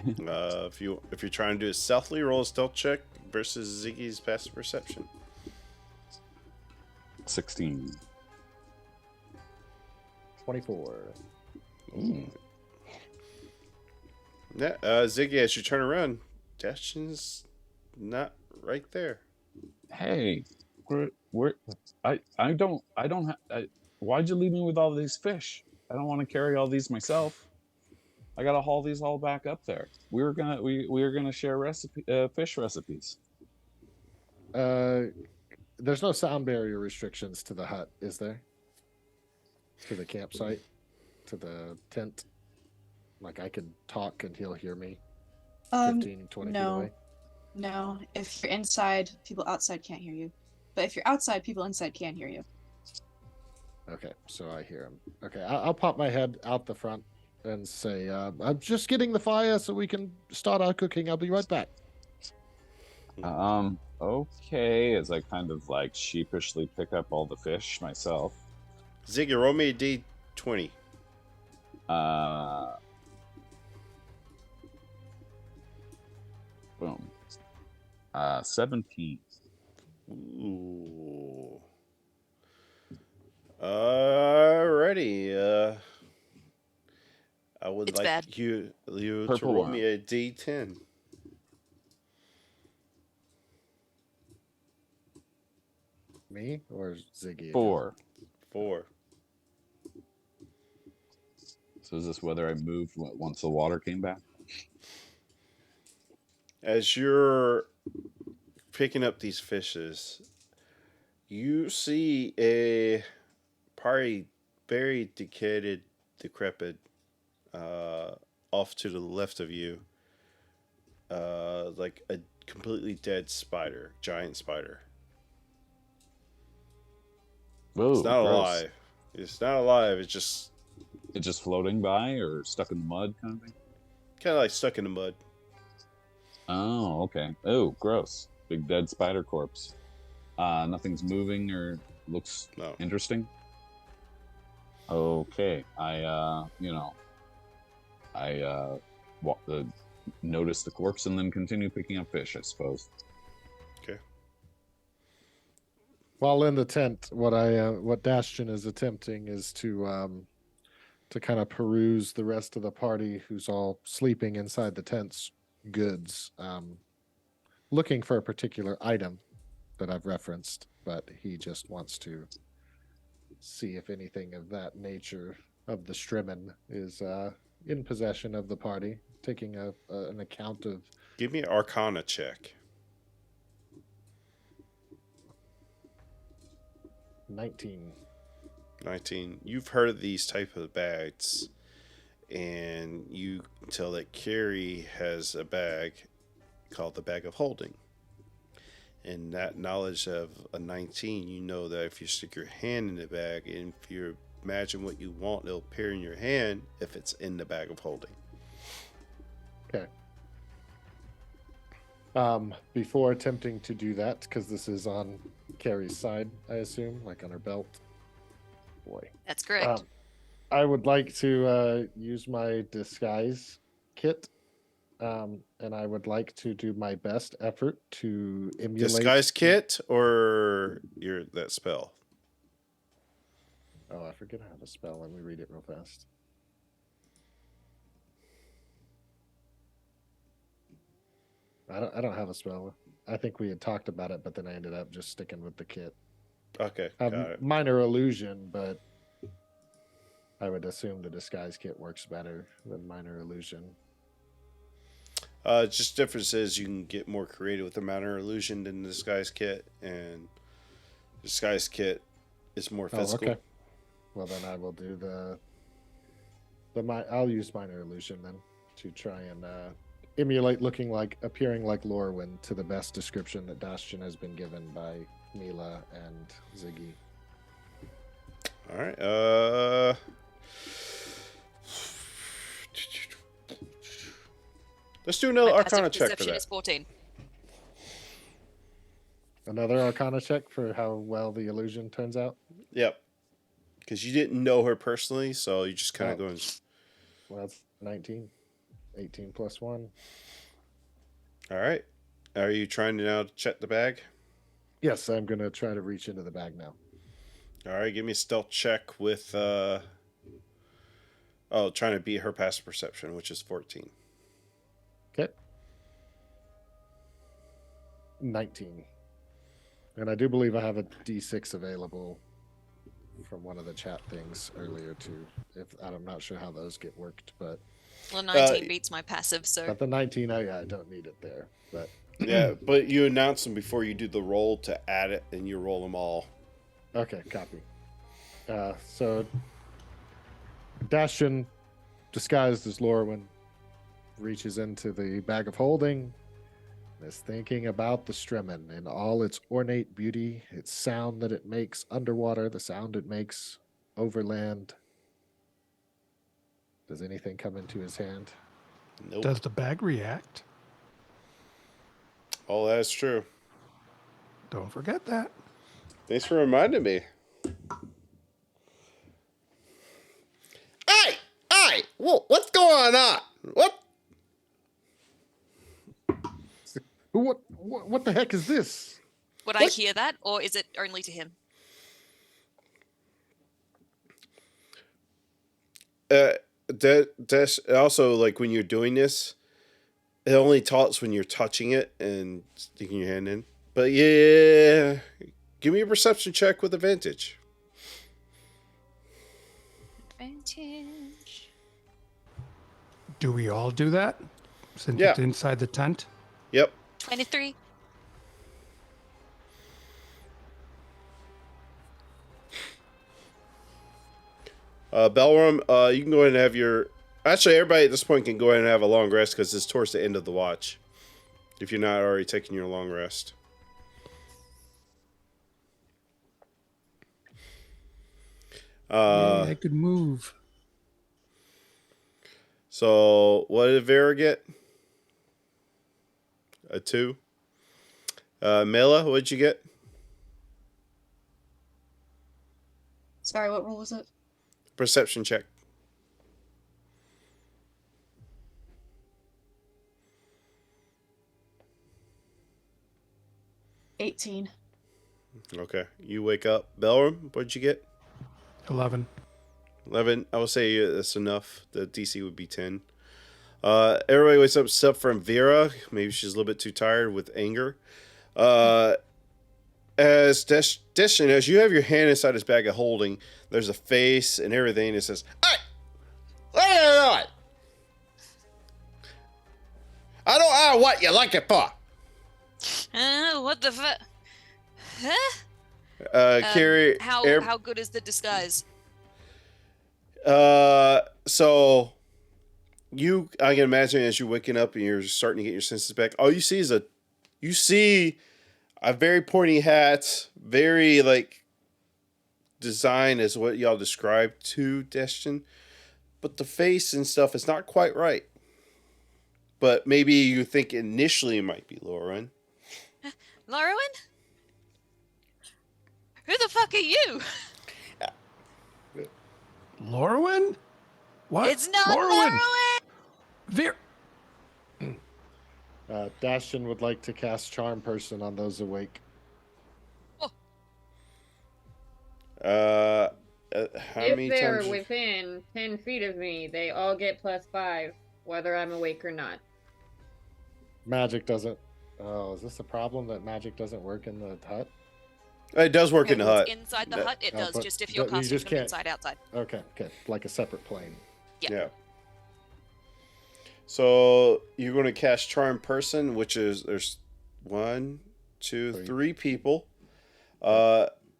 If you're trying to do it stealthily, roll a stealth check versus Ziggy's passive perception. 16. 24. Yeah, Ziggy, as you turn around, Dastion's not right there. Hey, why'd you leave me with all these fish? I don't want to carry all these myself. I gotta haul these all back up there. We were gonna share fish recipes. There's no sound barrier restrictions to the hut, is there? To the campsite? To the tent? Like I can talk and he'll hear me 15, 20 feet away? No. If you're inside, people outside can't hear you. But if you're outside, people inside can hear you. Okay, so I hear him. Okay, I'll pop my head out the front and say, I'm just getting the fire so we can start our cooking. I'll be right back. Okay, as I kind of like sheepishly pick up all the fish myself. Ziggy, roll me a D20. Boom. 17. Ooh. Alrighty. I would It's like bad. you to Purple roll one. me a D10. Me or Ziggy? 4. 4. So is this whether I moved once the water came back? As you're picking up these fishes, you see a probably very decayed, decrepit, off to the left of you, like a completely dead spider, giant spider. Whoa, It's not gross. alive. It's not alive. It's just It's just floating by or stuck in the mud kind of thing? kind of like stuck in the mud. Oh, okay. Oh, gross. Big dead spider corpse. Nothing's moving or looks No. interesting. Okay. Notice the corpse and then continue picking up fish, I suppose. Okay. While in the tent, what Dastion is attempting is to kind of peruse the rest of the party who's all sleeping inside the tent's goods, looking for a particular item that I've referenced, but he just wants to see if anything of that nature of the Strimmen is in possession of the party, taking an account of. Give me an Arcana check. 19. 19. You've heard of these type of bags, and you can tell that Carrie has a bag called the Bag of Holding. And that knowledge of a 19, you know that if you stick your hand in the bag, and if you imagine what you want, it'll appear in your hand if it's in the Bag of Holding. Okay. Before attempting to do that, because this is on Carrie's side, I assume, like on her belt. Boy. That's correct. I would like to use my disguise kit, and I would like to do my best effort to emulate. Disguise kit or that spell? Oh, I forget how to spell. Let me read it real fast. I don't have a spell. I think we had talked about it, but then I ended up just sticking with the kit. Okay, I got have it. minor illusion, but I would assume the disguise kit works better than minor illusion. Just difference is you can get more creative with the minor illusion than the disguise kit, and disguise kit is more physical. Oh, okay. Well, then I will do I'll use minor illusion then to try and emulate appearing like Lorwyn to the best description that Dastion has been given by Mila and Ziggy. All right. Let's do another My passive Arcana check for perception that. is 14. Another Arcana check for how well the illusion turns out. Yep. Because you didn't know her personally, so you just kind of Oh. going. Well, that's 19. 18 plus 1. All right. Are you trying to now check the bag? Yes, I'm going to try to reach into the bag now. All right. Give me a stealth check with. Trying to beat her passive perception, which is 14. Okay. 19. And I do believe I have a D6 available from one of the chat things earlier too. If I'm not sure how those get worked, but Well, 19 beats my passive, so but the 19, I don't need it there. But Yeah, but you announce them before you do the roll to add it, and you roll them all. okay, copy. So Dashin, disguised as Lorwyn, reaches into the bag of holding, is thinking about the Stremen in all its ornate beauty, its sound that it makes underwater, the sound it makes overland. Does anything come into his hand? Nope. Does the bag react? Oh, that's true. Don't forget that. Thanks for reminding me. Hey! What's going on? What? What the heck is this? would I hear that, or is it only to him? That's also like when you're doing this, it only talks when you're touching it and sticking your hand in. But yeah, give me a perception check with advantage. Advantage. Do we all do that? Since Yeah. it's inside the tent? Yep. 23. Belram, you can go ahead and have your. Actually, everybody at this point can go ahead and have a long rest because it's towards the end of the watch. If you're not already taking your long rest. I could move. So, what did Vera get? A 2. Mela, what did you get? Sorry, what role was it? Perception check. $18. Okay. You wake up. Belram, what did you get? 11. 11. I would say that's enough. The DC would be 10. Everybody wakes up except for Vera. Maybe she's a little bit too tired with anger. As Destin, as you have your hand inside his bag of holding, there's a face and everything that says, "Hey, what are you doing? I don't know what you like it for." What the fuck? Huh? Carrie, How good is the disguise? So I can imagine as you're waking up and you're starting to get your senses back, all you see a very pointy hat, very like design is what y'all described to Destin, but the face and stuff is not quite right. But maybe you think initially it might be Lauren. Lauren? Who the fuck are you? Lorwyn? What? It's not Lorwyn! Lauren! Dashin would like to cast Charm Person on those awake. How If many they're times? within 10 feet of me, they all get +5, whether I'm awake or not. Magic doesn't. Oh, is this a problem that magic doesn't work in the hut? It does work in the hut. Inside the That- hut, it Oh, does. but- Just if you're but you casting just from can't- inside outside. Okay, like a separate plane. Yeah. So you're going to cast Charm Person, which is there's 1, 2, 3 people.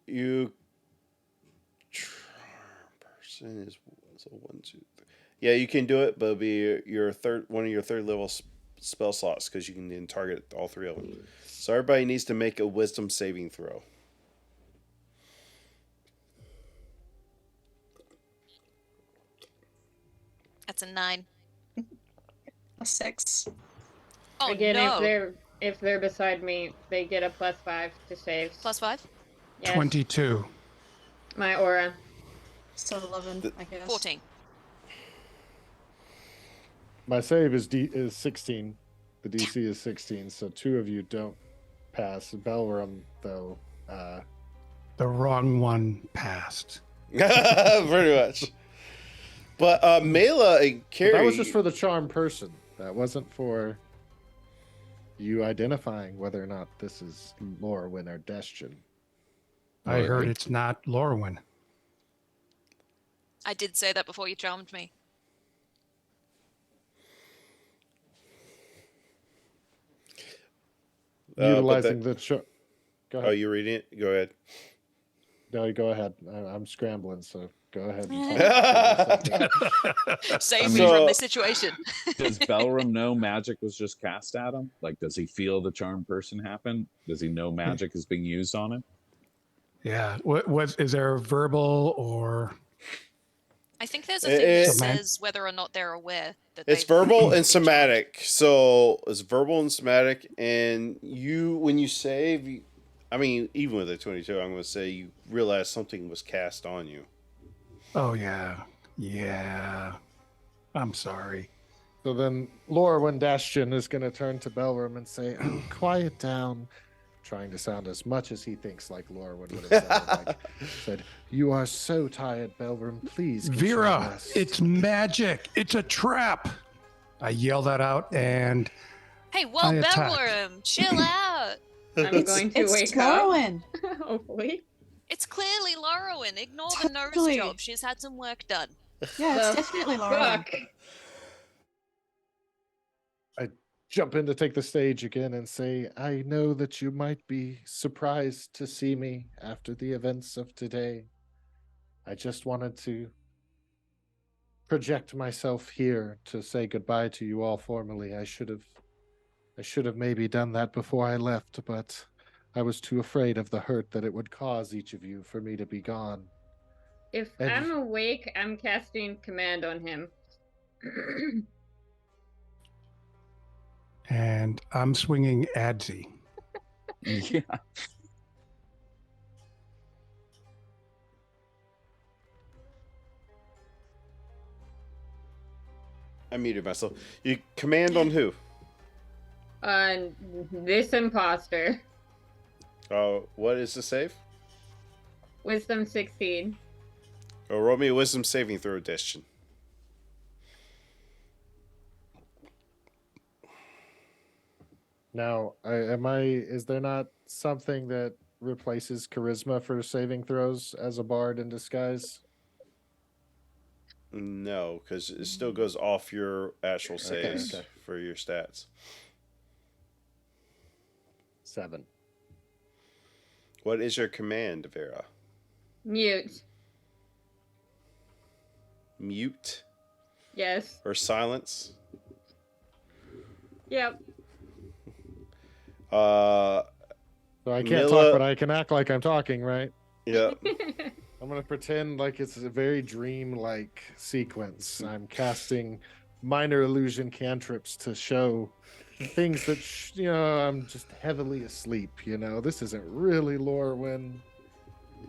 You Charm Person is so 1, 2, 3. Yeah, you can do it, but it'll be one of your third level spell slots because you can then target all 3 of them. So everybody needs to make a Wisdom saving throw. That's a 9. A 6. Oh Again, no! if they're beside me, they get a +5 to saves. +5. Yes. 22. My aura. So 11, I guess. 14. My save is 16. The DC is 16, so 2 of you don't pass. Belram, though, The wrong one passed. Pretty much. But Mela and Carrie. that was just for the charm person. That wasn't for you identifying whether or not this is Lorwyn or Destian. I heard it's not Lorwyn. I did say that before you charmed me. Utilizing the Go ahead. Oh, you reading it? Go ahead. No, you go ahead. I'm scrambling, so go ahead. Save me from this situation. Does Belram know magic was just cast at him? Like, does he feel the charm person happen? Does he know magic is being used on him? Yeah. Is there a verbal or? I think there's a thing that Seman- says whether or not they're aware that It's they've verbal been and somatic. So it's verbal and somatic, and when you save, I mean, even with a 22, I'm going to say you realize something was cast on you. Oh yeah. Yeah. I'm sorry. So then Lorwyn Destian is going to turn to Belram and say, "Oh, quiet down," trying to sound as much as he thinks like Lorwyn would have sounded like. Said, "You are so tired, Belram. Please get your Vera, rest." it's magic. It's a trap. I yell that out and Hey, whoa, I attack. Belram, chill out. I'm going to It's wake up. Lorwyn. Hopefully. It's clearly Lorwyn. Ignore the nurse Totally. job. She's had some work done. Yeah, The it's definitely Lorwyn. Fuck. Jump in to take the stage again and say, "I know that you might be surprised to see me after the events of today. I just wanted to project myself here to say goodbye to you all formally. I should have maybe done that before I left, but I was too afraid of the hurt that it would cause each of you for me to be gone." If And- I'm awake, I'm casting command on him. and I'm swinging Adzi. Yeah. I muted myself. You command on who? On this imposter. What is the save? Wisdom 16. Oh, roll me a wisdom saving throw, Destian. Now, is there not something that replaces charisma for saving throws as a bard in disguise? No, because it still goes off your actual saves okay. for your stats. 7. What is your command, Vera? Mute. Mute Yes. or silence? Yep. So I can't Mila- talk, but I can act like I'm talking, right? Yeah. I'm going to pretend like it's a very dream-like sequence. I'm casting minor illusion cantrips to show things that, I'm just heavily asleep, This isn't really Lorwyn.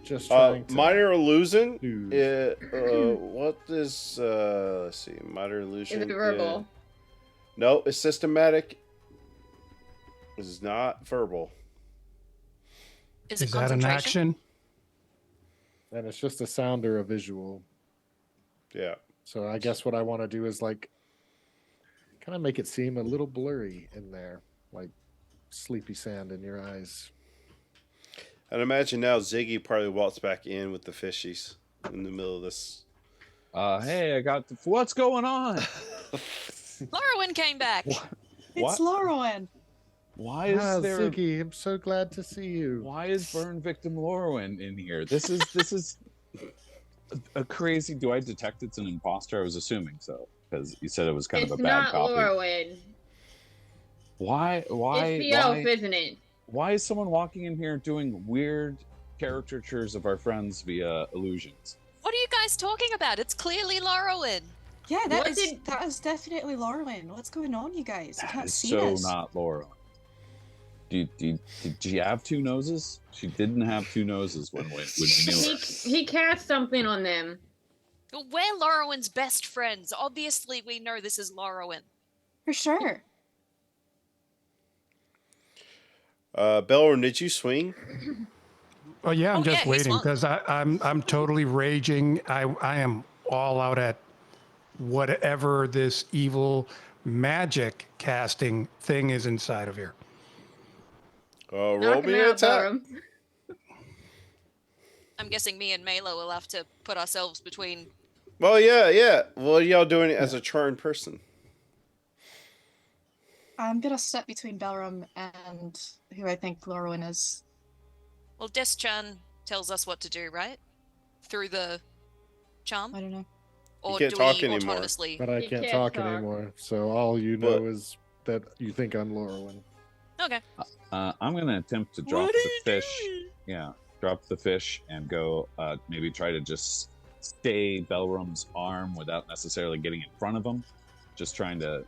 Just trying to... Minor illusion. soothe. What is? Let's see. Minor illusion. Is it verbal? No, it's systematic. It's not verbal. Is it Is that an concentration? action? And it's just a sound or a visual. Yeah. So I guess what I want to do is kind of make it seem a little blurry in there, like sleepy sand in your eyes. And imagine now Ziggy probably walks back in with the fishies in the middle of this. Hey, I got what's going on? Lorwyn came back. It's Lorwyn. Why is there? Ziggy, I'm so glad to see you. Why is burn victim Lorwyn in here? This is a crazy. Do I detect it's an imposter? I was assuming so because you said it was kind It's of a bad not copy. Lorwyn. Why? It's the elf, isn't it? Why is someone walking in here doing weird caricatures of our friends via illusions? What are you guys talking about? It's clearly Lorwyn. Yeah, What that did- is definitely Lorwyn. What's going on, you guys? You That can't is see so this. not Laura. Did she have two noses? She didn't have two noses when we knew her. He cast something on them. Well, we're Lorwyn's best friends. Obviously, we know this is Lorwyn. For sure. Belron, did you swing? Oh yeah, I'm Oh, just yeah, he waiting swung. because I'm totally raging. I am all out at whatever this evil magic casting thing is inside of here. Roll Knock him me an out, attack. Borum. I'm guessing me and Mela will have to put ourselves between. Well, yeah. Well, y'all doing it as a charmed person. I'm gonna step between Belram and who I think Lorwyn is. Well, Deschan tells us what to do, right? Through the charm? I don't know. Or can't do talk we anymore. autonomously? But I He can't can't talk talk. anymore. So all you know But- is that you think I'm Lorwyn. Okay. I'm gonna attempt to drop the fish. Yeah, drop the fish and go. Maybe try to just stay Belrum's arm without necessarily getting in front of him. Just trying to,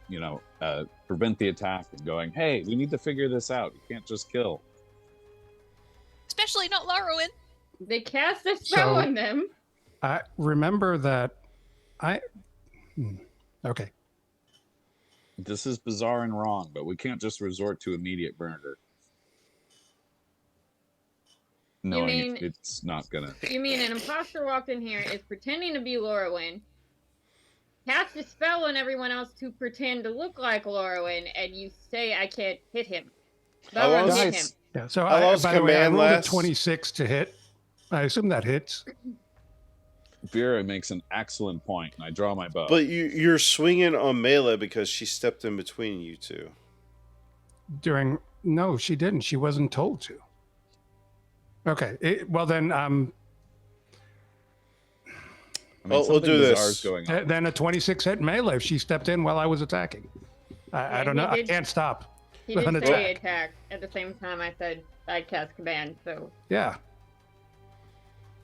prevent the attack and going, "Hey, we need to figure this out. You can't just kill." Especially not Lorwyn. They cast a spell So- on them. I remember that. Okay. This is bizarre and wrong, but we can't just resort to immediate murder. Knowing mean- it's not gonna. You mean an imposter walked in here, is pretending to be Lorwyn, cast a spell on everyone else to pretend to look like Lorwyn, and you say I can't hit him. How Borum long- hit him. Guys, Yeah. So How long's by the way, I command rolled last? a 26 to hit. I assume that hits. Vera makes an excellent point, and I draw my bow. But you're swinging on Mela because she stepped in between you two. No, she didn't. She wasn't told to. Okay. Well, then, I mean, We'll something do bizarre this. is going on. then a 26 hit melee if she stepped in while I was attacking. I Yeah, don't know. he I did- can't stop. He did An say attack. attack at the same time I said I'd cast command, so Yeah.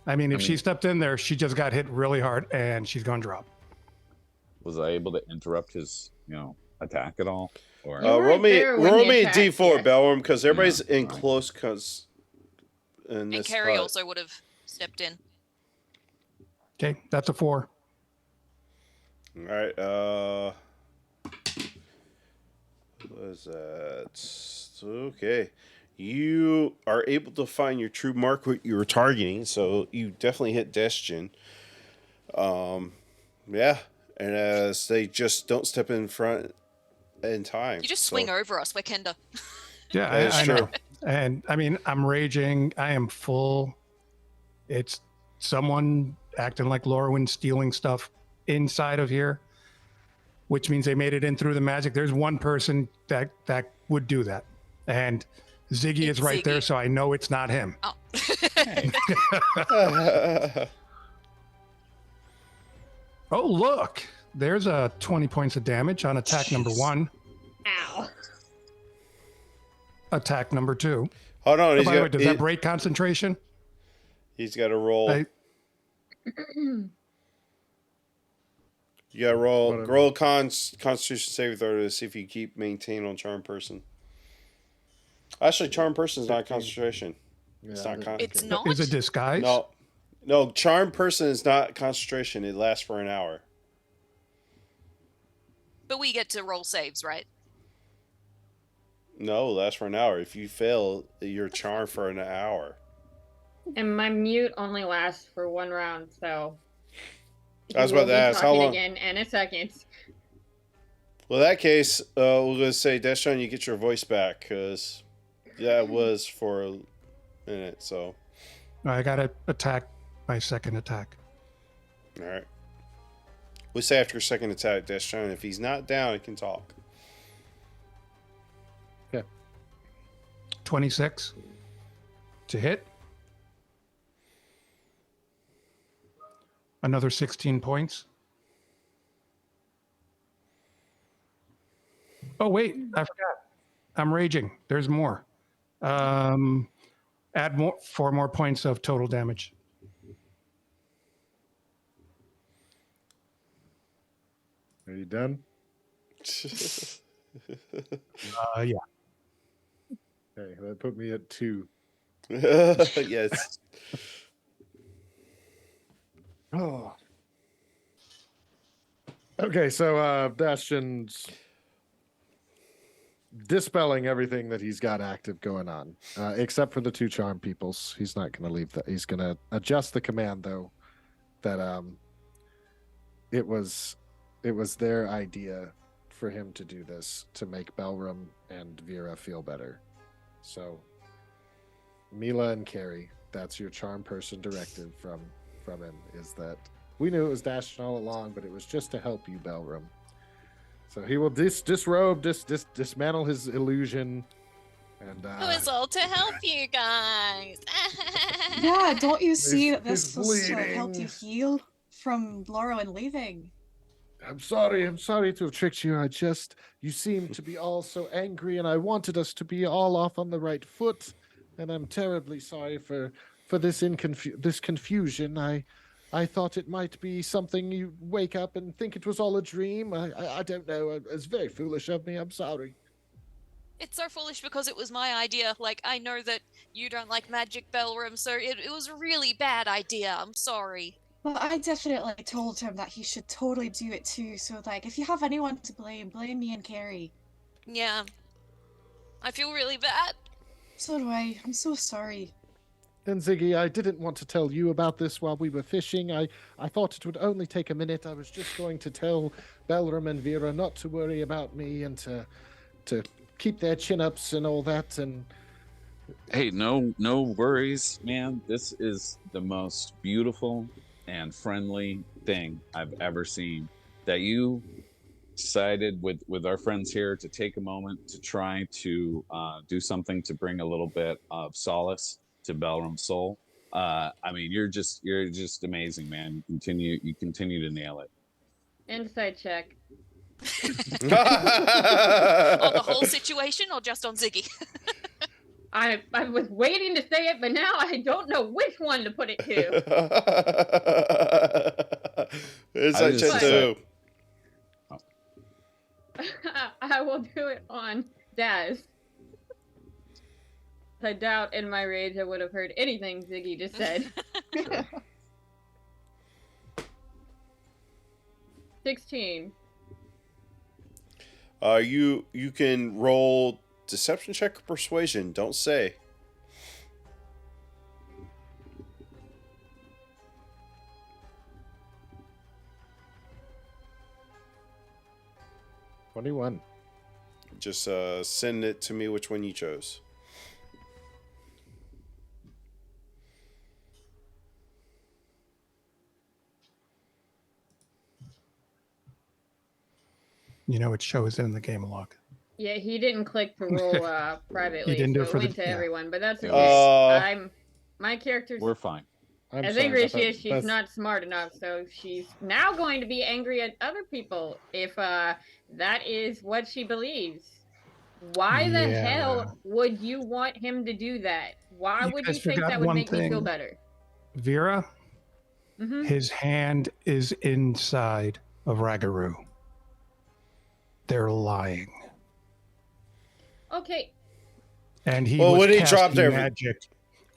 I mean, if I she mean- stepped in there, she just got hit really hard and she's going to drop. Was I able to interrupt his, attack at all? Or You weren't Roll me there when he a attacked, D4, yeah. Belron, because everybody's Yeah, in right. close cause in And this Carrie spot. also would have stepped in. Okay. That's a 4. All right. What is that? Okay. You are able to find your true mark what you were targeting, so you definitely hit Destin. Yeah, and as they just don't step in front in time. You just so- swing over us. We're Kenda. Yeah, That is I true. know. And I mean, I'm raging. I am full. It's someone acting like Lorwyn stealing stuff inside of here, which means they made it in through the magic. There's one person that would do that. And Ziggy It's is right there, Ziggy. so I know it's not him. Oh. Oh, look. There's a 20 points of damage on attack number Jeez. 1. ow. Attack number 2. Hold on, By the way, does that break concentration? he's got to roll. I- You got to roll. Whatever. Roll Constitution saving throw to see if you keep maintain on charm person. Actually, charm person is not concentration. It's not con- It's not. Is it disguise? No, charm person is not concentration. It lasts for an hour. But we get to roll saves, right? No, it lasts for an hour. If you fail, you're charmed for an hour. And my mute only lasts for one round, so I was you about will to be ask, how talking long- again in a second. Well, in that case, we're gonna say Deshaun, you get your voice back because that was for a minute. So, I got to attack my second attack. all right. We say after your second attack, Deshaun, if he's not down, he can talk. 26 to hit. Another 16 points. Oh, wait, I forgot. I'm raging. There's more. Add 4 more points of total damage. Are you done? Yeah. Okay, that put me at 2. Yes. Oh. Okay, so Bastion's dispelling everything that he's got active going on, except for the 2 charm peoples. He's not going to leave that. He's going to adjust the command, though, that it was their idea for him to do this to make Belram and Vera feel better. So, Mila and Carrie, that's your charm person directive from him, is that we knew it was Dashin all along, but it was just to help you, Belram. So he will disrobe, dismantle his illusion, and It was all to help you guys. Yeah, don't you see He's- that this he's was to help you bleeding. heal from Laura and leaving? I'm sorry to have tricked you. You seem to be all so angry, and I wanted us to be all off on the right foot, and I'm terribly sorry for this this confusion. I thought it might be something you wake up and think it was all a dream. I don't know. It's very foolish of me. I'm sorry. It's so foolish because it was my idea. Like, I know that you don't like magic, Belram, so it was a really bad idea. I'm sorry. Well, I definitely told him that he should totally do it too. So, like, if you have anyone to blame me and Carrie. Yeah. I feel really bad. So do I. I'm so sorry. And Ziggy, I didn't want to tell you about this while we were fishing. I thought it would only take a minute. I was just going to tell Belram and Vera not to worry about me and to keep their chin-ups and all that. And Hey, no worries, man. This is the most beautiful and friendly thing I've ever seen. That you decided with our friends here to take a moment to try to do something to bring a little bit of solace to Belram's soul. I mean, you're just amazing, man. You continue to nail it. Insight check. On the whole situation or just on Ziggy? I was waiting to say it, but now I don't know which one to put it to. Inside check too. I will do it on Daz. I doubt in my rage I would have heard anything Ziggy just said. 16. You can roll deception check or persuasion. Don't say. $21. Just send it to me which one you chose. You know, it shows in the game log. Yeah, he didn't click to roll privately. He didn't do it so for went the- to yeah. everyone, but that's okay. Uh, My character's We're fine. I'm as sorry angry as about she that. is, she's That's- not smart enough, so she's now going to be angry at other people if that is what she believes. Why the Yeah. hell would you want him to do that? Why You would you guys think forgot that would one make me feel thing. better? Vera, Hmm. his hand is inside of Ragaroo. They're lying. Okay, And he Well, was when he casting dropped every- magic.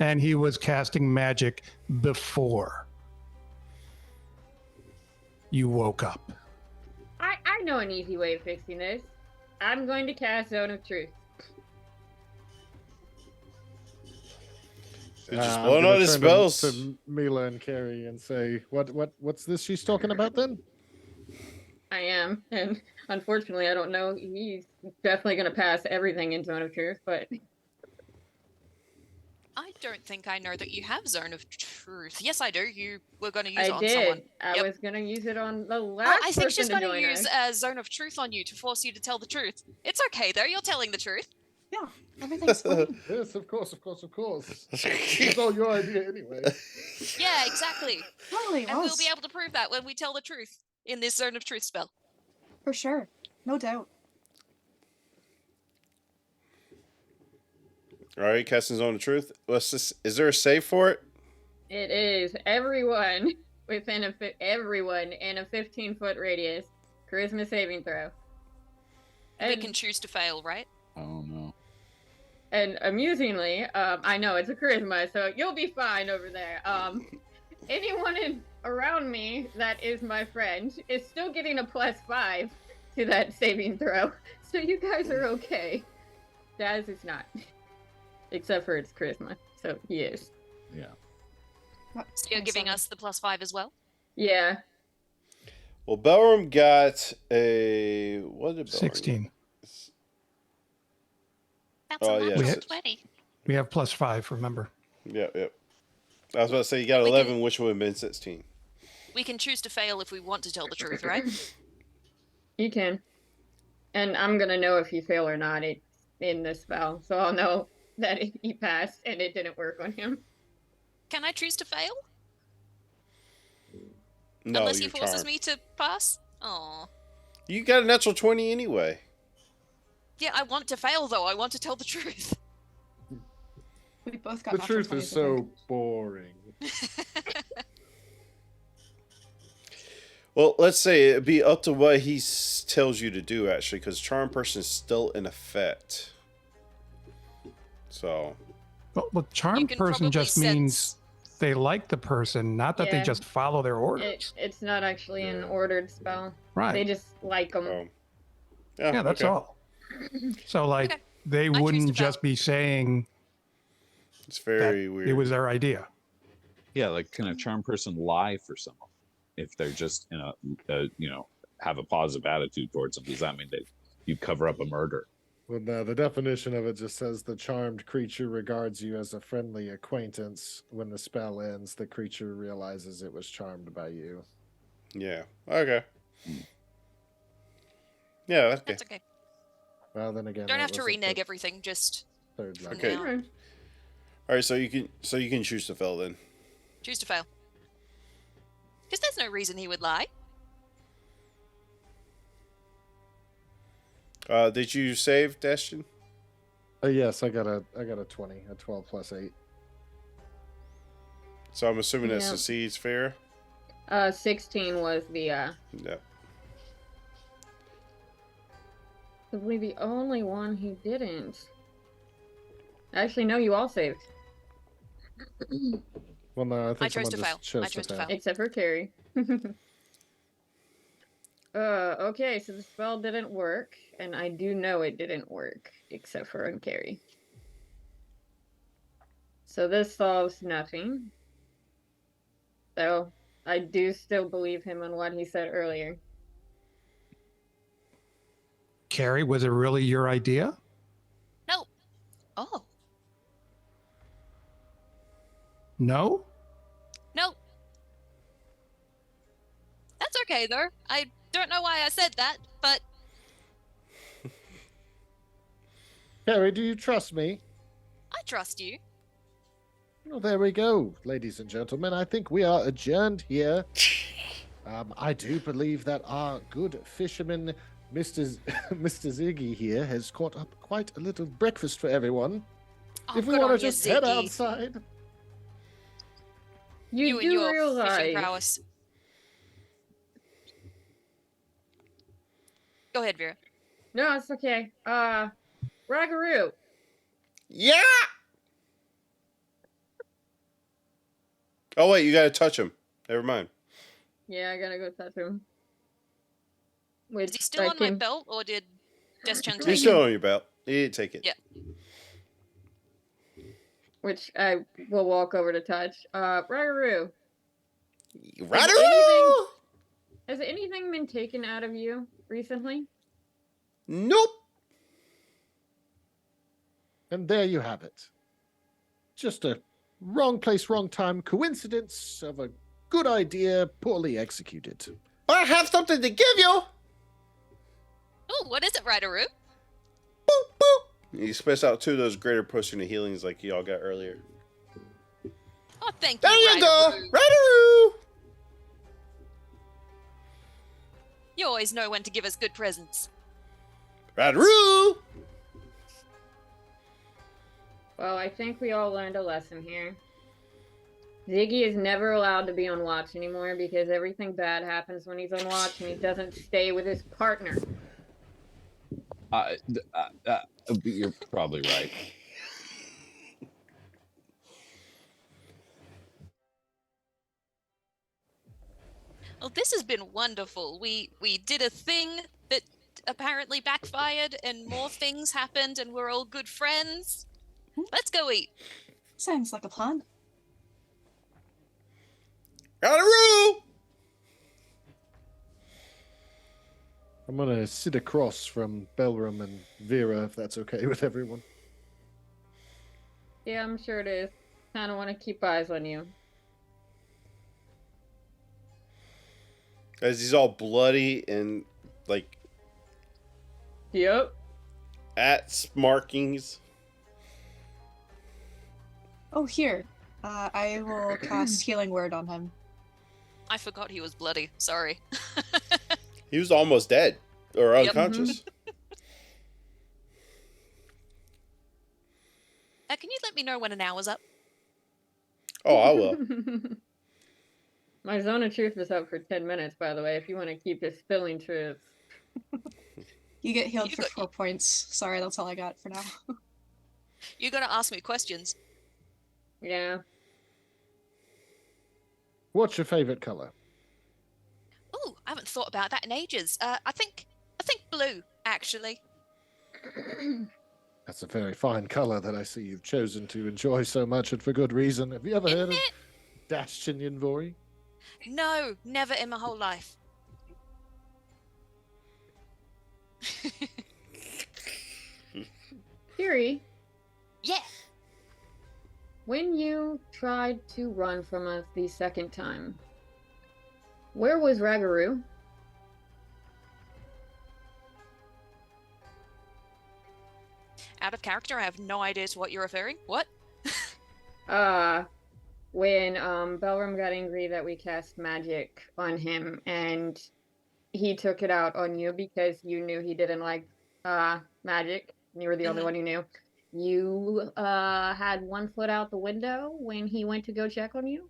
And he was casting magic before you woke up. I know an easy way of fixing this. I'm going to cast Zone of Truth. You're just I'm blowing gonna all his turn to- spells. to Mila and Carrie and say, what's this she's talking about then? I am, and unfortunately, I don't know. He's definitely going to pass everything in Zone of Truth, but I don't think I know that you have Zone of Truth. Yes, I do. You were going to use I it on did. someone. I Yep. was going to use it on the Oh, last I think person she's to going to join use us. Zone of Truth on you to force you to tell the truth. It's okay, though. You're telling the truth. Yeah, everything's fine. Yes, of course. It's all your idea anyway. Yeah, exactly. Totally And we'll was. be able to prove that when we tell the truth in this Zone of Truth spell. For sure. No doubt. All right, casting Zone of Truth. What's this? Is there a save for it? It is everyone within everyone in a 15-foot radius Charisma saving throw. We And, can choose to fail, right? Oh no. and amusingly, I know it's a charisma, so you'll be fine over there. Anyone around me that is my friend is still getting a +5 to that saving throw, so you guys are okay. Daz is not, except for its charisma, so he is. Yeah. So you're giving us the +5 as well? Yeah. Well, Belram got a what did Belram 16. get? That's Oh, a yeah, natural it's- 20. We have +5, remember. Yep. I was about to say you got We 11, can- which would have been 16. We can choose to fail if we want to tell the truth, right? You can. And I'm gonna know if you fail or not in this spell, so I'll know that he passed and it didn't work on him. Can I choose to fail? No, Unless he you're forces charmed. me to pass? Oh. You got a natural 20 anyway. Yeah, I want to fail though. I want to tell the truth. We both got The natural truth is 20s, I think. so boring. Well, let's say it'd be up to what he tells you to do, actually, because charm person is still in effect. So, Well, charm can person probably just means they like the person, not that they Yeah. just follow their orders. It's not actually an Yeah. ordered spell. Right. They just like them. Yeah, that's okay. all. So, like, Okay. they choose to wouldn't fail. just be saying It's that very weird. it was their idea. Yeah, like can a charm person lie for someone if they're just in a have a positive attitude towards them? Does that mean that you cover up a murder? Well, no, the definition of it just says the charmed creature regards you as a friendly acquaintance. When the spell ends, the creature realizes it was charmed by you. Yeah. Okay. Yeah, okay. That's okay. Well, then again, Don't that have to was a renege third- everything, just third for level. Okay. now. Alright. All right, so you can choose to fail then. Choose to fail. Because there's no reason he would lie. Did you save, Destin? Yes, I got a 20, a 12 plus 8. So I'm assuming that Yeah. succeeds fair. 16 was the Yeah. probably the only one he didn't. Actually, no, you all saved. Well, no, I think I chose someone to just fail. chose I chose to fail. Except for Carrie. Okay, so the spell didn't work, and I do know it didn't work, except for on Carrie. So this solves nothing. So I do still believe him on what he said earlier. Carrie, was it really your idea? No. Oh. No? No. That's okay, though. I don't know why I said that, but Carrie, do you trust me? I trust you. Well, there we go, ladies and gentlemen. I think we are adjourned here. I do believe that our good fisherman, Mr. Mr. Ziggy here, has caught up quite a little breakfast for everyone. Oh, If we good want on to you, just head Ziggy. outside. You, and do your realize fishing prowess. Go ahead, Vera. No, it's okay. Ragaroo. Yeah. Oh wait, you gotta touch him. Never mind. Yeah, I gotta go touch him. Which Is he still I on my can- belt, or did Deschan He's take still it? on your belt. He didn't take it. Yeah. Which I will walk over to touch. Ragaroo. Right. Has anything been taken out of you recently? Nope. And there you have it. Just a wrong place, wrong time coincidence of a good idea poorly executed. But I have something to give you. Oh, what is it, Rideroo? Boop boop. He spits out 2 of those greater potion of healings like y'all got earlier. Oh, thank There you, you go. Rideroo. Rideroo. You always know when to give us good presents. Rideroo. Well, I think we all learned a lesson here. Ziggy is never allowed to be on watch anymore because everything bad happens when he's on watch and he doesn't stay with his partner. You're probably right. Well, this has been wonderful. We did a thing that apparently backfired, and more things happened, and we're all good friends. Let's go eat. Sounds like a plan. Got a room. I'm gonna sit across from Belram and Vera, if that's okay with everyone. Yeah, I'm sure it is. Kind of want to keep eyes on you. As he's all bloody and like Yep. at markings. Oh, here. I will cast Healing Word on him. I forgot he was bloody. Sorry. He was almost dead or Yep. unconscious. Can you let me know when an hour's up? Oh, I will. My Zone of Truth is up for 10 minutes, by the way, if you want to keep it spilling truths. You get healed You for got- 4 points. Sorry, that's all I got for now. You gotta ask me questions. Yeah. What's your favorite color? Oh, I haven't thought about that in ages. I think blue, actually. That's a very fine color that I see you've chosen to enjoy so much and for good reason. Have you ever heard of Isn't it? Dashin Yinvori? No, never in my whole life. Fury, Yeah. when you tried to run from us the second time, where was Ragaru? Out of character, I have no idea to what you're referring. What? When Belram got angry that we cast magic on him and he took it out on you because you knew he didn't like magic and you were the only Mhm. one who knew. You had one foot out the window when he went to go check on you.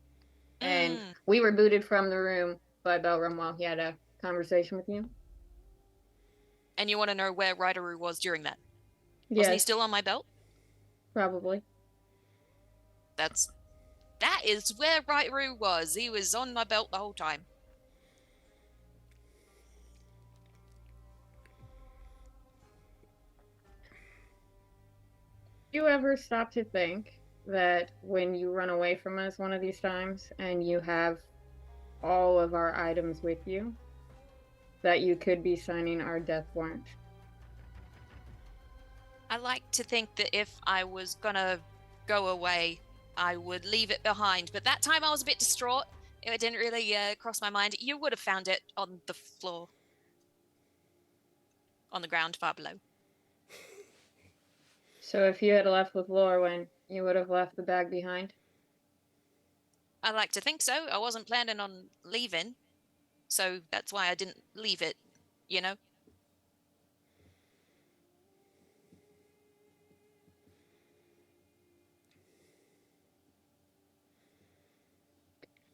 And Mm. we were booted from the room by Belram while he had a conversation with you. And you want to know where Rideroo was during that? Yes, Wasn't he still on my belt? probably. That is where Rideroo was. He was on my belt the whole time. Do you ever stop to think that when you run away from us one of these times and you have all of our items with you, that you could be signing our death warrant? I like to think that if I was gonna go away, I would leave it behind. But that time I was a bit distraught. It didn't really cross my mind. You would have found it on the floor. On the ground far below. So if you had left with Lorwyn, you would have left the bag behind? I like to think so. I wasn't planning on leaving. So that's why I didn't leave it, you know?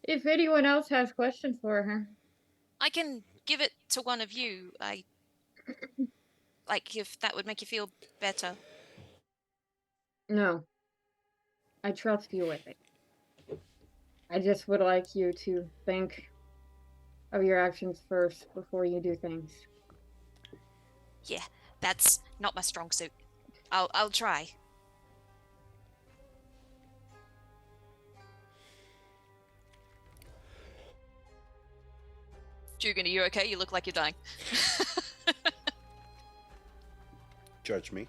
If anyone else has questions for her. I can give it to one of you. Like, if that would make you feel better. No. I trust you with it. I just would like you to think of your actions first before you do things. Yeah, that's not my strong suit. I'll try. Jugan, are you okay? You look like you're dying. Judge me.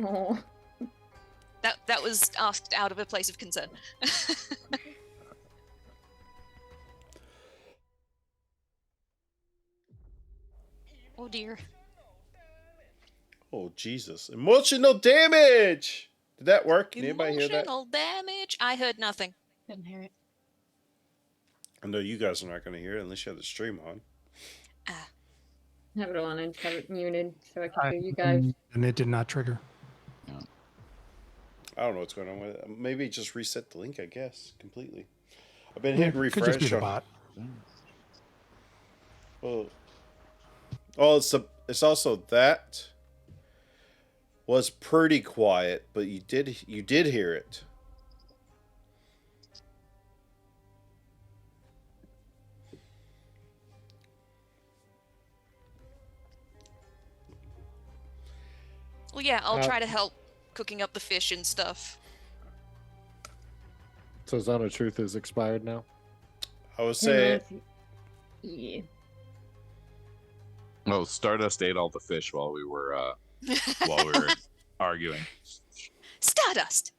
Oh. That was asked out of a place of concern. Oh dear. Oh, Jesus. Emotional damage! Did that work? Did anybody hear that? Emotional damage? I heard nothing. Didn't hear it. I know you guys are not going to hear it unless you have the stream on. Have it on and have it muted so I can hear you guys. And it did not trigger. I don't know what's going on with it. Maybe just reset the link, I guess, completely. I've been Yeah, hitting could just be refresh the on. bot. Oh, it's also that was pretty quiet, but you did hear it. Well, yeah, I'll try to help cooking up the fish and stuff. So Zone of Truth is expired now. I would say Yeah. Oh, Stardust ate all the fish while we were arguing. Stardust.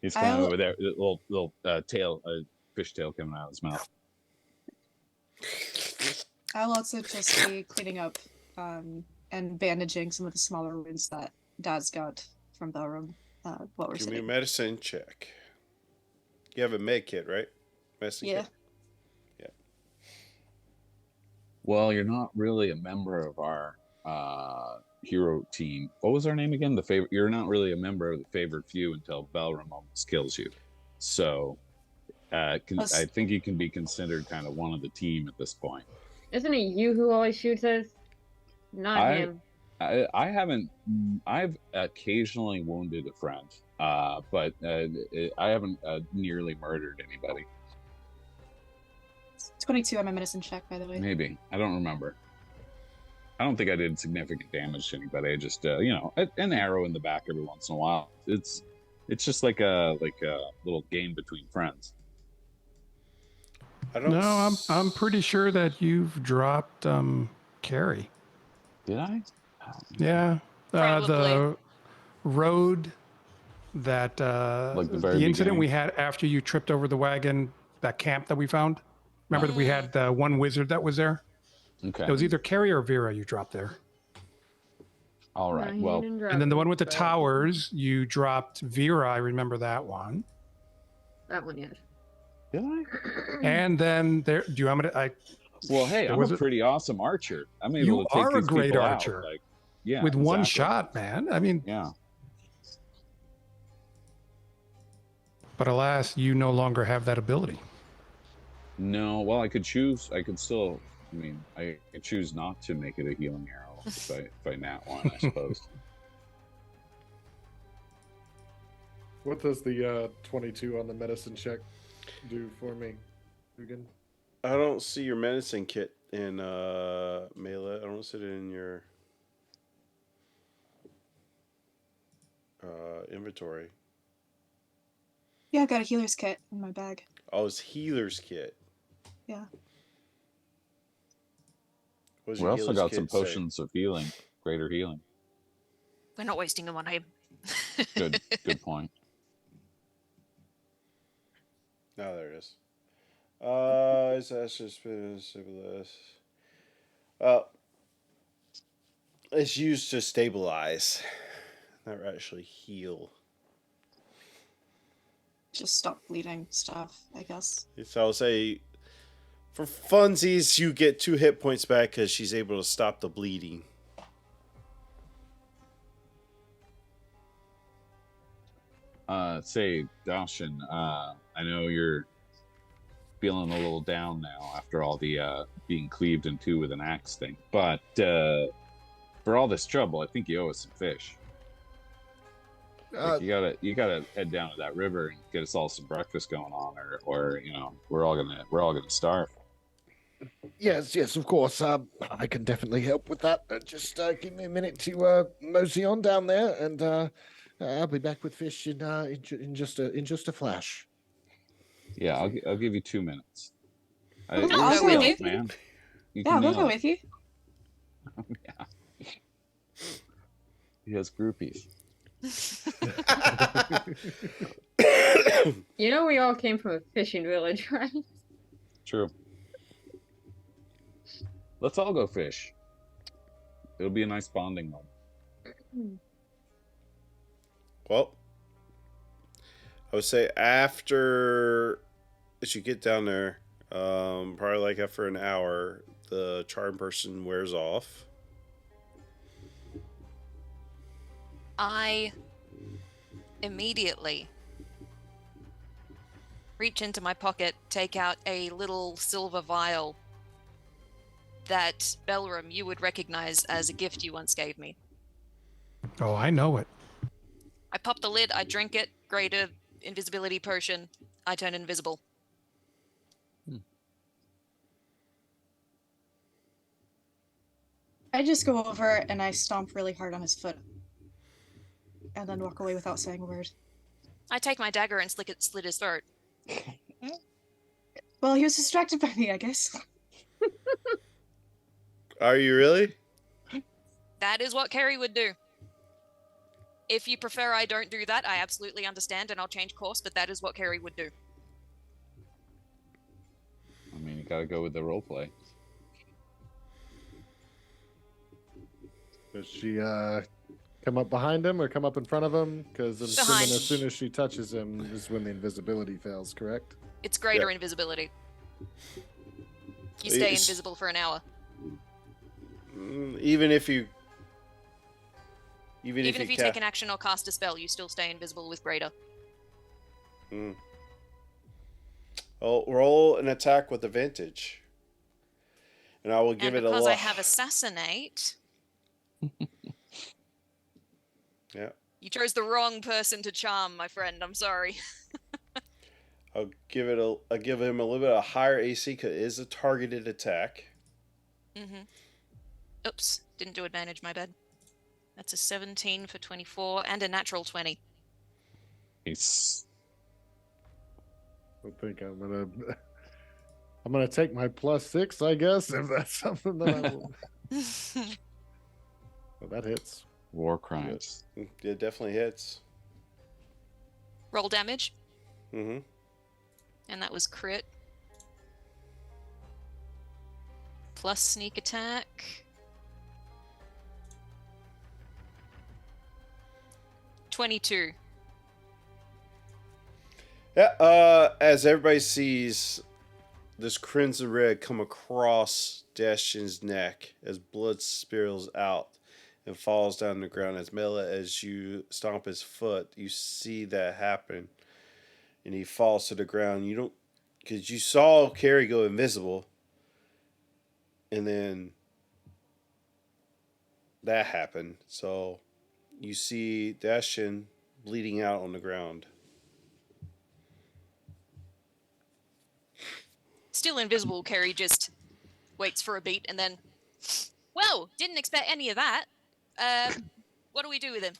He's kind of over there, little tail, fish tail coming out of his mouth. I'll also just be cleaning up and bandaging some of the smaller wounds that Dad's got from Bellroom. What we're give me a saying. medicine check. You have a med kit, right? Medicine Yeah. kit? Yeah. Well, you're not really a member of our hero team. What was our name again? You're not really a member of the favored few until Bellroom almost kills you. So I think you can be considered kind of one of the team at this point. Isn't it you who always shoots us? Not him. I haven't. I've occasionally wounded a friend, but I haven't nearly murdered anybody. 22 on my medicine check, by the way. Maybe, I don't remember. I don't think I did significant damage to anybody. I just, an arrow in the back every once in a while. It's just like a little game between friends. I'm pretty sure that you've dropped Carrie. Did I? Yeah. Probably. The road that Like the very the incident beginning? we had after you tripped over the wagon, that camp that we found. Remember that we had the one wizard that was there? Okay. It was either Carrie or Vera you dropped there. All right. Well, And then the one with the towers, you dropped Vera. I remember that one. That one, yes. did I? And then there. Do you want me to? Well, hey, There I'm was a a- pretty awesome archer. I'm able You to take are a these great people out, archer. like, yeah, with one exactly. shot, man. I mean, Yeah. but alas, you no longer have that ability. No, well, I could choose. I could still. I mean, I choose not to make it a healing arrow if I nat one, I suppose. What does the 22 on the medicine check do for me, Dugan? I don't see your medicine kit in Mela. I don't see it in your inventory. Yeah, I got a healer's kit in my bag. Oh, it's healer's kit. Yeah. What does We your also healer's got kit some say? potions of healing, greater healing. We're not wasting them on him. Good point. Oh, there it is. It's just been it's used to stabilize, not actually heal. Just stop bleeding stuff, I guess. So I'll say, for funsies, you get 2 hit points back because she's able to stop the bleeding. Say, Dashin, I know you're feeling a little down now after all the being cleaved in two with an axe thing, but for all this trouble, I think you owe us some fish. Like, you gotta head down to that river and get us all some breakfast going on, or we're all gonna starve. Yes, of course. I can definitely help with that. Just give me a minute to mosey on down there, and I'll be back with fish in just a flash. Yeah, I'll give you 2 minutes. I'll You're go with stealth, you. man. You Yeah, can we'll nail go it. with you. Yeah. He has groupies. You know, we all came from a fishing village, right? True. Let's all go fish. It'll be a nice bonding moment. Well, I would say after, as you get down there, probably like after an hour, the charm person wears off. immediately reach into my pocket, take out a little silver vial that, Belram, you would recognize as a gift you once gave me. Oh, I know it. I pop the lid, I drink it, greater invisibility potion, I turn invisible. I just go over and I stomp really hard on his foot. And then walk away without saying a word. I take my dagger and slit his throat. Well, he was distracted by me, I guess. Are you really? That is what Kerry would do. If you prefer I don't do that, I absolutely understand and I'll change course, but that is what Kerry would do. I mean, you gotta go with the roleplay. Does she come up behind him or come up in front of him? Because I'm assuming Behind. as soon as she touches him is when the invisibility fails, correct? It's greater Yeah. invisibility. You stay It's- invisible for an hour. Even if you Even if you ca- take an action or cast a spell, you still stay invisible with greater. Oh, roll an attack with advantage. And I will give And it a because lot. I have assassinate, Yeah. you chose the wrong person to charm, my friend. I'm sorry. I'll give him a little bit of higher AC because it is a targeted attack. Mm-hmm. Oops, didn't do advantage, my bad. That's a 17 for 24 and a natural 20. He's I think I'm gonna take my +6, I guess, if that's something that I will. Well, that hits. war crimes. It definitely hits. Roll damage, Mm-hmm. and that was crit. Plus sneak attack. 22. Yeah. As everybody sees this crimson red come across Dashin's neck as blood spills out and falls down the ground. As Mela, as you stomp his foot, you see that happen, and he falls to the ground. You don't, because you saw Carrie go invisible, and then that happened. So you see Dashin bleeding out on the ground. Still invisible, Kerry just waits for a beat and then, well, didn't expect any of that. What do we do with him?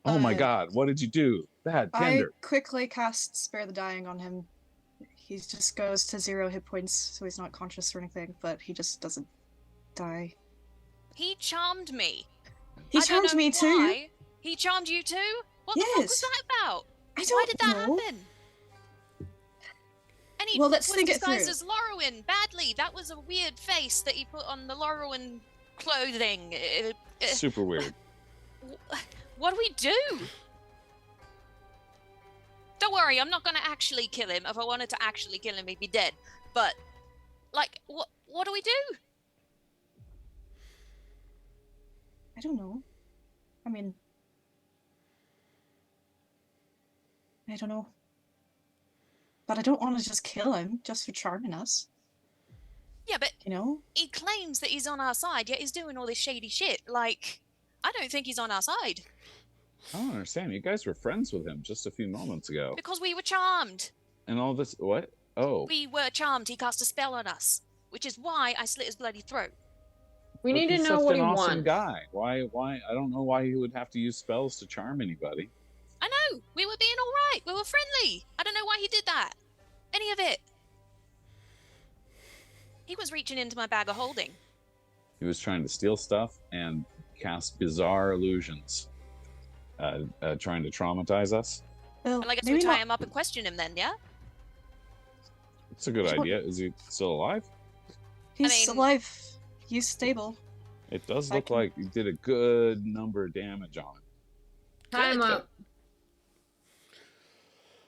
Oh my Uh, god, what did you do? Bad I tender. quickly cast Spare the Dying on him. He just goes to 0 hit points, so he's not conscious or anything, but he just doesn't die. He charmed me. He I don't charmed know me too. why. He charmed you too? What the fuck was Yes. that about? I Why don't did that know. happen? And he Well, let's was think it disguised through. as Lorwyn badly. That was a weird face that he put on the Lorwyn clothing. Super weird. What do we do? Don't worry, I'm not going to actually kill him. If I wanted to actually kill him, he'd be dead. But, like, what do we do? I don't know. I mean, I don't know. But I don't want to just kill him just for charming us, Yeah, but you know? he claims that he's on our side, yet he's doing all this shady shit. Like, I don't think he's on our side. I don't understand. You guys were friends with him just a few moments ago. Because we were charmed. And all this, what? Oh. We were charmed. He cast a spell on us. Which is why I slit his bloody throat. We But need to he's know such what an he awesome wants. guy. Why? I don't know why he would have to use spells to charm anybody. I know. We were being alright. We were friendly. I don't know why he did that. Any of it. He was reaching into my bag of holding. He was trying to steal stuff and cast bizarre illusions, trying to traumatize us. Well, And I guess we maybe tie not. him up and question him then, yeah? It's a good Sure. idea. Is he still alive? He's mean- alive. He's stable. It does I look can- like you did a good number of damage on him. Tie him Good. up.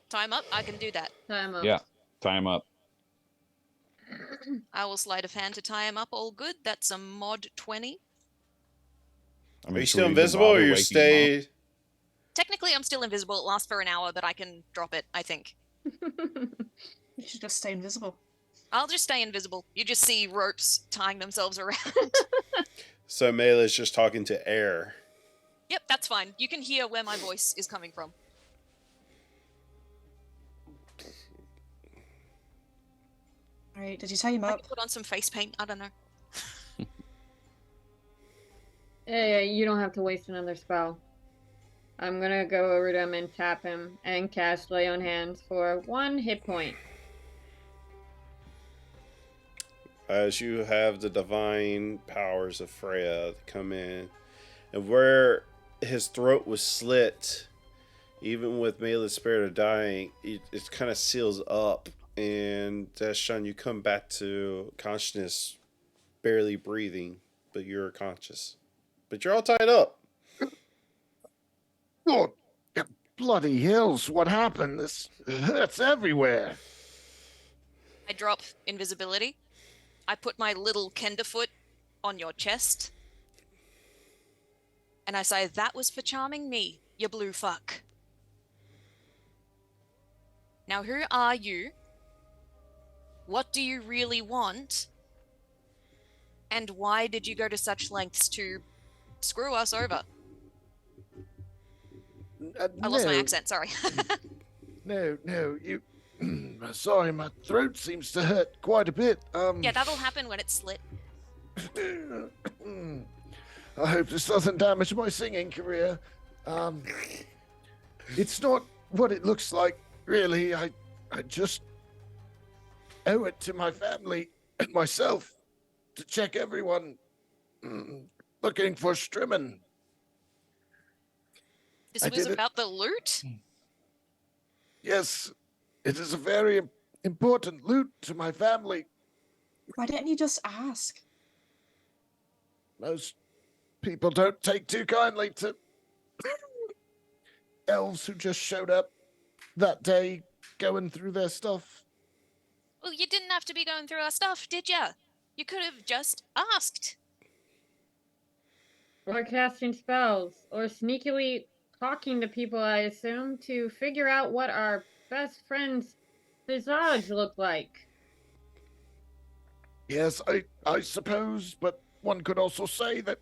Tie him up. I can do that. Tie him up. Yeah, tie him up. I will sleight of hand to tie him up. All good. That's a mod 20. I mean, Are you should still we even invisible, or bother you waking him up? stay? Technically, I'm still invisible. It lasts for an hour, but I can drop it, I think. You should just stay invisible. I'll just stay invisible. You just see ropes tying themselves around. So Melee's just talking to air. Yep, that's fine. You can hear where my voice is coming from. Alright, did you tie him I up? can put on some face paint. I don't know. Yeah, you don't have to waste another spell. I'm gonna go over to him and tap him and cast Lay on Hands for 1 hit point. As you have the divine powers of Freya come in, and where his throat was slit, even with Melee's spirit of dying, it kind of seals up. And Deshaun, you come back to consciousness, barely breathing, but you're conscious. But you're all tied up. Oh, bloody hills! What happened? This hurts everywhere. I drop invisibility. I put my little Kenderfoot on your chest. And I say, that was for charming me, you blue fuck. Now, who are you? What do you really want? And why did you go to such lengths to screw us over? I lost my accent, sorry. No, you. Sorry, my throat seems to hurt quite a bit. Yeah, that'll happen when it's slit. I hope this doesn't damage my singing career. It's not what it looks like, really. I just owe it to my family and myself to check everyone looking for Strimmen. This I was did it. about the loot? Yes, it is a very important loot to my family. Why didn't you just ask? Most people don't take too kindly to elves who just showed up that day going through their stuff. Well, you didn't have to be going through our stuff, did ya? You could have just asked. Or casting spells. Or sneakily talking to people, I assume, to figure out what our best friend's visage looked like. Yes, I suppose, but one could also say that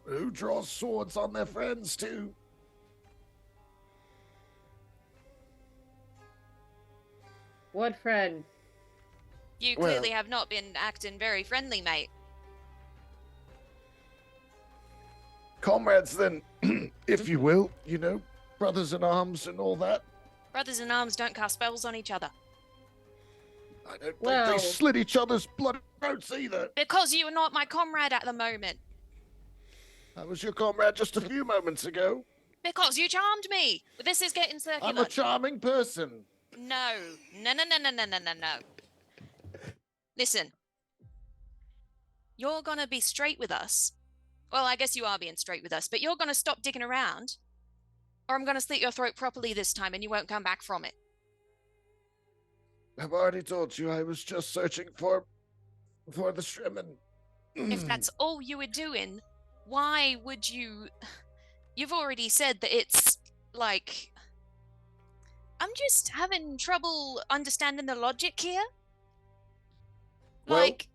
who draws swords on their friends too? What friend? You Well- clearly have not been acting very friendly, mate. Comrades then, if you will, brothers in arms and all that. Brothers in arms don't cast spells on each other. I don't think Well- they slit each other's bloody throats either. Because you are not my comrade at the moment. I was your comrade just a few moments ago. Because you charmed me. This is getting circular. I'm a charming person. No. No. Listen. You're gonna be straight with us. Well, I guess you are being straight with us, but you're gonna stop digging around, or I'm gonna slit your throat properly this time and you won't come back from it. I've already told you I was just searching for the Strimmen. If that's all you were doing, why would you... You've already said that it's, like... I'm just having trouble understanding the logic here. Well, Like,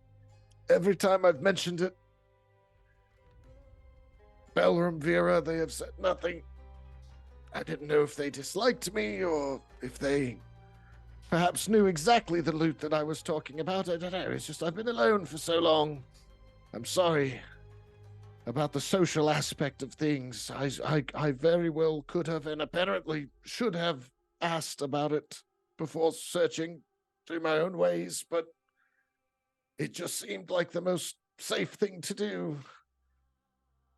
every time I've mentioned it, Belram, Vera, they have said nothing. I didn't know if they disliked me or if they perhaps knew exactly the loot that I was talking about. I don't know. It's just I've been alone for so long. I'm sorry about the social aspect of things. I very well could have and apparently should have asked about it before searching through my own ways, but it just seemed like the most safe thing to do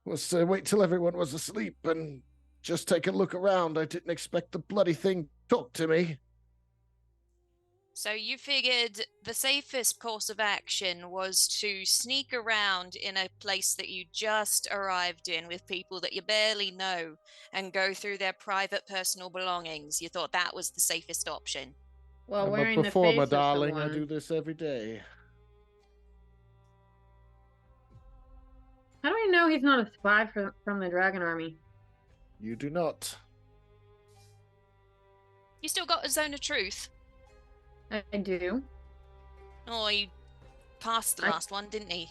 was to wait till everyone was asleep and just take a look around. I didn't expect the bloody thing to talk to me. so you figured the safest course of action was to sneak around in a place that you just arrived in with people that you barely know and go through their private personal belongings. You thought that was the safest option. Well, I'm wearing a the performer, face of darling. I someone. do this every day. How do we know he's not a spy from the Dragon Army? You do not. You still got a zone of truth? I do. Oh, he passed the I- last one, didn't he?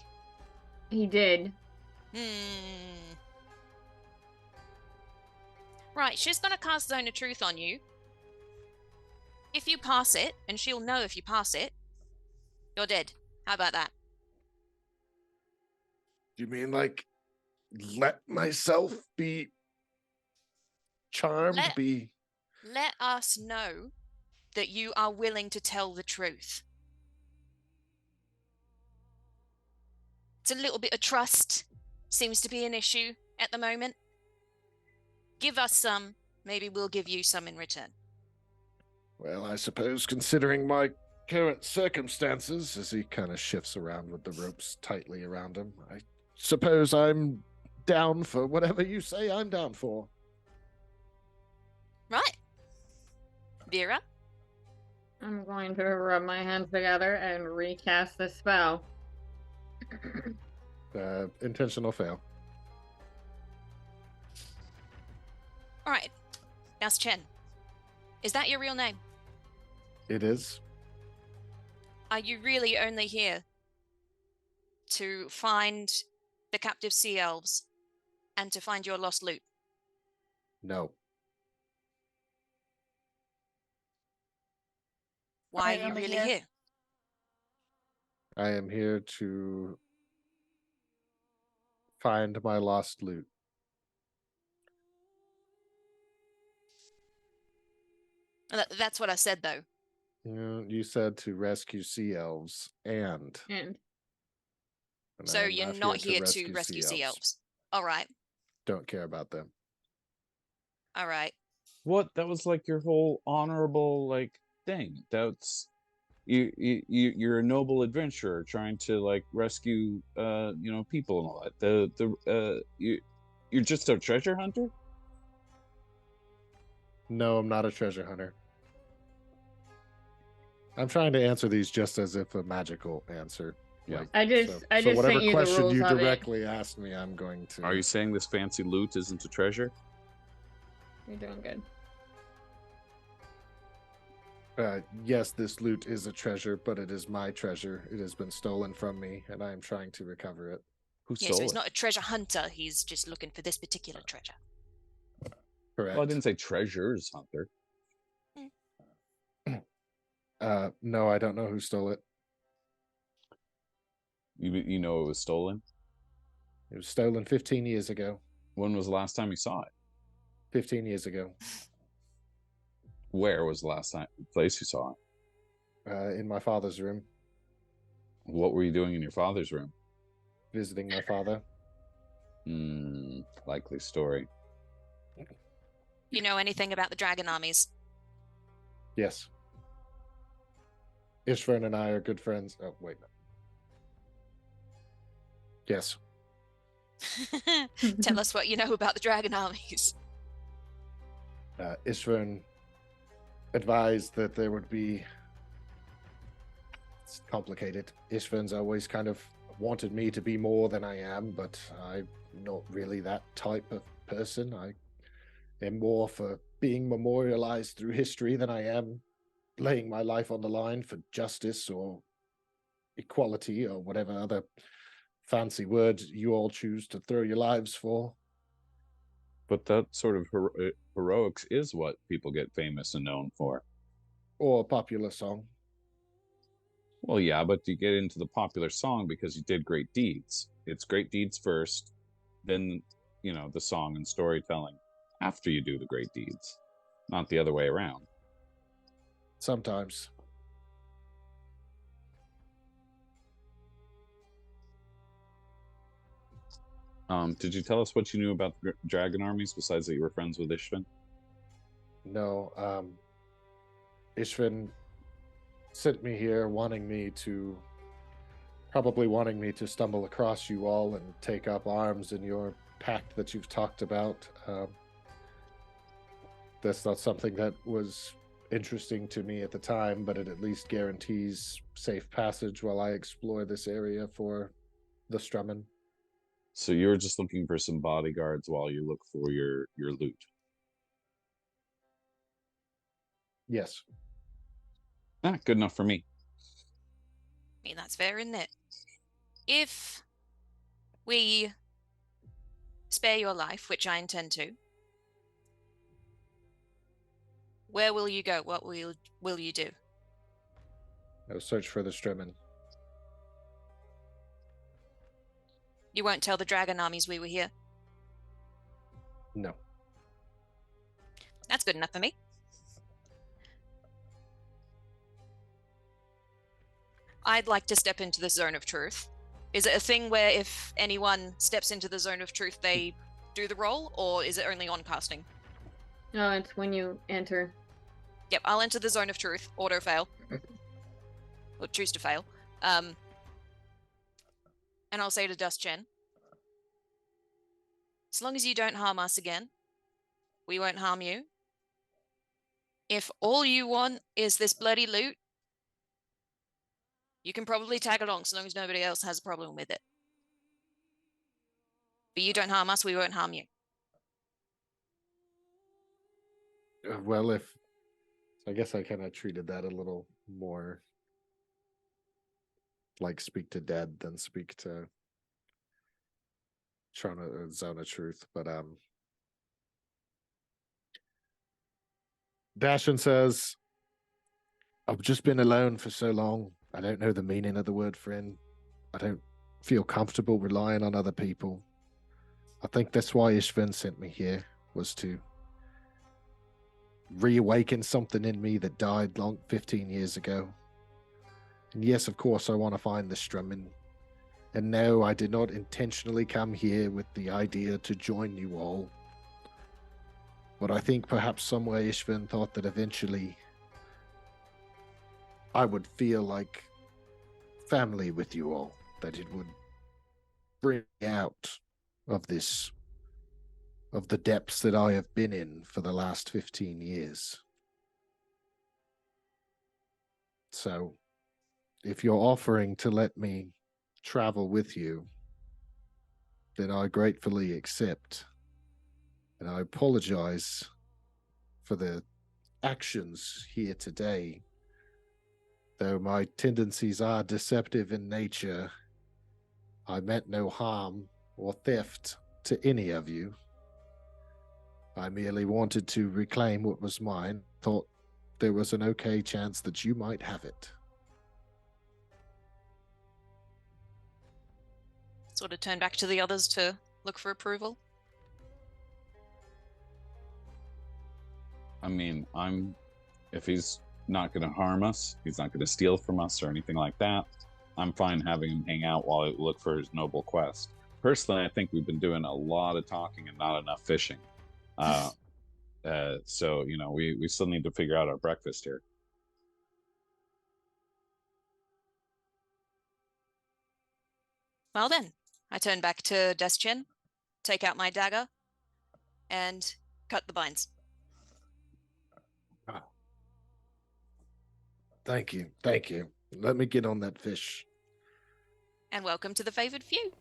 He did. Right, she's gonna cast Zone of Truth on you. If you pass it, and she'll know if you pass it, you're dead. How about that? You mean like let myself be charmed? Let us know that you are willing to tell the truth. It's a little bit of trust. Seems to be an issue at the moment. Give us some, maybe we'll give you some in return. Well, I suppose considering my current circumstances, as he kind of shifts around with the ropes tightly around him, I suppose I'm down for whatever you say I'm down for. Right. Vera? I'm going to rub my hands together and recast the spell. Intentional fail. All right. That's Chen. Is that your real name? It is. Are you really only here to find the captive sea elves and to find your lost loot? No. Why I are you only really here- here? I am here to find my lost loot. That's what I said, though. You said to rescue sea elves and And So I'm you're not here to rescue sea elves. All right. Don't care about them. All right. What? That was like your whole honorable like thing. That's you're a noble adventurer trying to like rescue people and all that. You're just a treasure hunter? No, I'm not a treasure hunter. I'm trying to answer these just as if a magical answer. Yeah. I just whatever sent you the question rules you of it. directly asked me, I'm going to. Are you saying this fancy loot isn't a treasure? You're doing good. Yes, this loot is a treasure, but it is my treasure. It has been stolen from me, and I am trying to recover it. Who Yeah, stole so he's it? not a treasure hunter. He's just looking for this particular treasure. Correct. Well, I didn't say treasures hunter. No, I don't know who stole it. You know it was stolen? It was stolen 15 years ago. When was the last time you saw it? 15 years ago. Where was the last place you saw it? In my father's room, What were you doing in your father's room? visiting my father. Likely story. You know anything about the dragon armies? Yes. Ishvern and I are good friends. Oh, wait. Yes. Tell us what you know about the dragon armies. Ishvern advised that there would be. It's complicated. Ishvern's always kind of wanted me to be more than I am, but I'm not really that type of person. I am more for being memorialized through history than I am laying my life on the line for justice or equality or whatever other fancy words you all choose to throw your lives for. But that sort of heroics is what people get famous and known for. Or a popular song. Well, yeah, but you get into the popular song because you did great deeds. It's great deeds first, then, the song and storytelling after you do the great deeds, not the other way around. Sometimes. Did you tell us what you knew about the dragon armies besides that you were friends with Ishvin? No, Ishvin sent me here probably wanting me to stumble across you all and take up arms in your pact that you've talked about. That's not something that was interesting to me at the time, but it at least guarantees safe passage while I explore this area for the Strummen. So you're just looking for some bodyguards while you look for your loot. Yes. Ah, good enough for me. I mean, that's fair, isn't it? If we spare your life, which I intend to, where will you go? What will you do? I'll search for the Stremmen. You won't tell the dragon armies we were here. No. That's good enough for me. I'd like to step into the zone of truth. Is it a thing where if anyone steps into the zone of truth, they do the roll, or is it only on casting? No, it's when you enter. Yep, I'll enter the zone of truth, auto fail, or choose to fail. And I'll say to Dust Chen, as long as you don't harm us again, we won't harm you. If all you want is this bloody loot, you can probably tag along so long as nobody else has a problem with it. But you don't harm us, we won't harm you. Well, I guess I kind of treated that a little more like speak to dead than speak to trying to zone of truth. But Dashin says, I've just been alone for so long. I don't know the meaning of the word friend. I don't feel comfortable relying on other people. I think that's why Ishvin sent me here, was to reawaken something in me that died 15 years ago. And yes, of course, I want to find the Strummen. And no, I did not intentionally come here with the idea to join you all. But I think perhaps somewhere Ishvin thought that eventually I would feel like family with you all, that it would bring me out of this, of the depths that I have been in for the last 15 years. So, if you're offering to let me travel with you, then I gratefully accept. And I apologize for the actions here today. Though my tendencies are deceptive in nature, I meant no harm or theft to any of you. I merely wanted to reclaim what was mine, thought there was an okay chance that you might have it. Sort of turn back to the others to look for approval. I mean, if he's not going to harm us, he's not going to steal from us or anything like that, I'm fine having him hang out while I look for his noble quest. Personally, I think we've been doing a lot of talking and not enough fishing. So, we still need to figure out our breakfast here. Well then, I turn back to Deschin, take out my dagger, and cut the binds. Thank you. Thank you. Let me get on that fish. And welcome to the favored few.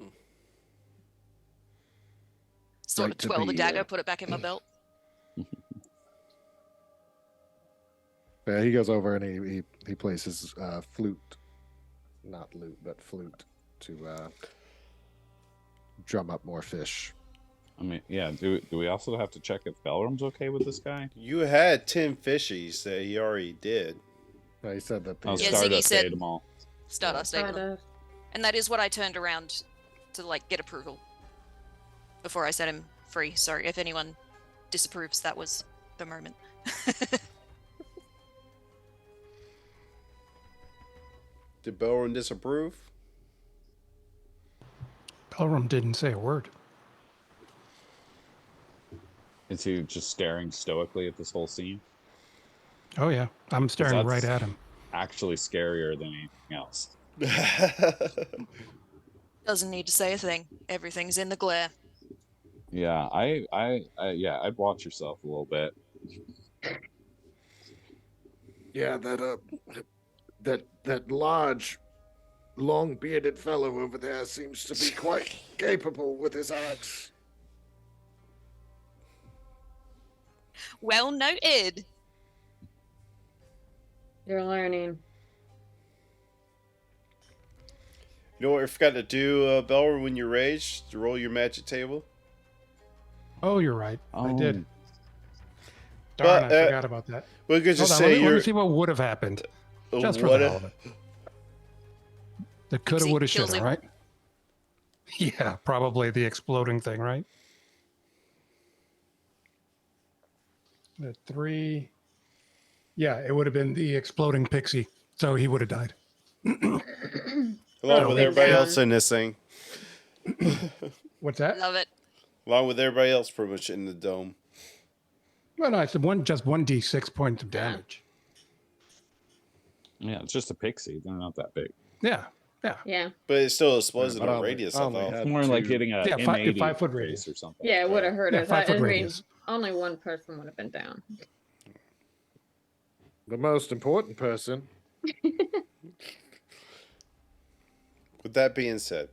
Sort Great of to twirl the be dagger, here. put it back in my belt. Yeah, he goes over and he places flute, not lute, but flute, to drum up more fish. I mean, yeah, do we also have to check if Belrum's okay with this guy? You had 10 fishies that he already did. No, he said that. Oh, Yeah, Ziggy Stardust said- ate them all. Stardust ate them. And that is what I turned around to get approval before I set him free. Sorry, if anyone disapproves, that was the moment. Did Belron disapprove? Pelram didn't say a word. Is he just staring stoically at this whole scene? Oh yeah, I'm staring that's- right at him. Actually scarier than anything else. Doesn't need to say a thing. Everything's in the glare. Yeah, I'd watch yourself a little bit. Yeah, that large long bearded fellow over there seems to be quite capable with his axe. Well noted. You're learning. You know what I forgot to do, Belwer, when you rage? To roll your magic table. Oh, you're right. I did. But, Darn, I forgot about that. We could just Hold on, say let you're. me see what would have happened. Just for what the hell of it. The coulda, See, woulda, kills shoulda, him. right? Yeah, probably the exploding thing, right? The 3. Yeah, it would have been the exploding pixie, so he would have died. Along with everybody down. else in this thing. What's that? Love it. Along with everybody else pretty much in the dome. Well, no, it's just 1d6 points of damage. Yeah, it's just a pixie. They're not that big. Yeah, yeah. Yeah. But it still explodes Yeah, in but a I only- radius, I I only thought. had- It's more like two- hitting a Yeah, M80 5 foot face radius. or something. Yeah, it would have hurt Yeah, us. 5 foot I mean, radius. only one person would have been down. The most important person. With that being said,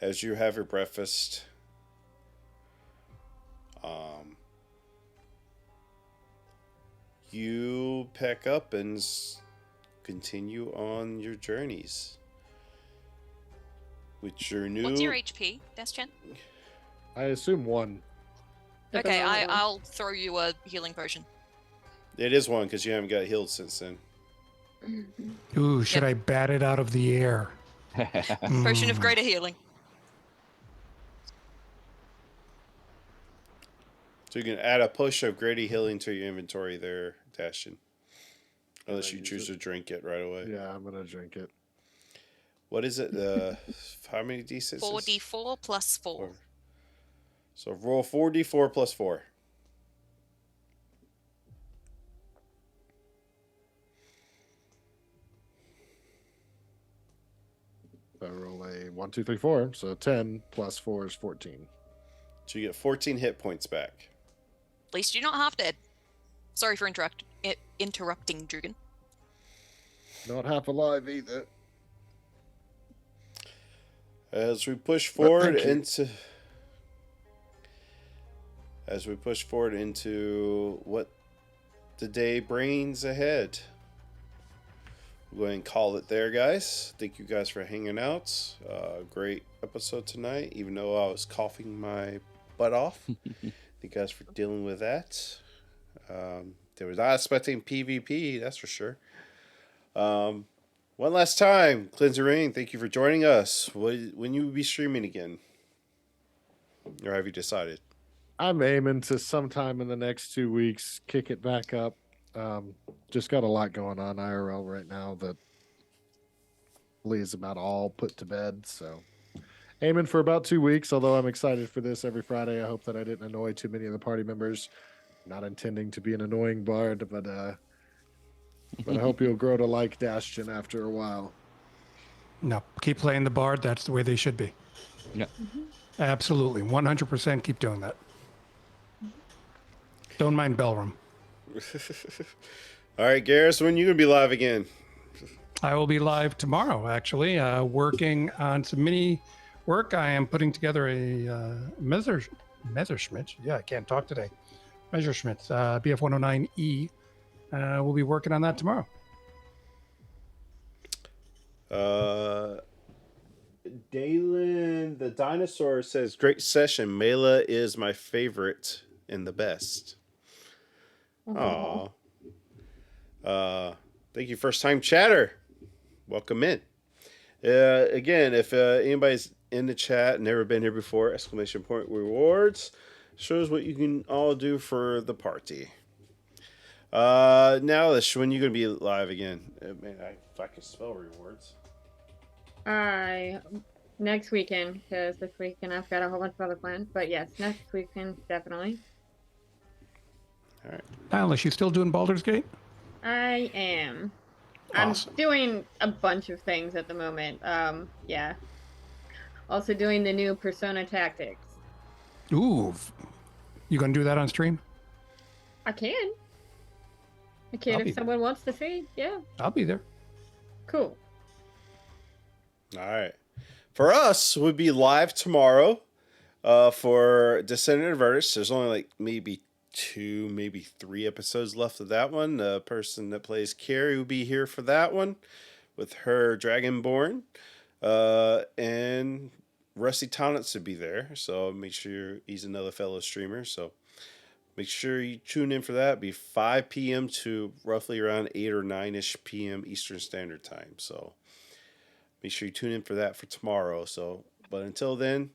as you have your breakfast, you pack up and continue on your journeys. With your new. What's your HP, Deschen? I assume 1. Okay, Another one. I'll throw you a healing potion. It is 1 because you haven't got healed since then. Ooh, should I bat it out of the air? Potion of greater healing. So you can add a push of greater healing to your inventory there, Dashin. Unless you use choose it? to drink it right away. Yeah, I'm gonna drink it. What is it? How many d6s? 4d4 plus 4. 4. So roll 4d4 plus 4. I roll a 1, 2, 3, 4. So 10 plus 4 is 14. So you get 14 hit points back. At least you're not half dead. Sorry for interrupting, Drugan. Not half alive either. As we push forward thank you. into. As we push forward into what the day brings ahead. We'll go ahead and call it there, guys. Thank you guys for hanging out. Great episode tonight, even though I was coughing my butt off. Thank you guys for dealing with that. They were not expecting PvP, that's for sure. One last time, Cleanser Rain, thank you for joining us. When you will be streaming again? Or have you decided? I'm aiming to sometime in the next 2 weeks kick it back up. Just got a lot going on IRL right now that is about all put to bed. So aiming for about 2 weeks, although I'm excited for this every Friday. I hope that I didn't annoy too many of the party members. Not intending to be an annoying bard, but I hope you'll grow to like Dastion after a while. No, keep playing the bard. That's the way they should be. Yeah. Absolutely. 100% keep doing that. Don't mind Bellroom. All right, Garrus, when you going to be live again? I will be live tomorrow, actually, working on some mini work. I am putting together a Messerschmitt. Yeah, I can't talk today. Messerschmitt, BF 109E. We'll be working on that tomorrow. Dalen the dinosaur says, great session. Mela is my favorite and the best. Aw. Thank you, first time chatter. Welcome in. Again, if anybody's in the chat, never been here before, exclamation point rewards shows what you can all do for the party. Now, when you gonna be live again? Man, if I can spell rewards. Next weekend, because this weekend I've got a whole bunch of other plans. But yes, next weekend definitely. All right. Alice, you still doing Baldur's Gate? I am. Awesome. I'm doing a bunch of things at the moment. Yeah. Also doing the new Persona Tactics. Ooh. You gonna do that on stream? I can I'll be if someone wants to see. Yeah. I'll be there. Cool. All right. For us, we'll be live tomorrow for Descendant of Vertus. There's only like maybe 2, maybe 3 episodes left of that one. The person that plays Carrie will be here for that one with her Dragonborn. And Rusty Tonnets will be there. So make sure he's another fellow streamer. So make sure you tune in for that. It'll be 5 p.m. to roughly around 8 or 9-ish p.m. Eastern Standard Time. So make sure you tune in for that for tomorrow. So, but until then,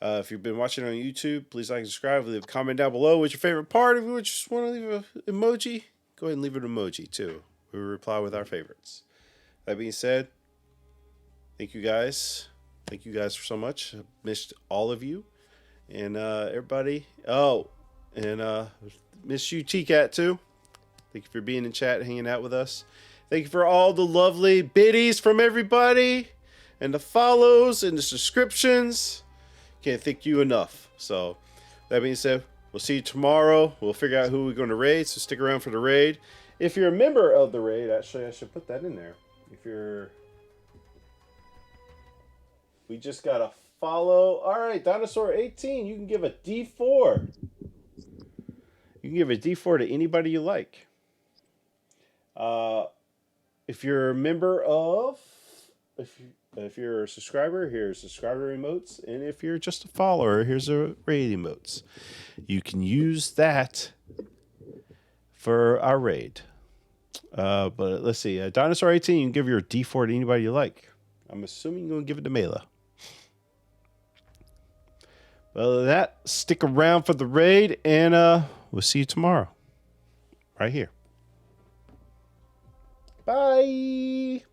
if you've been watching on YouTube, please like and subscribe. Leave a comment down below. What's your favorite part? If you just want to leave an emoji, go ahead and leave an emoji too. We will reply with our favorites. That being said, thank you guys. Thank you guys for so much. I missed all of you. And everybody. Oh, and miss you, T-Cat, too. Thank you for being in chat, hanging out with us. Thank you for all the lovely biddies from everybody. And the follows and the subscriptions. Can't thank you enough. So, that being said, we'll see you tomorrow. We'll figure out who we're going to raid. So, stick around for the raid. If you're a member of the raid, actually, I should put that in there. If you're... We just got a follow. All right, Dinosaur 18, you can give a D4. You can give a D4 to anybody you like. If you're a member of... If you're a subscriber, here's subscriber emotes. And if you're just a follower, here's a raid emotes. You can use that for our raid. But let's see. Dinosaur 18, you can give your D4 to anybody you like. I'm assuming you're going to give it to Mela. But other than that, stick around for the raid, and we'll see you tomorrow. Right here. Bye.